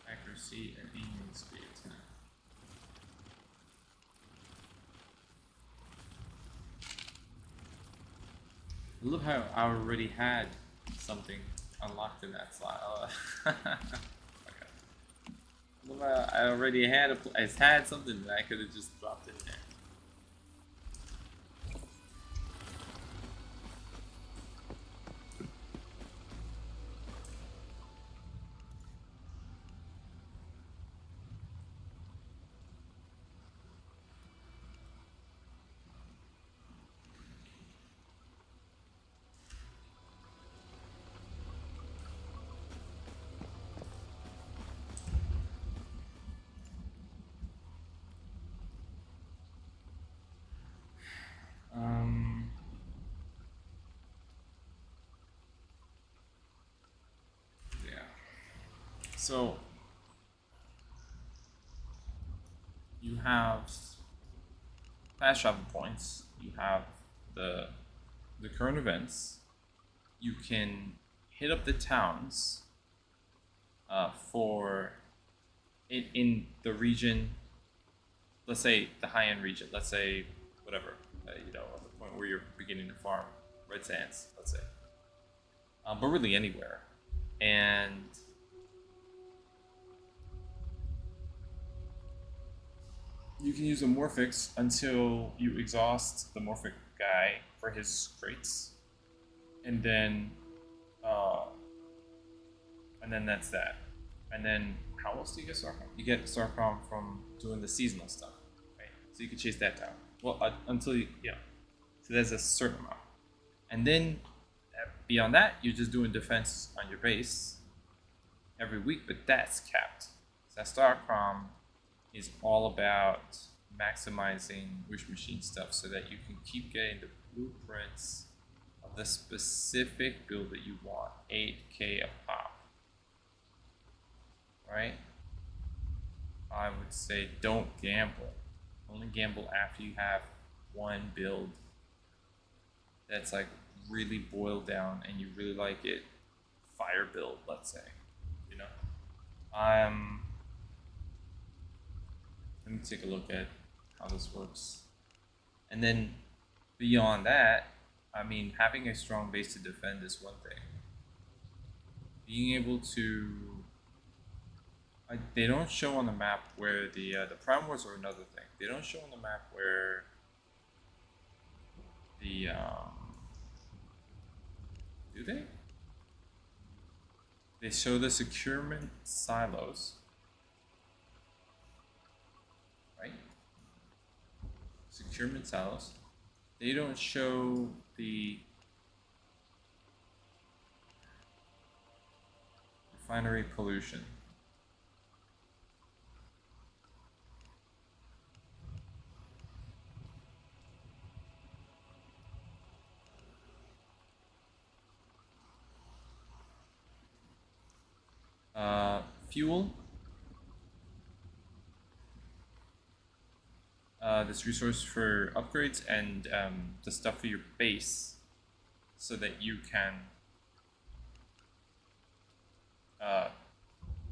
Accuracy and aiming speed 10. I love how I already had something unlocked in that slot. Okay. I love how I already had I had something that I could have just dropped in there. So you have fast travel points. You have the current events. You can hit up the towns for it in the region. Let's say the high-end region. Let's say whatever, you know, at the point where you're beginning to farm red sands. Let's say, but really anywhere, and you can use a Morphix until you exhaust the Morphic guy for his crates, and then that's that. And then how else do you get Starcom? You get Starcom from doing the seasonal stuff, right? So you can chase that down. Well, until you, yeah. So there's a certain amount, and then beyond that, you're just doing defense on your base every week, but that's capped. So that Starcom is all about maximizing wish machine stuff so that you can keep getting the blueprints of the specific build that you want. 8K a pop. Right? I would say don't gamble. Only gamble after you have one build that's like really boiled down and you really like it. Fire build, let's say. You know? Let me take a look at how this works. And then beyond that, I mean, having a strong base to defend is one thing. Being able to... they don't show on the map where the Prime Wars are another thing. They don't show on the map where the... do they? They show the securement silos. Right? Securement silos. They don't show the refinery pollution. Fuel. This resource for upgrades and the stuff for your base so that you can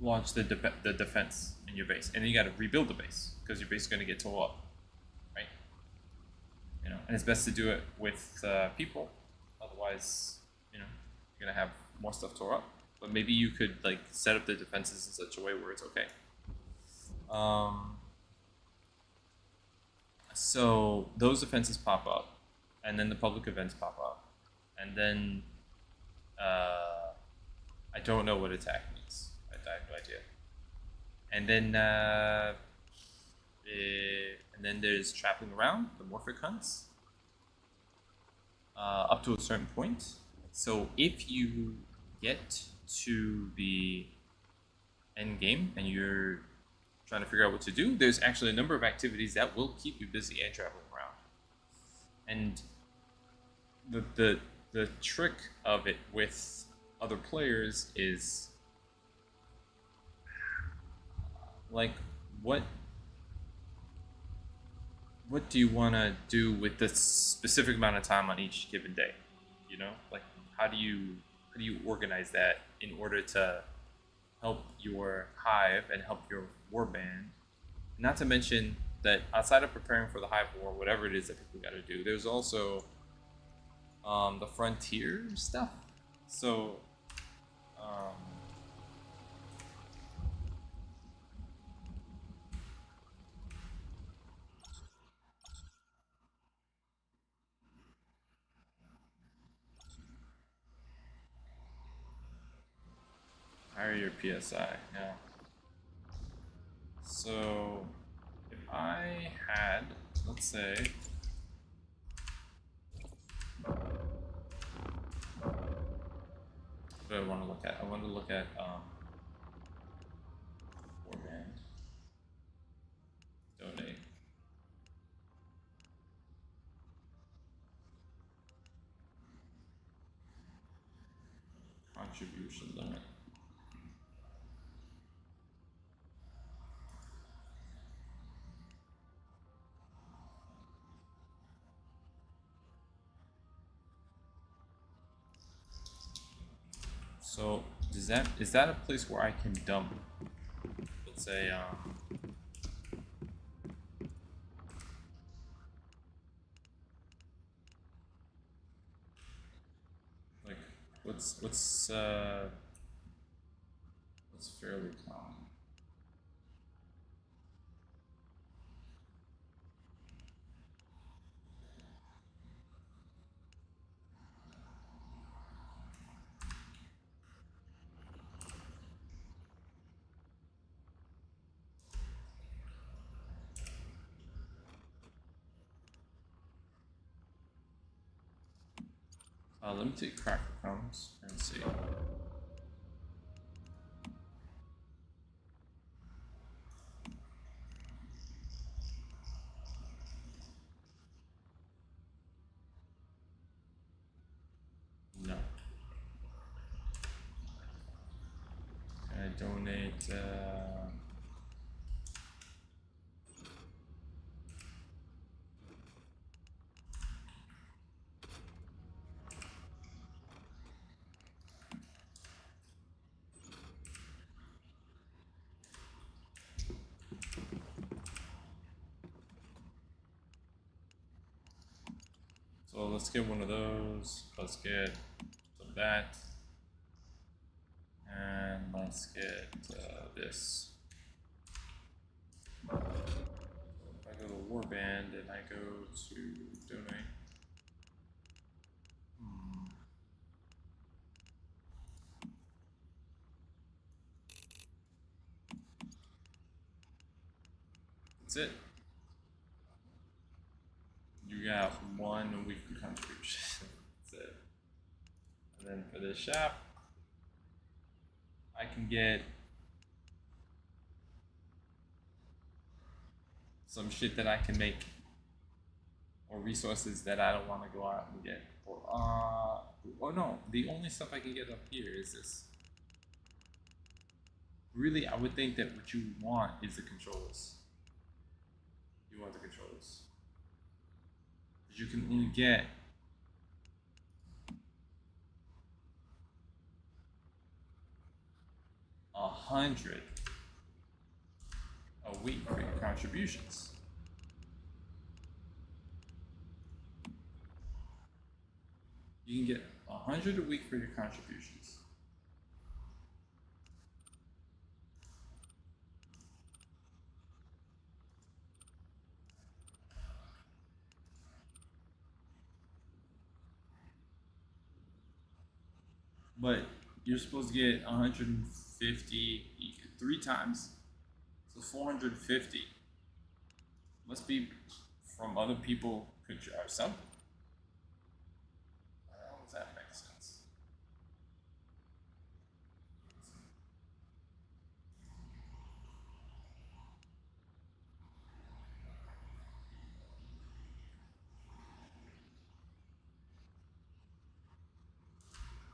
launch the defense in your base. And then you got to rebuild the base because your base is going to get tore up, right? You know, and it's best to do it with people. Otherwise, you know, you're going to have more stuff tore up. But maybe you could like set up the defenses in such a way where it's okay. So those defenses pop up, and then the public events pop up, and then I don't know what attack means. I have no idea. And then there's traveling around the Morphic hunts up to a certain point. So if you get to the end game and you're trying to figure out what to do, there's actually a number of activities that will keep you busy and traveling around. And the trick of it with other players is like what do you want to do with the specific amount of time on each given day? You know, like how do you organize that in order to help your hive and help your warband? Not to mention that outside of preparing for the hive war, whatever it is that people got to do, there's also the frontier stuff. So higher your PSI, yeah. So if I had, let's say, what do I want to look at? I want to look at warband, donate. Contribution limit. So is that a place where I can dump, let's say, like what's fairly common? Let me take cracker crumbs and see. No. Can I donate? So let's get one of those. Let's get that. And let's get this. If I go to Warband and I go to donate. That's it. You got 1 weekly contribution. That's it. And then for this shop, I can get some shit that I can make, or resources that I don't want to go out and get. Or oh no, the only stuff I can get up here is this. Really, I would think that what you want is the controllers. You want the controllers. But you can only get 100 a week for your contributions. You can get 100 a week for your contributions. But you're supposed to get 150 3 times. So 450 must be from other people or something. How does that make sense?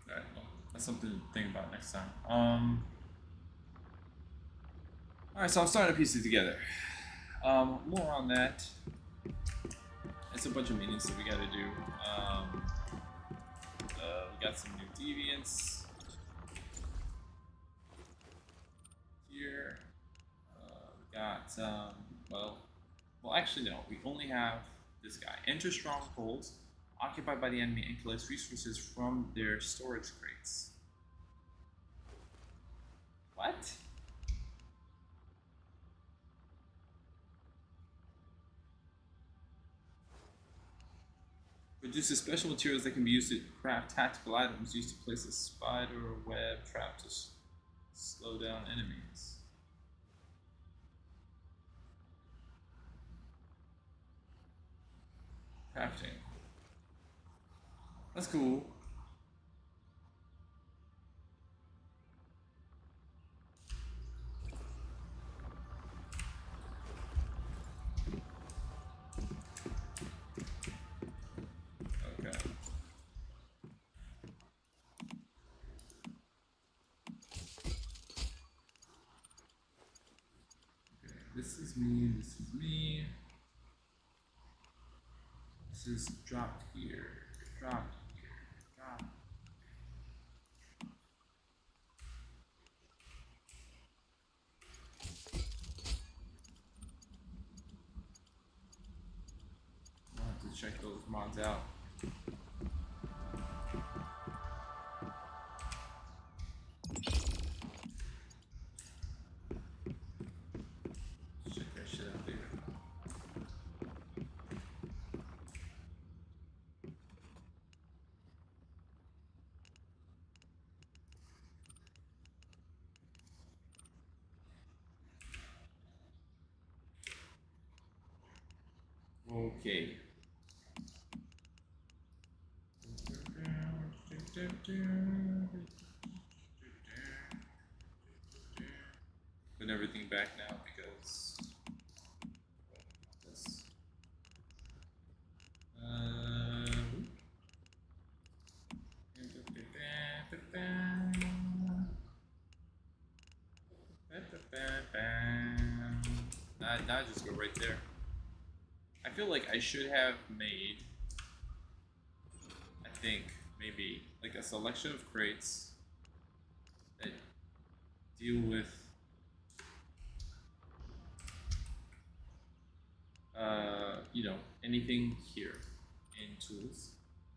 Alright, well, that's something to think about next time. Alright, so I'm starting to piece it together. More on that. It's a bunch of meetings that we gotta do. We got some new deviants here. We got well, actually no. We only have this guy. Enter strongholds occupied by the enemy and collects resources from their storage crates. What? Produces special materials that can be used to craft tactical items used to place a spider or web trap to slow down enemies. Crafting. That's cool. Okay. This is me, this is me. This is dropped here, dropped here, dropped. check those mods out. Check that shit out there. Okay. Put everything back now because this. Now I just go right there. I feel like I should have made, I think, maybe like a selection of crates that deal with you know, anything here in tools.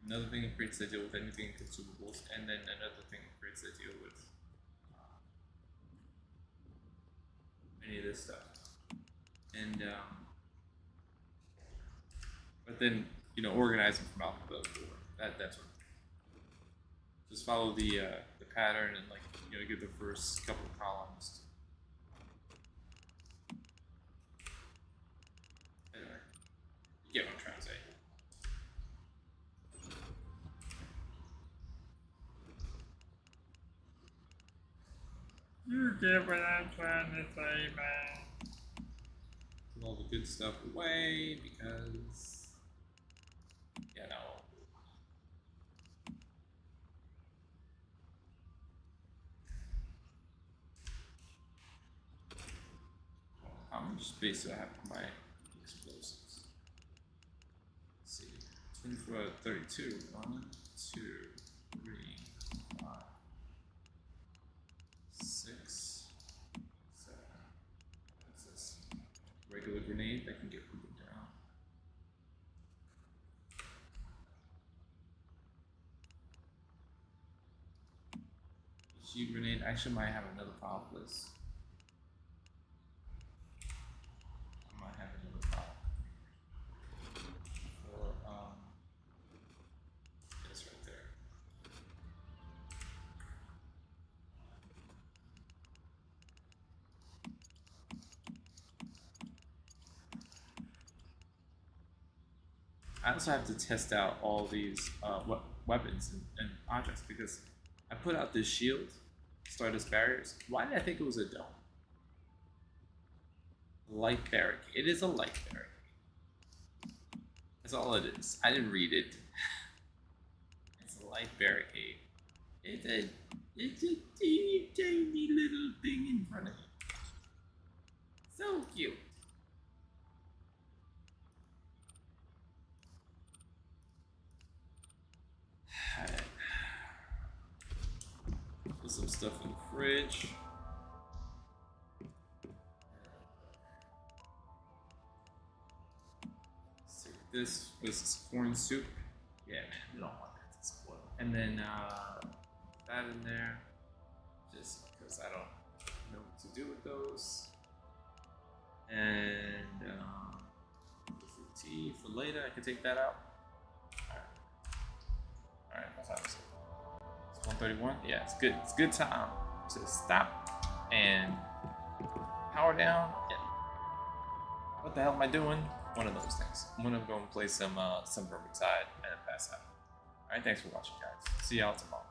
Another thing of crates that deal with anything in consumables, and then another thing of crates that deal with any of this stuff. And but then, you know, organize them from alphabetical order. That's what. Just follow the pattern and, like, you know, give the first couple of columns. Anyway, you get what I'm trying to say. You get what I'm trying to say, man. Put all the good stuff away because, you know. How much space do I have for my explosives? Let's see. 24 out of 32. 1, 2, 3, 5, 6, 7. What's this? Regular grenade that can get people down. Sheet grenade. Actually, might have another pile of this. I might have another pile. Or this right there. I also have to test out all these weapons and objects because I put out this shield, Stardust barriers. Why did I think it was a dome? Light barricade. It is a light barricade. That's all it is. I didn't read it. It's a light barricade. It's a teeny tiny little thing in front of you. So cute. Put some stuff in the fridge. So this was this corn soup. Yeah, man, we don't want that to spoil. And then that in there, just because I don't know what to do with those. And the tea for later, I can take that out. Alright, what time is it? It's 1:31? Yeah, it's good. It's good time to stop and power down. Yeah. What the hell am I doing? One of those things. I'm gonna go and play some Vermintide and then pass out. Alright, thanks for watching, guys. See y'all tomorrow.